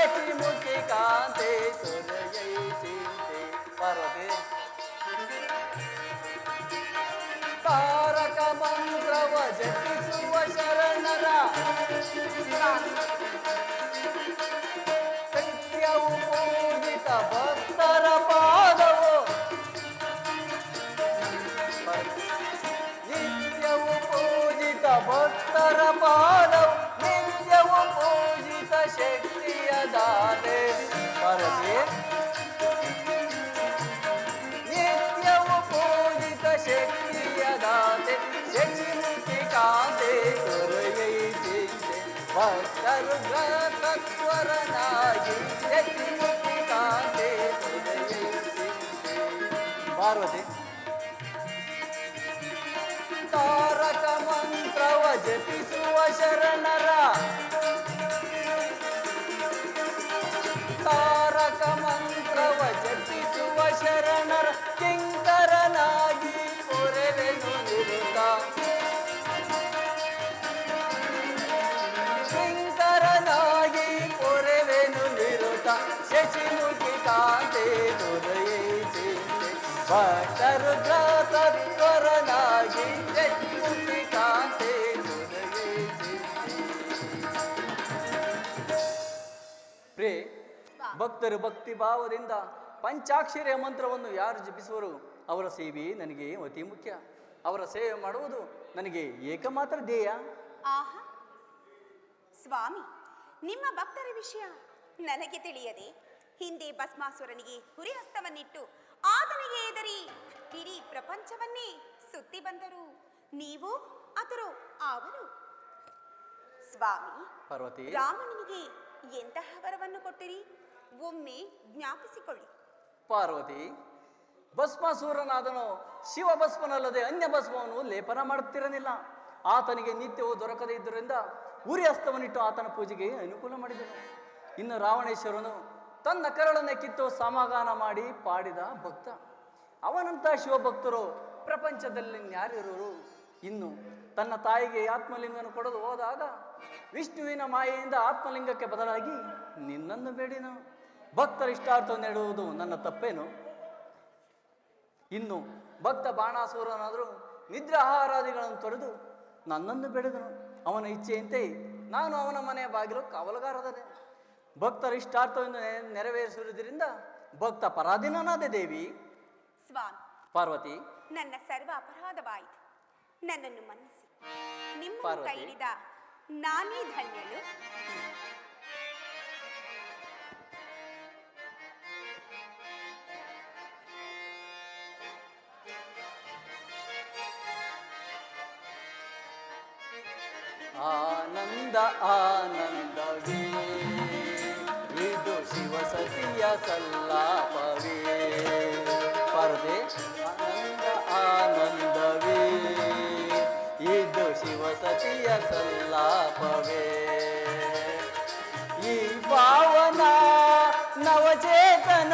ಶಶಿಮುಖಿ ಕಾಂತೆ ತೊರೆಯೈ ಚಿಂತೆ ಪಾರ್ವತಿ ತಾರಕ ಮಂತ್ರವ ಜಪಿಸುವ ಶರಣರ ಸತ್ಯವು ಪೂಜಿತ ಭಕ್ತರ ಪಾದವು ನಿತ್ಯವು ಪೂಜಿತ ಭಕ್ತರ ಪಾದವು ನಿತ್ಯವು ಪೂಜಿತ ಶಕ್ತಿಯ ದಾತೆ ಪಾರ್ವತಿ ನಿತ್ಯವು ಪೂಜಿತ ಶಕ್ತಿಯ ದಾತೆ ಶಶಿಮುಖಿ ಕಾಂತೆ ತೊರೆಯೈ ಚಿಂತೆ ಭಕ್ತರು ತತ್ವರನಾಗಿ ಶಶಿಮುಖಿ ಕಾಂತೆ ತೊರೆಯೈ ಚಿಂತೆ ಪಾರ್ವತಿ ತಾರಕ ಮಂತ್ರವ ಜಪಿಸುವ ಶರಣರ ತಾರಕ ಮಂತ್ರವ ಜಪಿಸುವ ಶರಣರ ಕಿಂಕರನಾಗಿ ಪೊರೆವೆನು ನಿರುತ ಕಿಂಕರನಾಗಿ ಪೊರೆವೆನು ನಿರುತ ಶಶಿಮುಖಿ ಕಾಂತೆ ತೊರೆಯೈ ಚಿಂತೆ ಭಕ್ತರು ತತ್ವರನಾಗಿ ಶಶಿಮುಖಿ ಕಾಂತೆ ತೊರೆಯೈ ಚಿಂತೆ ಪ್ರೇ ಭಕ್ತರು ಭಕ್ತಿ ಭಾವದಿಂದ ಪಂಚಾಕ್ಷರಿಯ ಮಂತ್ರವನ್ನು ಯಾರು ಜಪಿಸುವರು ಅವರ ಸೇವೆ ನನಗೆ ಅತಿ ಮುಖ್ಯ. ಅವರ ಸೇವೆ ಮಾಡುವುದು ನನಗೆ ಏಕಮಾತ್ರ ಧ್ಯೇಯ. ಆಹಾ ಸ್ವಾಮಿ, ನಿಮ್ಮ ಭಕ್ತರ ವಿಷಯ ನನಗೆ ತಿಳಿಯದೆ ಹಿಂದೆ ಭಸ್ಮಾಸುರನಿಗೆ ಹುರಿಹಸ್ತವನ್ನಿಟ್ಟು ಆತನಿಗೆ ಎದರಿ ಇಡೀ ಪ್ರಪಂಚವನ್ನೇ ಸುತ್ತಿ ಬಂದರು ನೀವು ಅತರು ಅವರು. ಸ್ವಾಮಿ ಪಾರ್ವತಿ, ರಾಮನಿಗೆ ಎಂತಹ ವರವನ್ನು ಕೊಟ್ಟಿರಿ ಒಮ್ಮೆ ಜ್ಞಾಪಿಸಿಕೊಳ್ಳಿ. ಪಾರ್ವತಿ, ಭಸ್ಮಾಸೂರನಾದನು ಶಿವ ಭಸ್ಮನಲ್ಲದೆ ಅನ್ಯ ಭಸ್ಮವನ್ನು ಲೇಪನ ಮಾಡುತ್ತಿರಲಿಲ್ಲ. ಆತನಿಗೆ ನಿತ್ಯವೂ ದೊರಕದೇ ಇದ್ದರಿಂದ ಉರಿ ಹಸ್ತವನ್ನಿಟ್ಟು ಆತನ ಪೂಜೆಗೆ ಅನುಕೂಲ ಮಾಡಿದನು. ಇನ್ನು ರಾವಣೇಶ್ವರನು ತನ್ನ ಕರಳನ್ನೇ ಕಿತ್ತು ಸಮಾಧಾನ ಮಾಡಿ ಪಾಡಿದ ಭಕ್ತ. ಅವನಂತ ಶಿವಭಕ್ತರು ಪ್ರಪಂಚದಲ್ಲಿ ಯಾರಿರೋರು? ಇನ್ನು ತನ್ನ ತಾಯಿಗೆ ಆತ್ಮಲಿಂಗನ ಕೊಡಲು ಹೋದಾಗ ವಿಷ್ಣುವಿನ ಮಾಯೆಯಿಂದ ಆತ್ಮಲಿಂಗಕ್ಕೆ ಬದಲಾಗಿ ನಿನ್ನನ್ನು ಬೇಡಿನ. ಭಕ್ತರ ಇಷ್ಟಾರ್ಥ ನೀಡುವುದು ನನ್ನ ತಪ್ಪೇನು? ಇನ್ನು ಭಕ್ತ ಬಾಣಾಸುರನಾದರೂ ನಿದ್ರಾಹಾರಾದಿಗಳನ್ನು ತೊರೆದು ನನ್ನನ್ನು ಬೆಳೆದನು. ಅವನ ಇಚ್ಛೆಯಂತೆ ನಾನು ಅವನ ಮನೆಯ ಬಾಗಿಲು ಕಾವಲುಗಾರದೆ. ಭಕ್ತರ ಇಷ್ಟಾರ್ಥವನ್ನು ನೆರವೇರಿಸುವುದರಿಂದ ಭಕ್ತ ಪರಾಧೀನನಾದೆ ದೇವಿ. ಸ್ವಾಮಿ ಪಾರ್ವತಿ, ನನ್ನ ಸರ್ವ ಅಪರಾಧವಾಯಿತು, ನನ್ನನ್ನು ಮನ್ನಿಸಿ. ನಿಮ್ಮ ಪಾರ್ವತಿ. ಕೈ ಹಿಡಿದ ನಾನೇ ಧನ್ಯಳು. ಆನಂದ ಆನಂದವೇ ಇದು ಶಿವಸತಿಯ ಸಲ್ಲಾಪವೇ. ಪಾರ್ವತಿ, ಆನಂದ ಆನಂದವೇ ಇದು ಶಿವಸತಿಯ ಸಲ್ಲಾಪವೇ. ಈ ಪಾವನ ನವಚೇತನ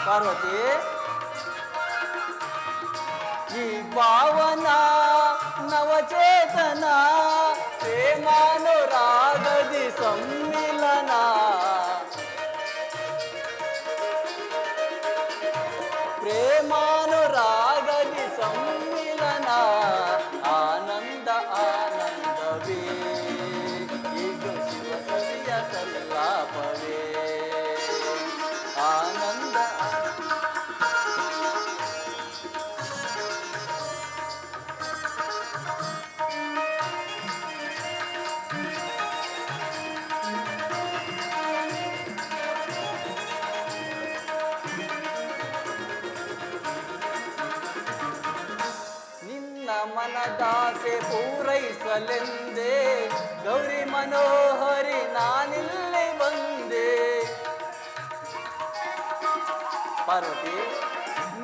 ಪಾರ್ವತಿ, ಈ ಪಾವನ ನವಚೇತನ ಪ್ರೇಮಾನುರಾಗದಿ ಸಮ್ಮಿಲನ. ಪ್ರೇಮಾನುರಾಗದಿ ಸಮ್ಮಿಲನ. ಆನಂದ ಆನಂದವೇ ಇದು ಶಿವಸತಿಯ ಸಲ್ಲಾಪವೇ. ಆನಂದ ಮನದಾಸೆ ಪೂರೈಸಲೆಂದೇ ಗೌರಿ ಮನೋಹರಿ ನಾನಿಲ್ಲಿ ಬಂದೆ. ಪಾರ್ವತಿ,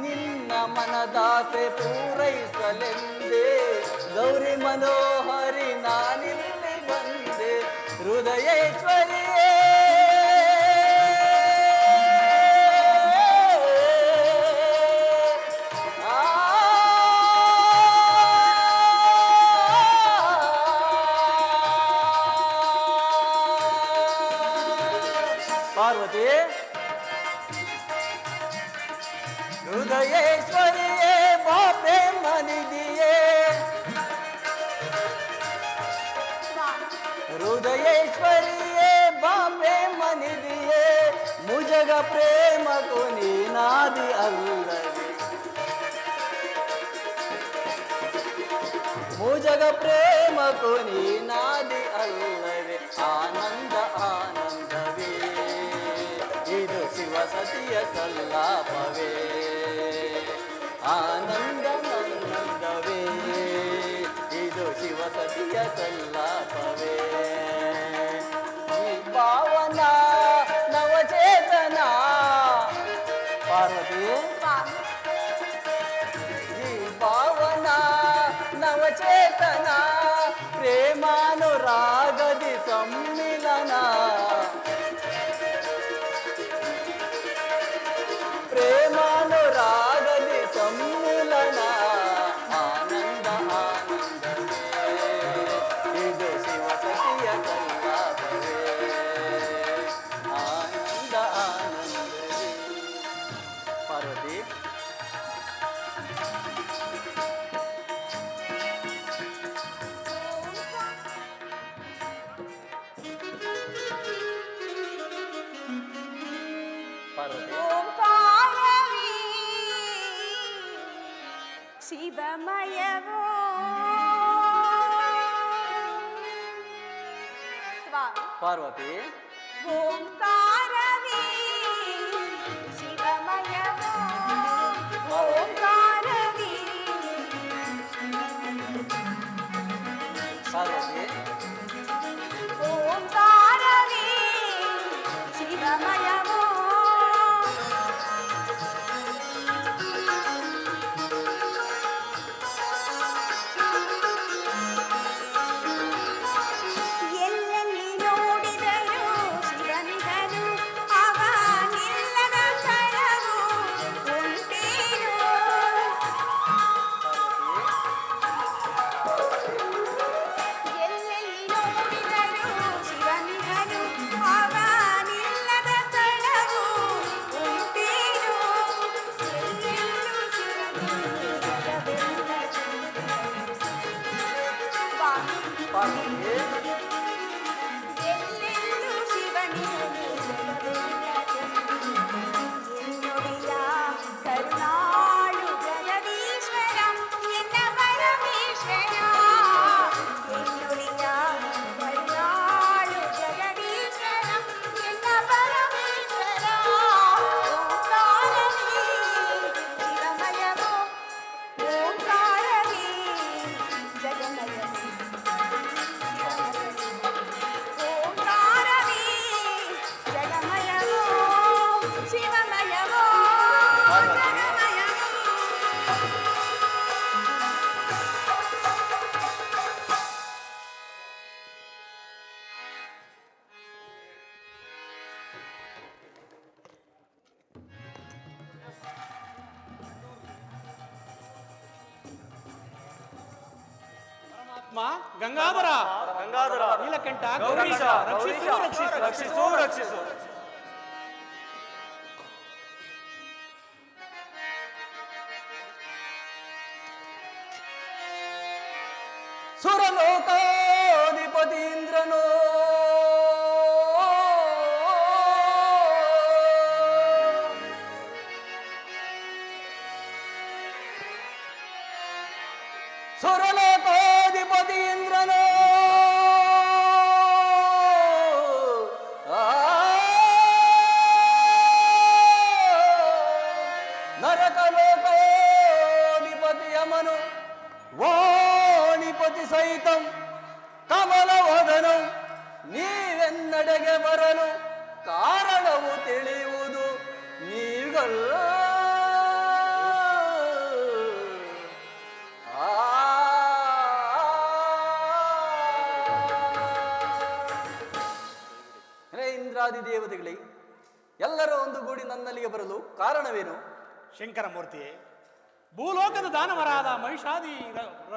ನಿನ್ನ ಮನದಾಸೆ ಪೂರೈಸಲೆಂದೇ ಗೌರಿ ಮನೋಹರಿ ನಾನಿಲ್ಲಿ ಬಂದೆ. ಹೃದಯೇಶ್ವರಿಯೇ ಹೃದಯೇಶ್ವರಿಯೇ ಬಾ ಪ್ರೇಮ ನಿಧಿಯೇ, ಹೃದಯೇಶ್ವರಿಯೇ ಬಾ ಪ್ರೇಮ ನಿಧಿಯೇ, ಮುಜಗ ಪ್ರೇಮಕು ನೀನಾದಿ ಅಲ್ಲವೇ, ಮುಜಗ ಪ್ರೇಮಕು ನೀನಾದಿ ಅಲ್ಲವೇ, ಆನಂದ ಆನಂದವೇ ಇದು ಶಿವ ಸತಿಯ ಸಲ್ಲಾಪವೇ, ಆನಂದ ಆನಂದವೇ ಇದು ಶಿವ ಸತಿಯ ಸಲ್ಲಾಪವೇ, ಈ ಪಾವನ ನವಚೇತನ ಪಾರ್ವತಿ, ಈ ಪಾವನ ನವಚೇತನ ಪ್ರೇಮಾನುರಾಗದಿ ಸಮ್ಮಿಲನ, ಪ್ರೇಮಾನುರಾಗದಿ ಸಮ್ಮಿಲನ, ಆನಂದ ಆನಂದವೇ ಇದು ಶಿವ ಸತಿಯ ಸಲ್ಲಾಪವೇ, ಆನಂದ ಆನಂದವೇ. ಪಾರ್ವತಿ, ಪಾರ್ವತಿ, ಓಂಕಾರವೇ ಶಿವಮಯವೋ ಸ್ವಾಮಿ, ಪಾರ್ವತಿ, ಓಂಕಾರವೇ ಶಿವಮಯವೋ, ಓಂಕಾರವೇ ಪಾರ್ವತಿ, ಓಂಕಾರವೇ ಶಿವಮಯವೋ, ಎಲ್ಲೆಲ್ಲಿ ನೋಡಿದರೂ ಶಿವನಿಗನು ಅವ ನಿಲ್ಲದ ಸ್ಥಳವು ಉಂಟೇನೋ, ಎಲ್ಲೆಲ್ಲಿ ನೋಡಿದರೂ ಶಿವನಿಗನು ಅವ ನಿಲ್ಲದ ಸ್ಥಳವು ಉಂಟೇನೋ, ಎಲ್ಲೆಲ್ಲೂ ಶಿವನಿಗೆ ಜಗವೆಲ್ಲ ಸ್ವಾಮಿ, ಪಾರ್ವತಿ, ಎಲ್ಲೆಲ್ಲೂ ಶಿವನಿಗೆ ಜಗವೆಲ್ಲ ಎನ್ನುಡಿಯ ಕರುಣಾಳು ಜಗದೀಶ್ವರ ಎನ್ನ ಪರಮೇಶ್ವರ, ಎನ್ನುಡಿಯ ಕರುಣಾಳು ಜಗದೀಶ್ವರ ಎನ್ನ ಪರಮೇಶ್ವರ, ಓಂಕಾರವೇ ಶಿವಮಯವೋ, ಓಂಕಾರವೇ ಜಗಮಯವೋ, ಓಂಕಾರವೇ ಜಗಮಯವೋ, ಶಿವಮಯವೋ, ಜಗಮಯವೋ. ಪರಮಾತ್ಮ ಗಂಗಾಧರ, ಗಂಗಾಧರ, ನೀಲಕಂಠ, ಗೌರೀಶ, ರಕ್ಷಿಸು, ರಕ್ಷಿಸು, ರಕ್ಷಿಸು ರಕ್ಷಿಸು. ಸುರಲೋಕಾಧಿಪತೀಂದ್ರನೋ ಸುರಲೋಕಾಧಿಪತೀಂದ್ರನೋ ನರಕಲೋಕಾಧಿಪತಿ ಯಮನು ವಾಣಿಪತಿ ಸಹಿತಂ ಕಮಲವದನಂ ನೀವೆನ್ನಡೆಗೆ ಬರಲು ಕಾರಣವು ತಿಳಿಯುವುದು ನೀವುಗಳು ಇಂದ್ರಾದಿ ದೇವತೆಗಳೇ, ಎಲ್ಲರೂ ಒಂದುಗೂಡಿ ನನ್ನಲ್ಲಿಗೆ ಬರಲು ಕಾರಣವೇನು? ಶಂಕರಮೂರ್ತಿಯೇ, ಭೂಲೋಕದ ದಾನವರಾದ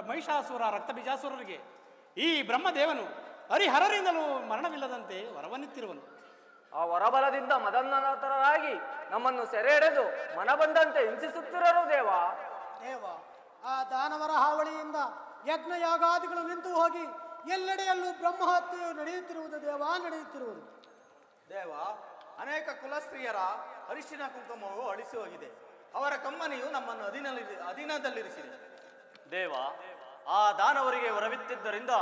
ಮಹಿಷಾಸುರ ರಕ್ತಬೀಜಾಸುರರಿಗೆ ಈ ಬ್ರಹ್ಮದೇವನು ಹರಿಹರರಿಂದಲೂ ಮರಣವಿಲ್ಲದಂತೆ ವರವನ್ನಿತ್ತಿರುವನು. ಆ ಹೊರಬಲದಿಂದ ಮದನ್ನತರಾಗಿ ನಮ್ಮನ್ನು ಸೆರೆ ಹಿಡಿದು ಮನ ಬಂದಂತೆ ಹಿಂಸಿಸುತ್ತಿರರು ದೇವ. ದೇವ, ಆ ದಾನವರ ಹಾವಳಿಯಿಂದ ಯಜ್ಞ ಯಾಗಾದಿಗಳು ನಿಂತು ಹೋಗಿ ಎಲ್ಲೆಡೆಯಲ್ಲೂ ಬ್ರಹ್ಮಹತ್ಯೆಯು ನಡೆಯುತ್ತಿರುವುದು ದೇವ, ನಡೆಯುತ್ತಿರುವುದು. ದೇವ, ಅನೇಕ ಕುಲಸ್ತ್ರೀಯರ ಅರಿಶಿನ ಕುಂಕುಮವು ಅಳಿಸಿ ಹೋಗಿದೆ. ಅವರ ಕಮ್ಮನಿಯು ನಮ್ಮನ್ನು ಅಧೀನದಲ್ಲಿರಿಸಿದೆ. ದೇವ, ಆ ದಾನವರಿಗೆ ಹೊರವಿತ್ತಿದ್ದರಿಂದ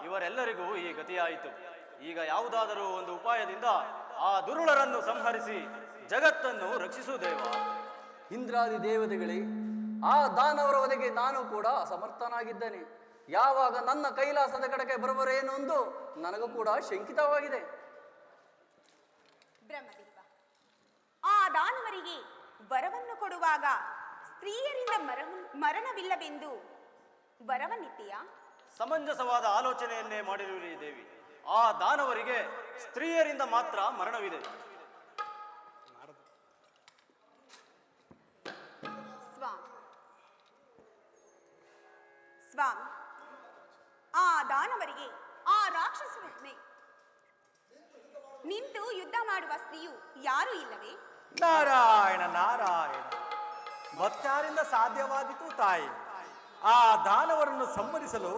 ಇವರೆಲ್ಲರಿಗೂ ಈ ಗತಿಯಾಯಿತು. ಈಗ ಯಾವುದಾದರೂ ಒಂದು ಉಪಾಯದಿಂದ ಆ ದುರುಳರನ್ನು ಸಂಹರಿಸಿ ಜಗತ್ತನ್ನು ರಕ್ಷಿಸು ದೇವ. ಇಂದ್ರಾದಿ ದೇವತೆಗಳೇ, ಆ ದಾನವರ ಒದಗೆ ನಾನು ಕೂಡ ಅಸಮರ್ಥನಾಗಿದ್ದೇನೆ. ಯಾವಾಗ ನನ್ನ ಕೈಲಾಸದ ಕಡೆಗೆ ಬರುವರೇನು ಎಂದು ನನಗೂ ಕೂಡ ಶಂಕಿತವಾಗಿದೆ. ಬ್ರಹ್ಮದೇವ, ಆ ದಾನವರಿಗೆ ವರವನ್ನು ಕೊಡುವಾಗ ಸ್ತ್ರೀಯರಿಂದ ಮರಣವಿಲ್ಲವೆಂದು ವರವನ್ನಿತ್ತೀಯ? ಸಮಂಜಸವಾದ ಆಲೋಚನೆಯನ್ನೇ ಮಾಡಿರುವಿರಿ ದೇವಿ. ಆ ದಾನವರಿಗೆ ಸ್ತ್ರೀಯರಿಂದ ಮಾತ್ರ ಮರಣವಿದೆ. ಸ್ವಾಮಿ, ಆ ದಾನವರಿಗೆ ಆ ರಾಕ್ಷಸರೊಡನೆ ನಿಂತು ಯುದ್ಧ ಮಾಡುವ ಸ್ತ್ರೀಯು ಯಾರೂ ಇಲ್ಲವೇ? ನಾರಾಯಣ ನಾರಾಯಣ, ಮತ್ತಾರಿಂದ ಸಾಧ್ಯವಾದಿತು ತಾಯಿ? ಆ ದಾನವರನ್ನು ಸಂಹರಿಸಲು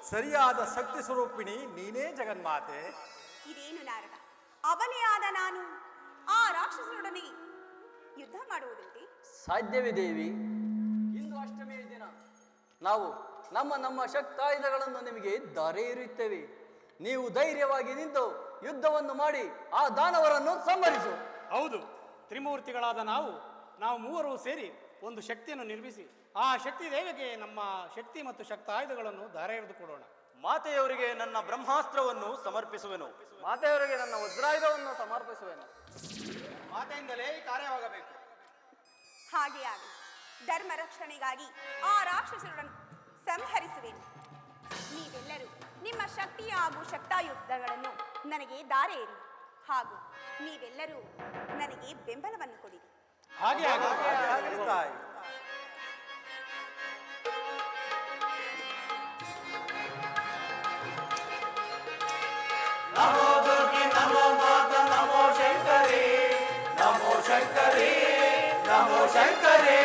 ಸರಿಯಾದ ಶಕ್ತಿ ಸ್ವರೂಪಿಣಿ ನೀನೇ ಜಗನ್ಮಾತೆ. ಇದೇನು ನಾರದ, ಅವನೇ ಆದ ನಾನು ಆ ರಾಕ್ಷಸರೊಡನೆ ಯುದ್ಧ ಮಾಡುವುದಂತೆ? ಸಾಧ್ಯವೇ ದೇವಿ. ಇಂದು ಅಷ್ಟಮಿಯ ದಿನ ನಾವು ನಮ್ಮ ನಮ್ಮ ಶಕ್ತಾಯುಧಗಳನ್ನು ನಿಮಗೆ ದಾರೆ ಇರುತ್ತೇವೆ. ನೀವು ಧೈರ್ಯವಾಗಿ ನಿಂತು ಯುದ್ಧವನ್ನು ಮಾಡಿ ಆ ದಾನವರನ್ನು ಸಂಹರಿಸು. ಹೌದು, ತ್ರಿಮೂರ್ತಿಗಳಾದ ನಾವು ಮೂವರು ಸೇರಿ ಒಂದು ಶಕ್ತಿಯನ್ನು ನಿರ್ಮಿಸಿ ಆ ಶಕ್ತಿ ದೇವಿಗೆ ನಮ್ಮ ಶಕ್ತಿ ಮತ್ತು ಶಕ್ತಾಯುಧಗಳನ್ನು ಧಾರೆ ಎರೆದು ಕೊಡೋಣ. ಮಾತೆಯವರಿಗೆ ನನ್ನ ಬ್ರಹ್ಮಾಸ್ತ್ರವನ್ನು ಸಮರ್ಪಿಸುವೆನು. ಮಾತೆಯವರಿಗೆ ನನ್ನ ವಜ್ರಾಯುಧವನ್ನು ಸಮರ್ಪಿಸುವೆನು. ಮಾತೆಯಿಂದಲೇ ಈ ಕಾರ್ಯವಾಗಬೇಕು. ಹಾಗೆ ಆಗಲಿ. ಧರ್ಮ ರಕ್ಷಣೆಗಾಗಿ ಆ ರಾಕ್ಷಸರನ್ನು ಸಂಹರಿಸುವೆನು. ನೀವೆಲ್ಲರೂ ನಿಮ್ಮ ಶಕ್ತಿಯ ಹಾಗೂ ಶಕ್ತಾಯುಕ್ತಗಳನ್ನು ನನಗೆ ದಾರೆ ಏರಿ, ಹಾಗೂ ನೀವೆಲ್ಲರೂ ನನಗೆ ಬೆಂಬಲವನ್ನು ಕೊಡಿರಿ. ಹಾಗೆ ಆಗಲಿ ತಾಯಿ. ನಮೋ ದುರ್ಗೆ ನಮೋ ಮಾತ ನಮೋ ಶಂಕರಿ, ನಮೋ ಶಂಕರಿ, ನಮೋ ಶಂಕರಿ.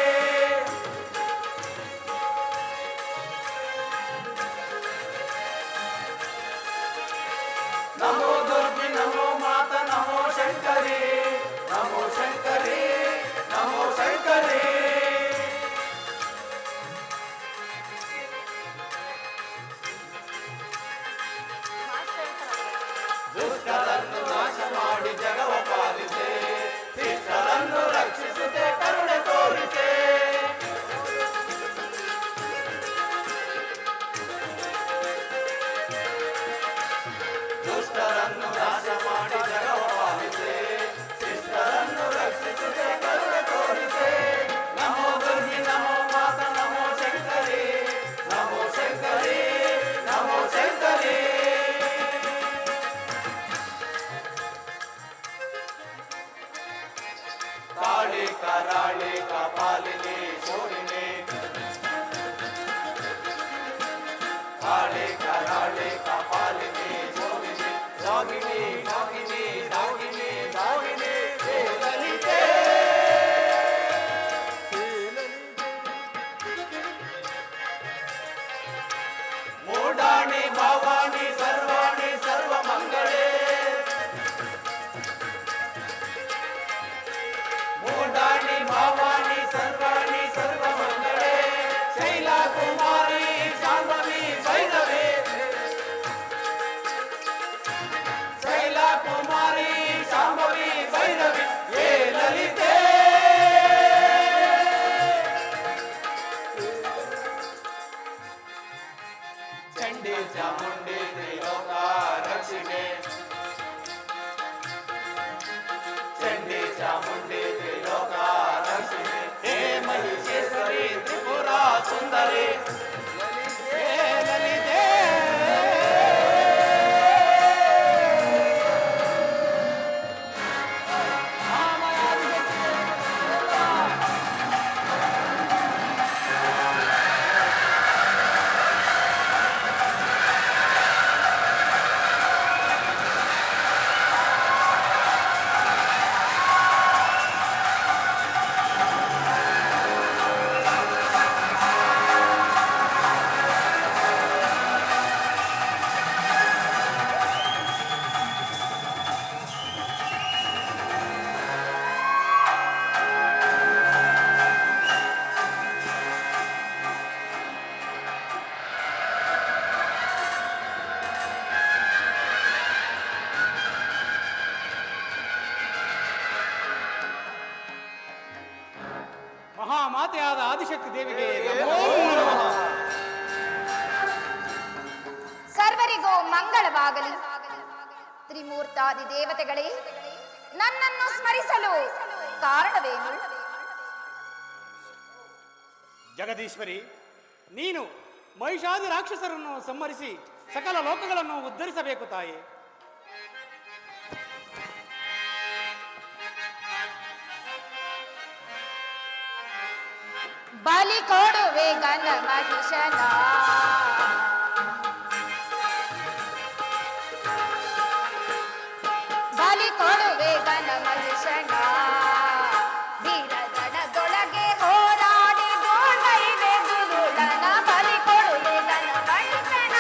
ನಮೋ ದುರ್ಗೆ ನಮೋ ಮಾತ ನಮೋ ಶಂಕರಿ, ನಮೋ ಶಂಕರಿ, ನಮೋ ಶಂಕರಿ. ದುಷ್ಟರನ್ನು ನಾಶ ಮಾಡಿ ಜಗವ ಪಾಲಿಸೆ, ಶಿಷ್ಟರನ್ನು ರಕ್ಷಿಸುತ್ತೆ ಕರುಣೆ ತೋರಿಸೆ. ದುಷ್ಟರನ್ನು ನಾಶ ಮಾಡಿ ಜಗವ ಪಾಲಿಸೆ, ಶಿಷ್ಟರನ್ನು ರಕ್ಷಿಸುತ್ತೆ ಕರುಣೆ ತೋರಿಸೆ. ನಮೋ ದುರ್ಗಿ ನಮೋ ಮಾತ ನಮೋ ಶಂಕರಿ, ನಮೋ ಶಂಕರಿ, ನಮೋ ಶಂಕರಿ. ಕಾಳಿ ಕರಾಳಿ ಕಪಾಲಿನಿ ಶೋಣಿನಿ, ಕಾಳಿ ಕರಾಳಿ ಕಪಾಲಿನಿ ಶೋಣಿನಿ, ರಾಗಿಣಿ ರಾಗಿಣಿ ರಾಗಿಣಿ ರಾಗಿಣಿ ಲಲಿತೆ. ಮೂಡಾಣಿ ಭವಾನಿ ಸರ್ವಾಣಿ ಸರ್ವಮಂಗಳೇ, ಮೂಡಾಣಿ ಭವಾನಿ ಸರ್ವಾಣಿ ಮಹಾಮಾತೆಯಾದ ಆದಿಶಕ್ತಿ ದೇವಿಗೆ ನಮೋ ನಮಃ. ಸರ್ವರಿಗೂ ಮಂಗಳವಾಗಲಿ. ತ್ರಿಮೂರ್ತಾದಿ ದೇವತೆಗಳೇ, ನನ್ನನ್ನು ಸ್ಮರಿಸಲು ಕಾರಣವೇನು? ಜಗದೀಶ್ವರಿ, ನೀನು ಮಹಿಷಾದಿ ರಾಕ್ಷಸರನ್ನು ಸಂಹರಿಸಿ ಸಕಲ ಲೋಕಗಳನ್ನು ಉದ್ಧರಿಸಬೇಕು ತಾಯಿ. ಬಲಿ ಕೊಡುವೆ ಗಣ ಮಹಿಷನ, ಬಲಿ ಕೊಡುವೆ ಗಣ ಮಹಿಷನ, ವೀರಗಣದೊಳಗೆ ಹೋರಾಡಿ ಗೋಳೈವೆ ದುರುಳನ, ಬಲಿ ಕೊಡುವೆ ಗಣ ಮಹಿಷನ.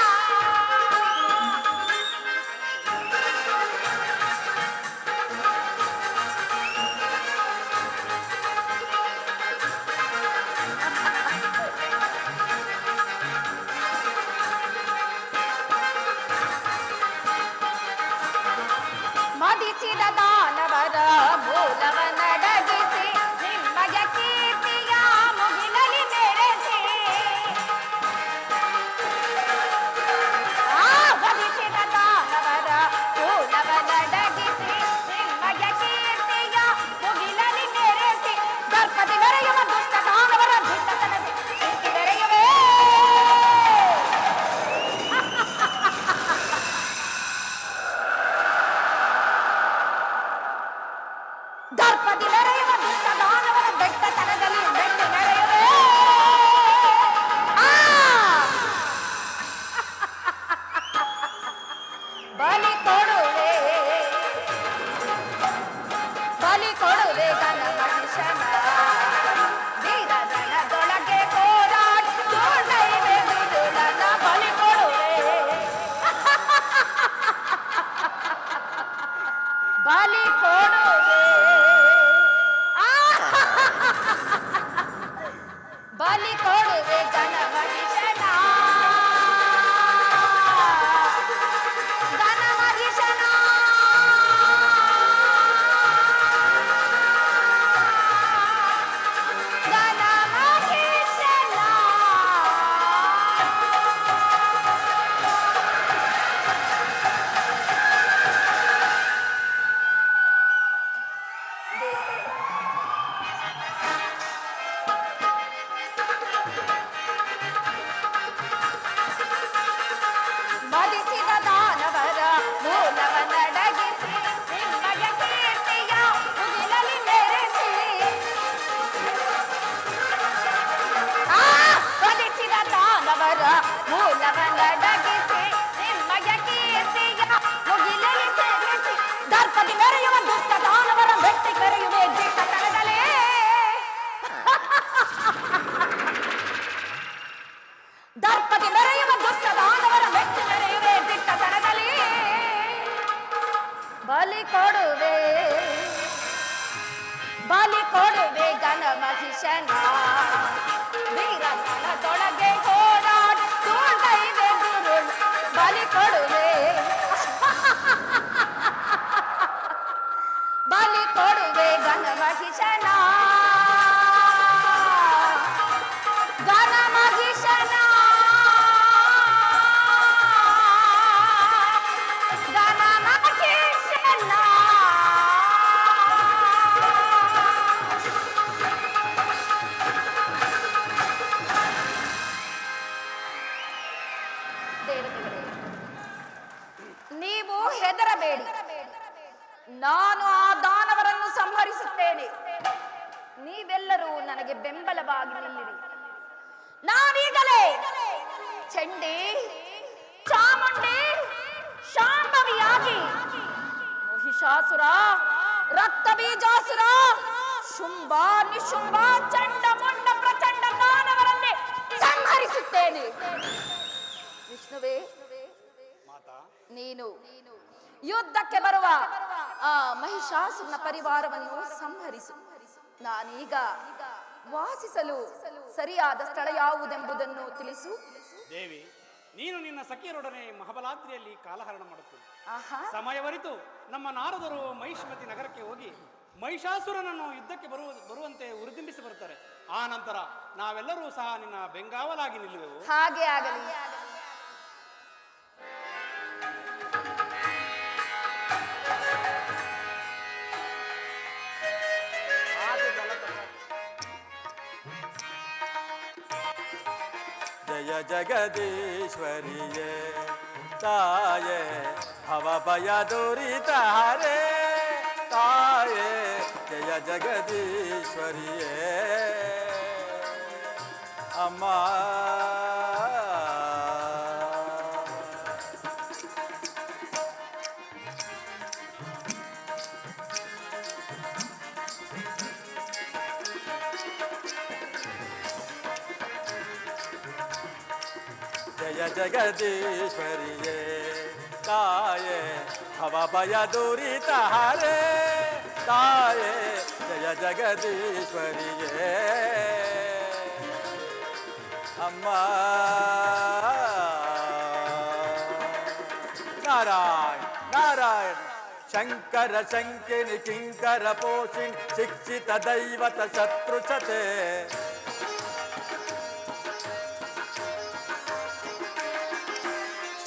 ಮದಿಸಿದ ದಾನವರ ಮೂಲವನ್ನಡಗಿಸಿ ನಿಮ್ಮಯ ಕೀರ್ತಿಯ ಮುಗಿಲಲಿ ಮೆರೆಸಿ, ವಧಿಸಿದ ದಾನವರ ಮೂಲವನ್ನಡಗಿಸಿ ನಿಮ್ಮಯ ಕೀರ್ತಿಯ ಮುಗಿಲಲಿ ಮೆರೆಸಿ, ದರ್ಪದಿ ಮೆರೆಯುವ ದುಷ್ಟ ದಾನವರ ದುಷ್ಟತನದಿ ಕೀರ್ತಿ ಮೆರೆಯುವೆ. ದರ್ಪದಿ ಮೆರೆಯುವ ದುಷ್ಟ ದಾನವರ ಬೆಟ್ಟತನದಲ್ಲಿ ಬೆಟ್ಟಿ ಮೆರೆಯುವೆ. ಬಲಿ ಕೊಡುವೆ, ಬಲಿ ಕೊಡುವೆ ಗಣ ಮಹಿಷನ, ವೀರಗಣದೊಳಗೆ ಹೋರಾಡಿ ಗೋಳೈವೆ ದುರುಳನ, ಬಲಿ ಕೊಡುವೆ. ಬಲಿ ಕೊಡುವೆ, ಬಲಿ ಕೊಡುವೆ ಗಣ ಮಹಿಷನ, ಗಣ ಮಹಿಷನ. ಗಣ ಮಹಿಷನ. ಮದಿಸಿದ ದಾನವರ ಮೂಲವನ್ನಡಗಿಸಿ ನಿಮ್ಮಯ ಕೀರ್ತಿಯ ಮುಗಿಲಲಿ ಮೆರೆಸಿ, ವಧಿಸಿದ ದಾನವರ ಮೂಲವನ್ನಡಗಿಸಿ ನಿಮ್ಮಯ ಕೀರ್ತಿಯ ಮುಗಿಲಲಿ ಮೆರೆಸಿ, ದರ್ಪದಿ ಮೆರೆಯುವ ದುಷ್ಟ ದಾನವರ ಬೆಟ್ಟಿ ಕರೆಯುವೆ ದಿಟ್ಟತನದಲೇ. ದರ್ಪದಿ ಮೆರೆಯುವ ದುಷ್ಟ ದಾನವರ ಬೆಟ್ಟಿ ಮೆರೆಯುವೆ ದಿಟ್ಟತನದಲ್ಲಿ. ಬಲಿ ಕೊಡುವೆ, ಬಲಿ ಕೊಡುವೆ ಗಣ ಮಹಿಷನ, ವೀರಗಣದೊಳಗೆ ಹೋರಾಡಿ ಗೋಳೈವೆ ದುರುಳ, ಬಲಿ ಕೊಡುವೆ. ಬಲಿ ಕೊಡುವೆ ಗಣ ಮಹಿಷನ, ಗಣ ಮಹಿಷನ, ಗಣ ಮಹಿಷನ. ದೇವತೆಗಳೇ, ನೀವು ಹೆದರಬೇಡಿ, ನಾನು ಆ ದಾನವರನ್ನು ಸಂಹರಿಸುತ್ತೇನೆ. ನೀವೆಲ್ಲರೂ ನನಗೆ ಬೆಂಬಲವಾಗಿ ನಿಲ್ಲಿರಿ. ನಾನೀಗಲೇ ಚಂಡಿ, ಚಾಮುಂಡಿ, ಶಾಂಭವಿಯಾಗಿ ಮಹಿಷಾಸುರ, ರಕ್ತ ಬೀಜಾಸುರ, ಶುಂಭ, ನಿಶುಂಭ, ಚಂಡ, ಮುಂಡ, ಪ್ರಚಂಡ ದಾನವರನ್ನೇ ಸಂಹರಿಸುತ್ತೇನೆ. ವಿಷ್ಣುವೇ, ನೀನು ಯುದ್ಧಕ್ಕೆ ಬರುವ ಆ ಮಹಿಷಾಸುರನ ಪರಿವಾರವನ್ನು ಸಂಹರಿಸು. ನಾನೀಗ ವಾಸಿಸಲು ಸರಿಯಾದ ಸ್ಥಳ ಯಾವುದೆಂಬುದನ್ನು ತಿಳಿಸು. ದೇವಿ, ನೀನು ನಿನ್ನ ಸಖಿಯರೊಡನೆ ಮಹಾಬಲಾದ್ರಿಯಲ್ಲಿ ಕಾಲಹರಣ ಮಾಡುತ್ತದೆ. ಆಹಾ, ಸಮಯವರಿತು ನಮ್ಮ ನಾರದರು ಮಹಿಷ್ಮತಿ ನಗರಕ್ಕೆ ಹೋಗಿ ಮಹಿಷಾಸುರನನ್ನು ಯುದ್ಧಕ್ಕೆ ಬರುವಂತೆ ಉರಿದಿಂಬಿಸಿ ಬರುತ್ತಾರೆ. ಆ ನಂತರ ನಾವೆಲ್ಲರೂ ಸಹ ನಿನ್ನ ಬೆಂಗಾವಲಾಗಿ ನಿಲ್ಲುವೆವು. ಹಾಗೆ ಆಗಲಿ. ಜಯ ಜಗದೀಶ್ವರಿಯೇ ತಾಯೇ ಭವ ಭಯ ದುರಿತ ಹರೇ ತಾಯೇ ಜಯ ಜಗದೀಶ್ವರಿಯೇ ಅಮ್ಮ. ಜಯ ಜಗದೀಶ್ವರಿಯೇ ತಾಯೇ ಭವ ಭಯ ದುರಿತ ಹರೇ ತಾಯೇ ಜಯ ಜಗದೀಶ್ವರಿಯೇ ಅಮ್ಮ. ನಾರಾಯಣ ನಾರಾಯಣ ಶಂಕರ ಶಂಕಿನಿ ಕಿಂಕರ ಪೋಷಿಣಿ ಶಿಕ್ಷಿತ ದೈವತ ಶತ್ರುಚತೆ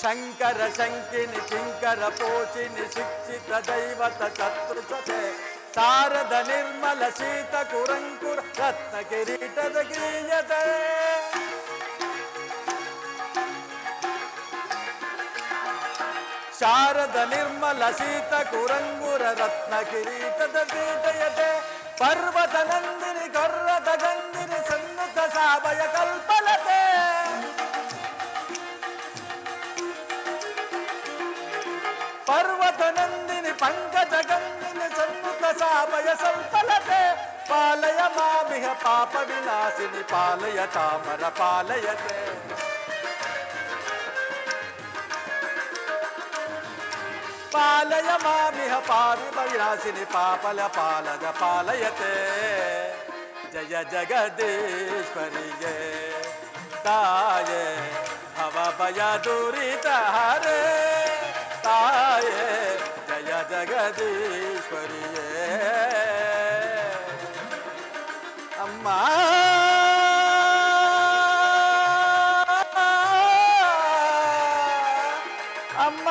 ಶಂಕರ ಶಂಕಿನಿ ಕಿಂಕರ ಪೋಷಿಣಿ ಶಿಕ್ಷಿತ ದೈವತ ಶತ್ರುಚತೆ ಶಾರದ ನಿರ್ಮಲ ಶೀತ ಕುರಂಕುರ ರತ್ನ ಕಿರೀಟದ ಗೀಯತೆ ಶಾರದ ನಿರ್ಮಲ ಶೀತ ಕುರಂಗುರ ರತ್ನ ಕಿರೀಟದ ಗೀತೆಯತೆ ಪರ್ವತ ನಂದಿನಿ ಕೊರ್ರದ ಗಂಧಿನಿ ಸನ್ನುತ ಸಾಭಯ ಕಲ್ಪಲತೆ ಪರ್ವತ ನಂದಿನಿ ಪಂಕಜ ಗಂಧಿನಿ ಸನ್ನುತ ಸಾಭಯ ಸಲ್ಪಲತೆ ಪಾಲಯ ಮಾಮಿಹ ಪಾಪ ವಿನಾಶಿನಿ ಪಾಲಯ ತಾಮರ ಪಾಲಯತೆ ಪಾಲಯ ಮಾಮಿಹ ಪಾಪಿ ವಿನಾಶಿನಿ ಪಾಪಲ ಪಾಲದ ಪಾಲಯತೆ ಜಯ ಜಗದೀಶ್ವರಿಯೇ ತಾಯೇ ಭವ ಭಯ ದುರಿತ ಹರೇ ತಾಯೇ ಜಯ ಜಗದೀಶ್ವರಿಯೇ ಅಮ್ಮ. ಅಮ್ಮ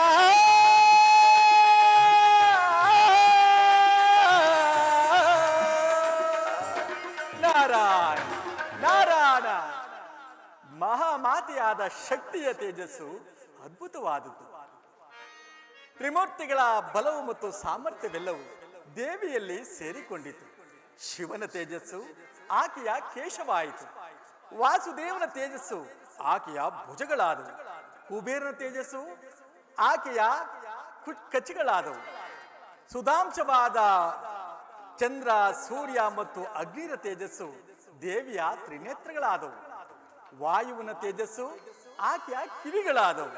ನಾರಾಯಣ ನಾರಾಯಣ ಮಹಾಮಾತೆಯಾದ ಶಕ್ತಿಯ ತೇಜಸ್ಸು ಅದ್ಭುತವಾದದ್ದು. ತ್ರಿಮೂರ್ತಿಗಳ ಬಲವು ಮತ್ತು ಸಾಮರ್ಥ್ಯವೆಲ್ಲವೂ ದೇವಿಯಲ್ಲಿ ಸೇರಿಕೊಂಡಿತು. ಶಿವನ ತೇಜಸ್ಸು ಆಕೆಯ ಕೇಶವಾಯಿತು. ವಾಸುದೇವನ ತೇಜಸ್ಸು ಆಕೆಯ ಭುಜಗಳಾದವು. ಕುಬೇರನ ತೇಜಸ್ಸು ಆಕೆಯ ಕಚ್ಚಿಗಳಾದವು. ಸುಧಾಂಶವಾದ ಚಂದ್ರ ಸೂರ್ಯ ಮತ್ತು ಅಗ್ನಿಯ ತೇಜಸ್ಸು ದೇವಿಯ ತ್ರಿನೇತ್ರಗಳಾದವು. ವಾಯುವಿನ ತೇಜಸ್ಸು ಆಕೆಯ ಕಿವಿಗಳಾದವು.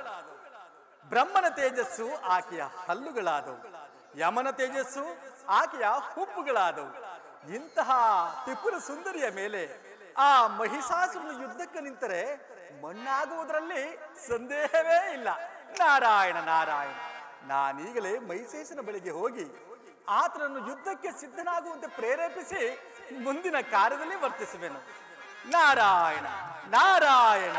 ಬ್ರಹ್ಮನ ತೇಜಸ್ಸು ಆಕೆಯ ಹಲ್ಲುಗಳಾದವು. ಯಮನ ತೇಜಸ್ಸು ಆಕೆಯ ಹುಬ್ಬುಗಳಾದವು. ಇಂತಹ ತ್ರಿಪುರ ಸುಂದರಿಯ ಮೇಲೆ ಆ ಮಹಿಷಾಸುರನ ಯುದ್ಧಕ್ಕೆ ನಿಂತರೆ ಮಣ್ಣಾಗುವುದರಲ್ಲಿ ಸಂದೇಹವೇ ಇಲ್ಲ. ನಾರಾಯಣ ನಾರಾಯಣ ನಾನೀಗಲೇ ಮಹಿಷೇಶನ ಬಳಿಗೆ ಹೋಗಿ ಆತನನ್ನು ಯುದ್ಧಕ್ಕೆ ಸಿದ್ಧನಾಗುವಂತೆ ಪ್ರೇರೇಪಿಸಿ ಮುಂದಿನ ಕಾರ್ಯದಲ್ಲಿ ವರ್ತಿಸುವೆನು. ನಾರಾಯಣ ನಾರಾಯಣ.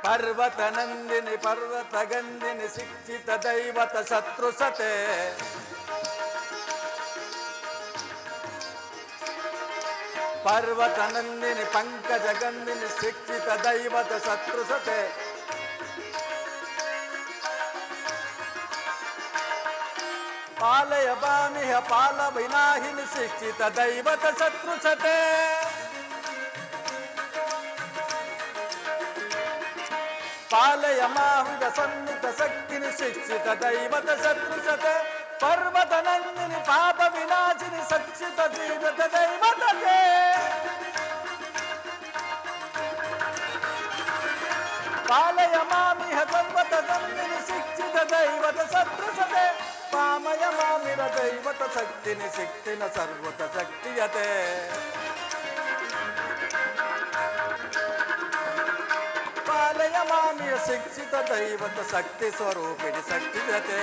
ಪರ್ವತ ನಂದಿನಿ ಪರ್ವತ ಗಂಧಿನಿ ಶಿಕ್ಷಿತ ದೈವತ ಶತ್ರುಸತೆ ಪರ್ವತ ನಂದಿನಿ ಪಂಕಜ ಗಂಧಿನಿ ಶಿಕ್ಷಿತ ದೈವತ ಶತ್ರುಸತೆ ಪಾಲಯ ಬಾಮಿಹ ಪಾಲ ವಿನಾಹಿನಿ ಶಿಕ್ಷಿತ ದೈವತ ಶತ್ರುಸತೆ ಪಾಲಯ ಮಾಹುಗ ಸನ್ನಿತ ಶಕ್ತಿನಿ ಶಿಕ್ಷಿತ ದೈವತ ಶತ್ರುಸತೆ ಪರ್ವತ ನಂದಿನಿ ಪಾಪ ವಿನಾಶಿನಿ ಸಕ್ಷಿತ ಜೀವತ ದೈವತತೆ ಪಾಲಯ ಮಾಮಿಹ ಸರ್ವತ ನಂದಿನಿ ಶಿಕ್ಷಿತ ದೈವತ ಶತ್ರುಸತೆ ಪಾಮಯ ಮಾಮಿರ ದೈವತ ಶಕ್ತಿನಿ ಶಿಕ್ತಿನ ಸರ್ವತ ಶಕ್ತಿಯತೆ ಪಾಲಯ ಮಾಮಿಯ ಶಿಕ್ಷಿತ ದೈವತ ಶಕ್ತಿ ಸ್ವರೂಪಿಣಿ ಶಕ್ತಿಯತೆ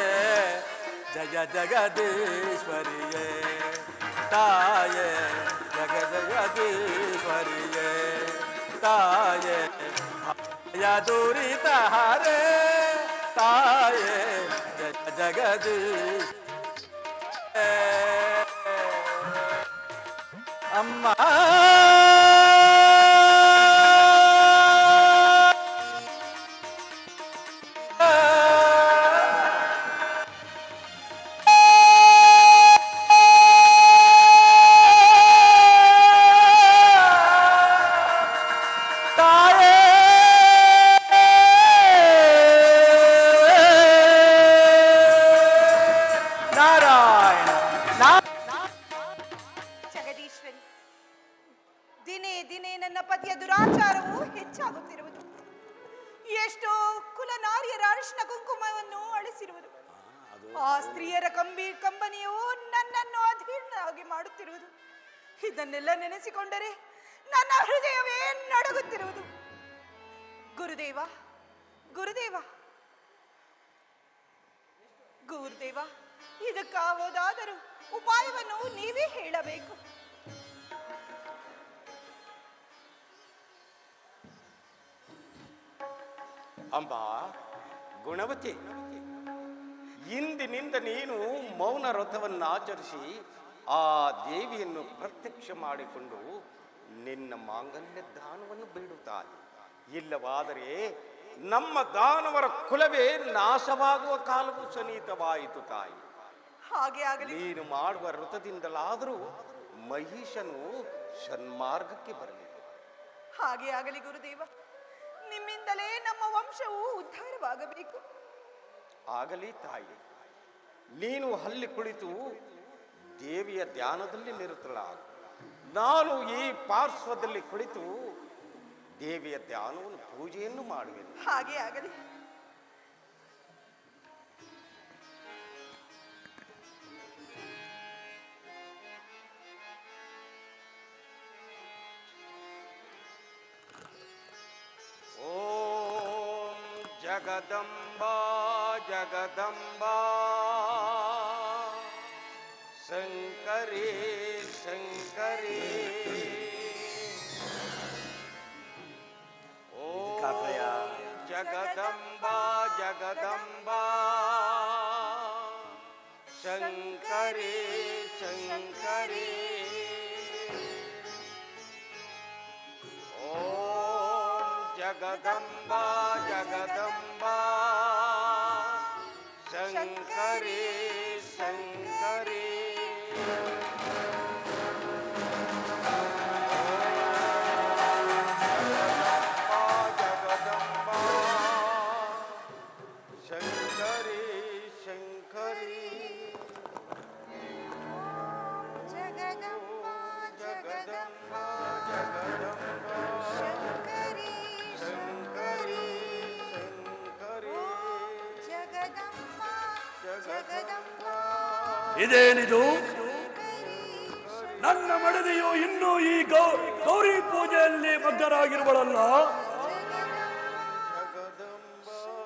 ಜಯ ಜಗದೀಶ್ವರಿಯೇ ತಾಯೇ ಜಗ ಜಗದೀಶ್ವರಿಯೇ ತಾಯೇ ದುರಿತ ಹರೇ ತಾಯೇ ಜಯ ಜಗದೀಶ್ ಅಮ್ಮ ಜಗದೀಶ್ವರಿ, ದಿನೇ ದಿನೇ ನನ್ನ ಪತಿಯ ದುರಾಚಾರವು ಹೆಚ್ಚಾಗುತ್ತಿರುವುದು. ಎಷ್ಟೋ ಕುಲನಾರಿಯರ ಅರಿಶಿನ ಕುಂಕುಮವನ್ನು ಅಳಿಸಿರುವುದು. ಆ ಸ್ತ್ರೀಯರ ಕಂಬನಿಯು ನನ್ನನ್ನು ಅಧೀರ್ಣವಾಗಿ ಮಾಡುತ್ತಿರುವುದು. ಇದನ್ನೆಲ್ಲ ನೆನೆಸಿಕೊಂಡರೆ ನನ್ನ ಹೃದಯವೇ ನಡುಗುತ್ತಿರುವುದು. ಗುರುದೇವ ಗುರುದೇವ ಗುರುದೇವ, ಇದಕ್ಕಾವುದಾದರೂ ಉಪಾಯವನ್ನು ನೀವೇ ಹೇಳಬೇಕು. ಅಂಬ ಗುಣವತಿ, ಇಂದಿನಿಂದ ನೀನು ಮೌನ ವ್ರತವನ್ನು ಆಚರಿಸಿ ಆ ದೇವಿಯನ್ನು ಪ್ರತ್ಯಕ್ಷ ಮಾಡಿಕೊಂಡು ನಿನ್ನ ಮಾಂಗಲ್ಯ ದಾನವನ್ನು ಬೇಡುತ್ತಾಯಿ. ಇಲ್ಲವಾದರೆ ನಮ್ಮ ದಾನವರ ಕುಲವೇ ನಾಶವಾಗುವ ಕಾಲವು ಸನ್ನಿಹಿತವಾಯಿತು ತಾಯಿ. ಹಾಗೆ ಆಗಲಿ. ನೀನು ಮಾಡುವ ವ್ರತದಿಂದಲಾದರೂ ಮಹಿಷನು ಸನ್ಮಾರ್ಗಕ್ಕೆ ಬರಲಿ. ಹಾಗೆ ಆಗಲಿ ಗುರುದೇವ. ನಿಮ್ಮಿಂದಲೇ ನಮ್ಮ ವಂಶವು ಉದ್ಧಾರವಾಗಬೇಕು. ಆಗಲಿ ತಾಯಿ. ನೀನು ಅಲ್ಲಿ ಕುಳಿತು ದೇವಿಯ ಧ್ಯಾನದಲ್ಲಿ ನಿರತಳಾಗು. ನಾನು ಈ ಪಾರ್ಶ್ವದಲ್ಲಿ ಕುಳಿತು ದೇವಿಯ ಧ್ಯಾನವನ್ನು ಪೂಜೆಯನ್ನು ಮಾಡುವೆನು. ಹಾಗೆ ಆಗಲಿ. ಓಂ ಜಗದಂಬಾ ಜಗದಂಬಾ ಶಂಕರಿ ಶಂಕರಿ. ಓಂ ಜಗದಂಬಾ ಜಗದಂಬಾ ಶಂಕರಿ ಶಂಕರಿ. ಓಂ ಜಗದಂಬಾ ಜಗದಂಬಾ ಶಂಕರಿ ಶಂಕರಿ. ಜಗದಂಬಾ ಶಂಕರಿ ಶಂಕರಿ. ಜಗದಂಬಾ ಜಗದಂಬಾ ಜಗದಂಬಾ ಶಂಕರಿ ಶಂಕರಿ ಶಂಕರಿ. ಜಗದಂಬಾ ಜಗದಂಬಾ ಇದೇನಿದು? ನನ್ನ ಮಡದಿಯು ಇನ್ನೂ ಈ ಗೌರಿ ಪೂಜೆಯಲ್ಲಿ ಮಗ್ನರಾಗಿರುವಳಲ್ಲ.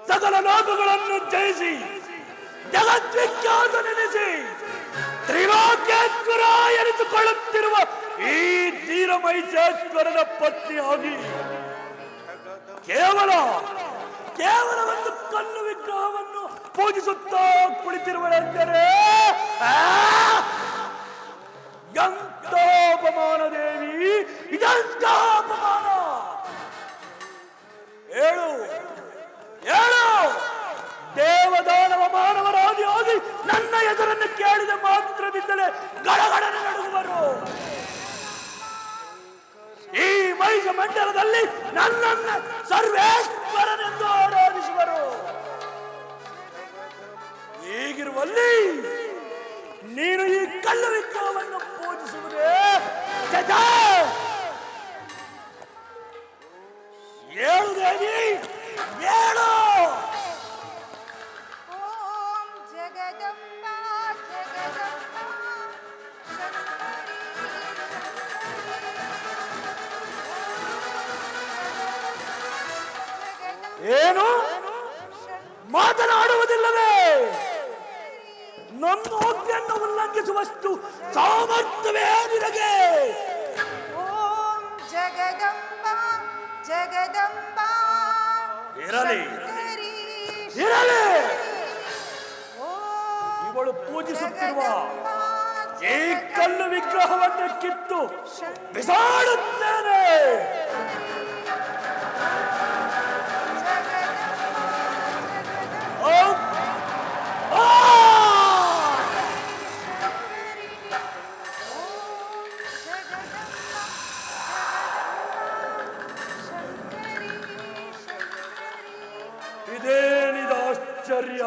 ಸಕಲ ಲೋಕಗಳನ್ನು ಜಯಿಸಿ ಜಗದ್ವಿಖ್ಯಾತನೆನಿಸಿ ತ್ರಿಲೋಕೇಶ್ವರ ಎನಿಸಿಕೊಳ್ಳುತ್ತಿರುವ ಈ ಧೀರ ಮಹಿಷೇಶ್ವರನ ಪತ್ನಿಯಾಗಿ ಕೇವಲ ಒಂದು ಕಲ್ಲು ವಿಗ್ರಹವನ್ನು ಪೂಜಿಸುತ್ತಾ ಕುಳಿತಿರುವಳೆಂದರೆ ಎಂಥ ಅಪಮಾನ ದೇವಿ, ಇದೆಂಥ ಅಪಮಾನ! ಹೇಳು ಹೇಳು, ದೇವದಾನವ ಮಾನವರಾದಿಯಾಗಿ ನನ್ನ ಎದುರನ್ನು ಕೇಳಿದ ಮಾತ್ರದಿಂದಲೇ ಗಡಗಡನೆ ನಡುಗುವರು. ಈ ಮೈಷ ಮಂಡಲದಲ್ಲಿ ನನ್ನನ್ನು ಸರ್ವೇಶ್ವರನೆಂದು ಆರಾಧಿಸುವರು. ಹೀಗಿರುವಲ್ಲಿ ನೀನು ಈ ಕಲ್ಲು ವಿಗ್ರಹವನ್ನು ಪೂಜಿಸುವುದೇ ಜಯ? ಏಳು ದೇವಿ ಏಳು. ಓಂ ಜಗದಂಬಾ ಜಗದಂಬಾ ಶಂಕರಿ ಏನು ಮಾತನಾಡುವುದಿಲ್ಲವೇ? ಮುಟ್ಟುವಷ್ಟು ಸಾಮರ್ಥ್ಯವೇ ನಿನಗೆ. ಓಂ ಜಗದಂಬಾ ಜಗದಂಬಾ ಇರಲಿ ಶಂಕರಿ ಇರಲಿ. ಓಂ ಇವಳು ಪೂಜಿಸುತ್ತಿರುವ ಜಗದಂಬಾ ಈ ಕಲ್ಲು ವಿಗ್ರಹವನ್ನು ಕಿತ್ತು ಬಿಸಾಡುತ್ತೇನೆ. ಓಂ ಆ! ಇದೇನಿದು ಆಶ್ಚರ್ಯ?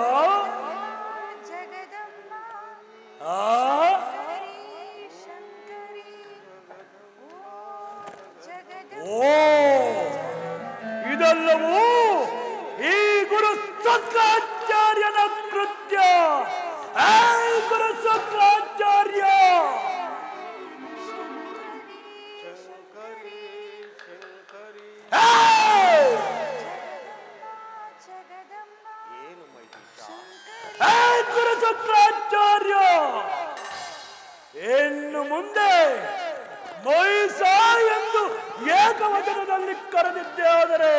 ಆ ಓ, ಇದೆಲ್ಲವೂ ಈ ಗುರು ಶುಕ್ರಾಚಾರ್ಯನ ಕೃತ್ಯ. ಗುರು ಶುಕ್ರಾಚಾರ್ಯ ಗುರು ಶುಕ್ರಾಚಾರ್ಯ ಇನ್ನು ಮುಂದೆ ಮಹಿಷ ಎಂದು ಏಕವಚನದಲ್ಲಿ ಕರೆದಿದ್ದೆ, ಆದರೆ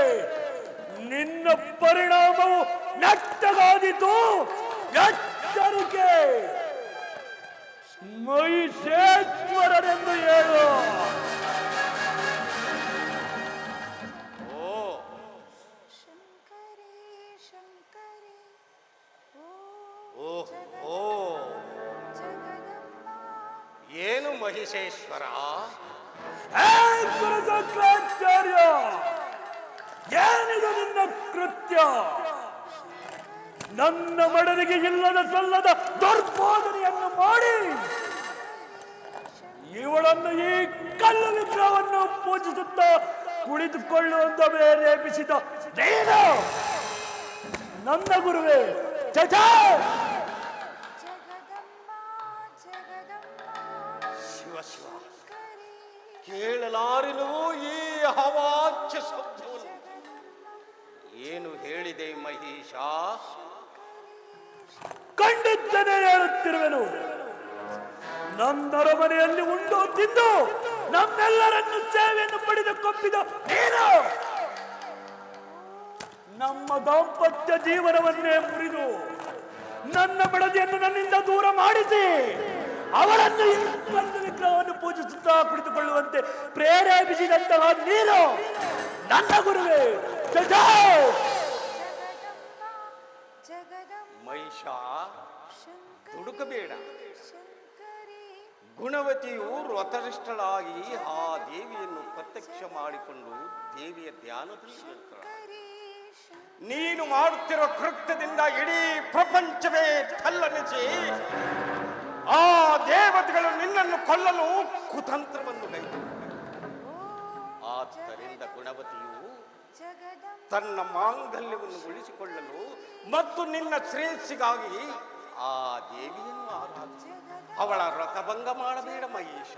ನಿನ್ನ ಪರಿಣಾಮವು ನೆಟ್ಟಗಾದೀತು. ಎಚ್ಚರಿಕೆ, ಮಹಿಷೇಶ್ವರನೆಂದು ಹೇಳು. ಓಹೋ, ಏನು ಮಹಿಷೇಶ್ವರ? ಗುರು ಶುಕ್ರಾಚಾರ್ಯ, ಏನಿದು ನಿನ್ನ ಕೃತ್ಯ? ನನ್ನ ಮಡದಿಗೆ ಇಲ್ಲದ ಸಲ್ಲದ ದುರ್ಬೋಧನೆಯನ್ನು ಮಾಡಿ ಇವಳನ್ನು ಈ ಕಲ್ಲು ವಿಗ್ರಹವನ್ನು ಪೂಜಿಸುತ್ತಾ ಕುಳಿತುಕೊಳ್ಳುವಂತ ಬೇರೆಬಿಸಿದ ನೀನು ನನ್ನ ಗುರುವೇ. ಚಚ, ಶಿವ ಶಿವ, ಕೇಳಲಾರಿನೋ ಈ ಅವಾಚ್ಯ ಶಬ್ದವನ್ನು. ಏನು ಹೇಳಿದೆ ಮಹೇಶ? ಖಂಡಿತನೇ ಹೇಳುತ್ತಿರುವೆನು. ನನ್ನ ಮನೆಯಲ್ಲಿ ಉಂಡು ತಿಂದು ನಮ್ಮೆಲ್ಲರನ್ನು ಸೇವೆಯನ್ನು ಪಡೆದು ಕೊಪ್ಪಿದ ನೀನು ನಮ್ಮ ದಾಂಪತ್ಯ ಜೀವನವನ್ನೇ ಮುರಿದು ನನ್ನ ಮಡದಿಯನ್ನು ನನ್ನಿಂದ ದೂರ ಮಾಡಿಸಿ ಅವಳನ್ನು ಈ ಕಲ್ಲು ವಿಗ್ರಹವನ್ನು ಪೂಜಿಸುತ್ತಾ ಕುಳಿತುಕೊಳ್ಳುವಂತೆ ಪ್ರೇರೇಪಿಸಿದಂತಹ ನೀನು ನನ್ನ ಗುರುವೇ. ಮಹಿಷ, ದುಡುಕಬೇಡ. ಗುಣವತಿಯು ವ್ರತನಿಷ್ಠಳಾಗಿ ಆ ದೇವಿಯನ್ನು ಪ್ರತ್ಯಕ್ಷ ಮಾಡಿಕೊಂಡು ದೇವಿಯ ಧ್ಯಾನದಲ್ಲಿ ನಿಂತಳು. ನೀನು ಮಾಡುತ್ತಿರುವ ಕೃತ್ಯದಿಂದ ಇಡೀ ಪ್ರಪಂಚವೇ ಕಲ್ಲನಿಸಿ ಆ ದೇವತೆಗಳು ನಿನ್ನನ್ನು ಕೊಲ್ಲಲು ಕುತಂತ್ರವನ್ನು ಕೈಗೊಂಡರು. ಆದ್ದರಿಂದ ಗುಣವತಿಯು ತನ್ನ ಮಾಂಗಲ್ಯವನ್ನು ಉಳಿಸಿಕೊಳ್ಳಲು ಮತ್ತು ನಿನ್ನ ಶ್ರೇಯಸ್ಸಿಗಾಗಿ ಆ ದೇವಿಯನ್ನು ಆರಾಧಿಸಿ ಅವಳ ವ್ರತಭಂಗ ಮಾಡಬೇಡ ಮಹೇಶ.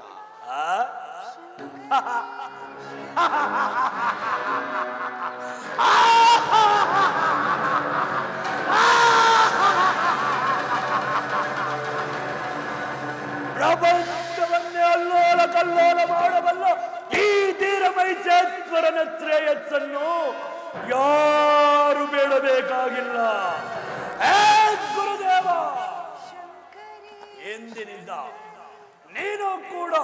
ಪ್ರಪಂಚವನ್ನೇ ಅಲ್ಲೋಲ ಕಲ್ಲೋಲ ಮಾಡಬಲ್ಲ ಈ ಧೀರ ಮಹಿಷೇಶ್ವರನ ಶ್ರೇಯಸ್ಸನ್ನು ಯಾರು ಬೇಡಬೇಕಾಗಿಲ್ಲ. ಗುರುದೇವ, ಎಂದಿನಿಂದ ನೀನು ಕೂಡ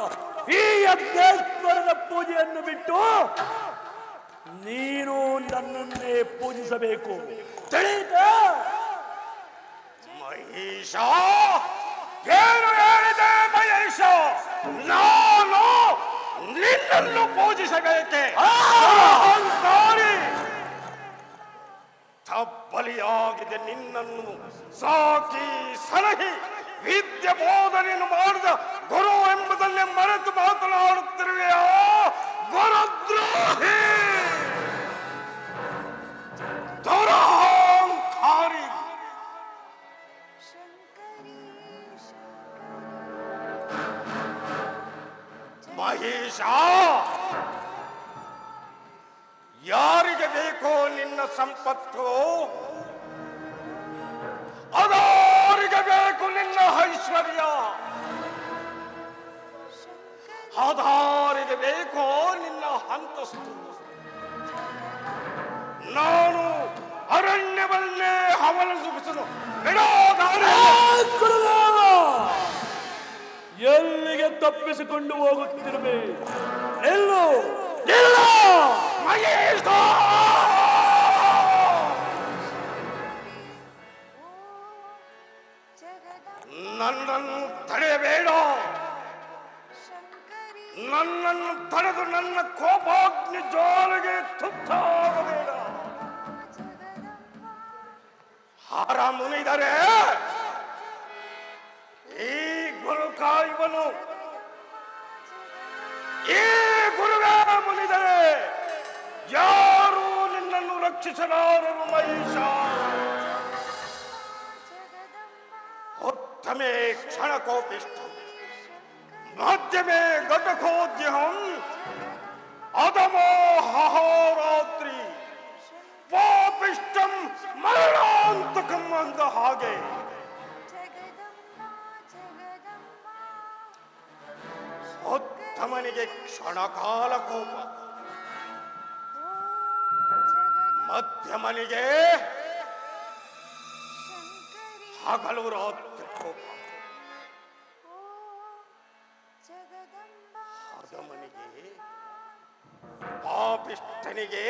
ಈ ಯಜ್ಞೇಶ್ವರನ ಪೂಜೆಯನ್ನು ಬಿಟ್ಟು ನೀನು ನನ್ನನ್ನೇ ಪೂಜಿಸಬೇಕು. ತಿಳಿಯಿತಾ? ಮಹೇಶ, ಏನು ಹೇಳಿದೆ ಮಹೇಶ? ನಾನು ನಿನ್ನನ್ನು ಪೂಜಿಸಬೇಕೆ? ಅಹಂಕಾರಿ! ತಬ್ಬಲಿಯಾಗಿದೆ ನಿನ್ನನ್ನು ಸಾಕಿ ಸಲಹಿ ವಿದ್ಯೆ ಬೋಧನೆಯನ್ನು ಮಾಡಿದ ಗುರು ಎಂಬುದನ್ನೇ ಮರೆತು ಮಾತನಾಡುತ್ತಿರುವೆಯಾ ಗುರುದ್ರೋಹಿ, ದುರಹಂಕಾರಿ! ಮಹೇಶ, ಯಾರಿಗೆ ಬೇಕೋ ನಿನ್ನ ಸಂಪತ್ತು, ಅದಾರಿಗೆ ಬೇಕು ನಿನ್ನ ಐಶ್ವರ್ಯ. ಆಧಾರಿಗೆ ಬೇಕೋ ನಿನ್ನ ಅಂತಸ್ತು? ನಾನು ಅರಣ್ಯವನ್ನೇ ಅವಲಂಬಿಸಲು ಬಿಡೋದಾರೆ ಗುರುದೇವ, ಎಲ್ಲಿಗೆ ತಪ್ಪಿಸಿಕೊಂಡು ಹೋಗುತ್ತಿರುವೆ? ನಿಲ್ಲು, ನಿಲ್ಲು! ಮಹೇಶ! ನನ್ನನ್ನು ತಡೆಯಬೇಡ. ನನ್ನನ್ನು ತಡೆದು ನನ್ನ ಕೋಪಾಗ್ನಿ ಜ್ವಾಲೆಗೆ ತುತ್ತಾಗಬೇಡ. ಹಾರ ಮುನಿದರೆ ಈ ಗುರು ಕಾಯುವನು. ಈ ಗುರುವೇ ಮುನಿದರೆ ಯಾರು ನಿನ್ನನ್ನು ರಕ್ಷಿಸಲಾರರು ಮಹೇಶ. ಉತ್ತಮೇ ಕ್ಷಣಕೋಪಿಷ್ಟ, ಮಧ್ಯಮೇ ಘಟಕೋದ್ಯಹಂ, ಅಧಮೋ ಹಹೋರಾತ್ರಿ, ಪಾಪಿಷ್ಟಂ ಮರಣಾಂತಕಂ ಅಂದ ಹಾಗೆ ಉತ್ತಮನಿಗೆ ಕ್ಷಣಕಾಲ ಕೋಪ, ಮಧ್ಯಮನಿಗೆ ಹಗಲು ರಾತ್ರಿ ಕೋಪ, ಅಧಮನಿಗೆ ಪಾಪಿಷ್ಠನಿಗೆ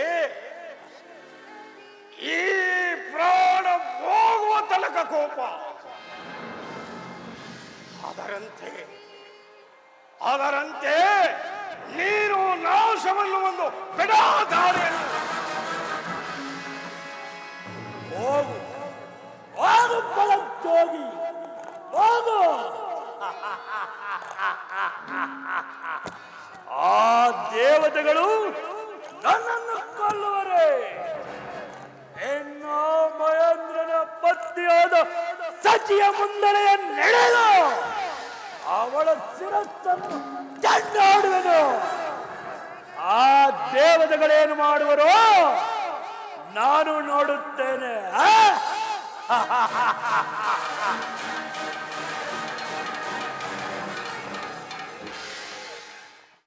ಈ ಪ್ರಾಣ ಹೋಗುವ ತನಕ ಕೋಪ. ಅದರಂತೆ ನೀನು ನಾಶವನ್ನು ಒಂದು ಬಿಡಾದಾರಿಯನ್ನು ಹೋಗು, ಹೋಗು ಬಲಕ್ಕೋಗಿ ಹೋಗು. ಆ ದೇವತೆಗಳು ನನ್ನನ್ನು ಕೊಲ್ಲುವರೆ. ಇನ್ನು ಮಹೇಂದ್ರನ ಪತ್ನಿಯಾದ ಸಚಿಯ ಮುಂದೆಯ ನಡೆದು ಅವಳ ಶಿರಸ್ಸನ್ನು ಚೆಂಡಾಡುವೆನು. ಆ ದೇವತೆಗಳೇನು ಮಾಡುವರೋ ನಾನು ನೋಡುತ್ತೇನೆ.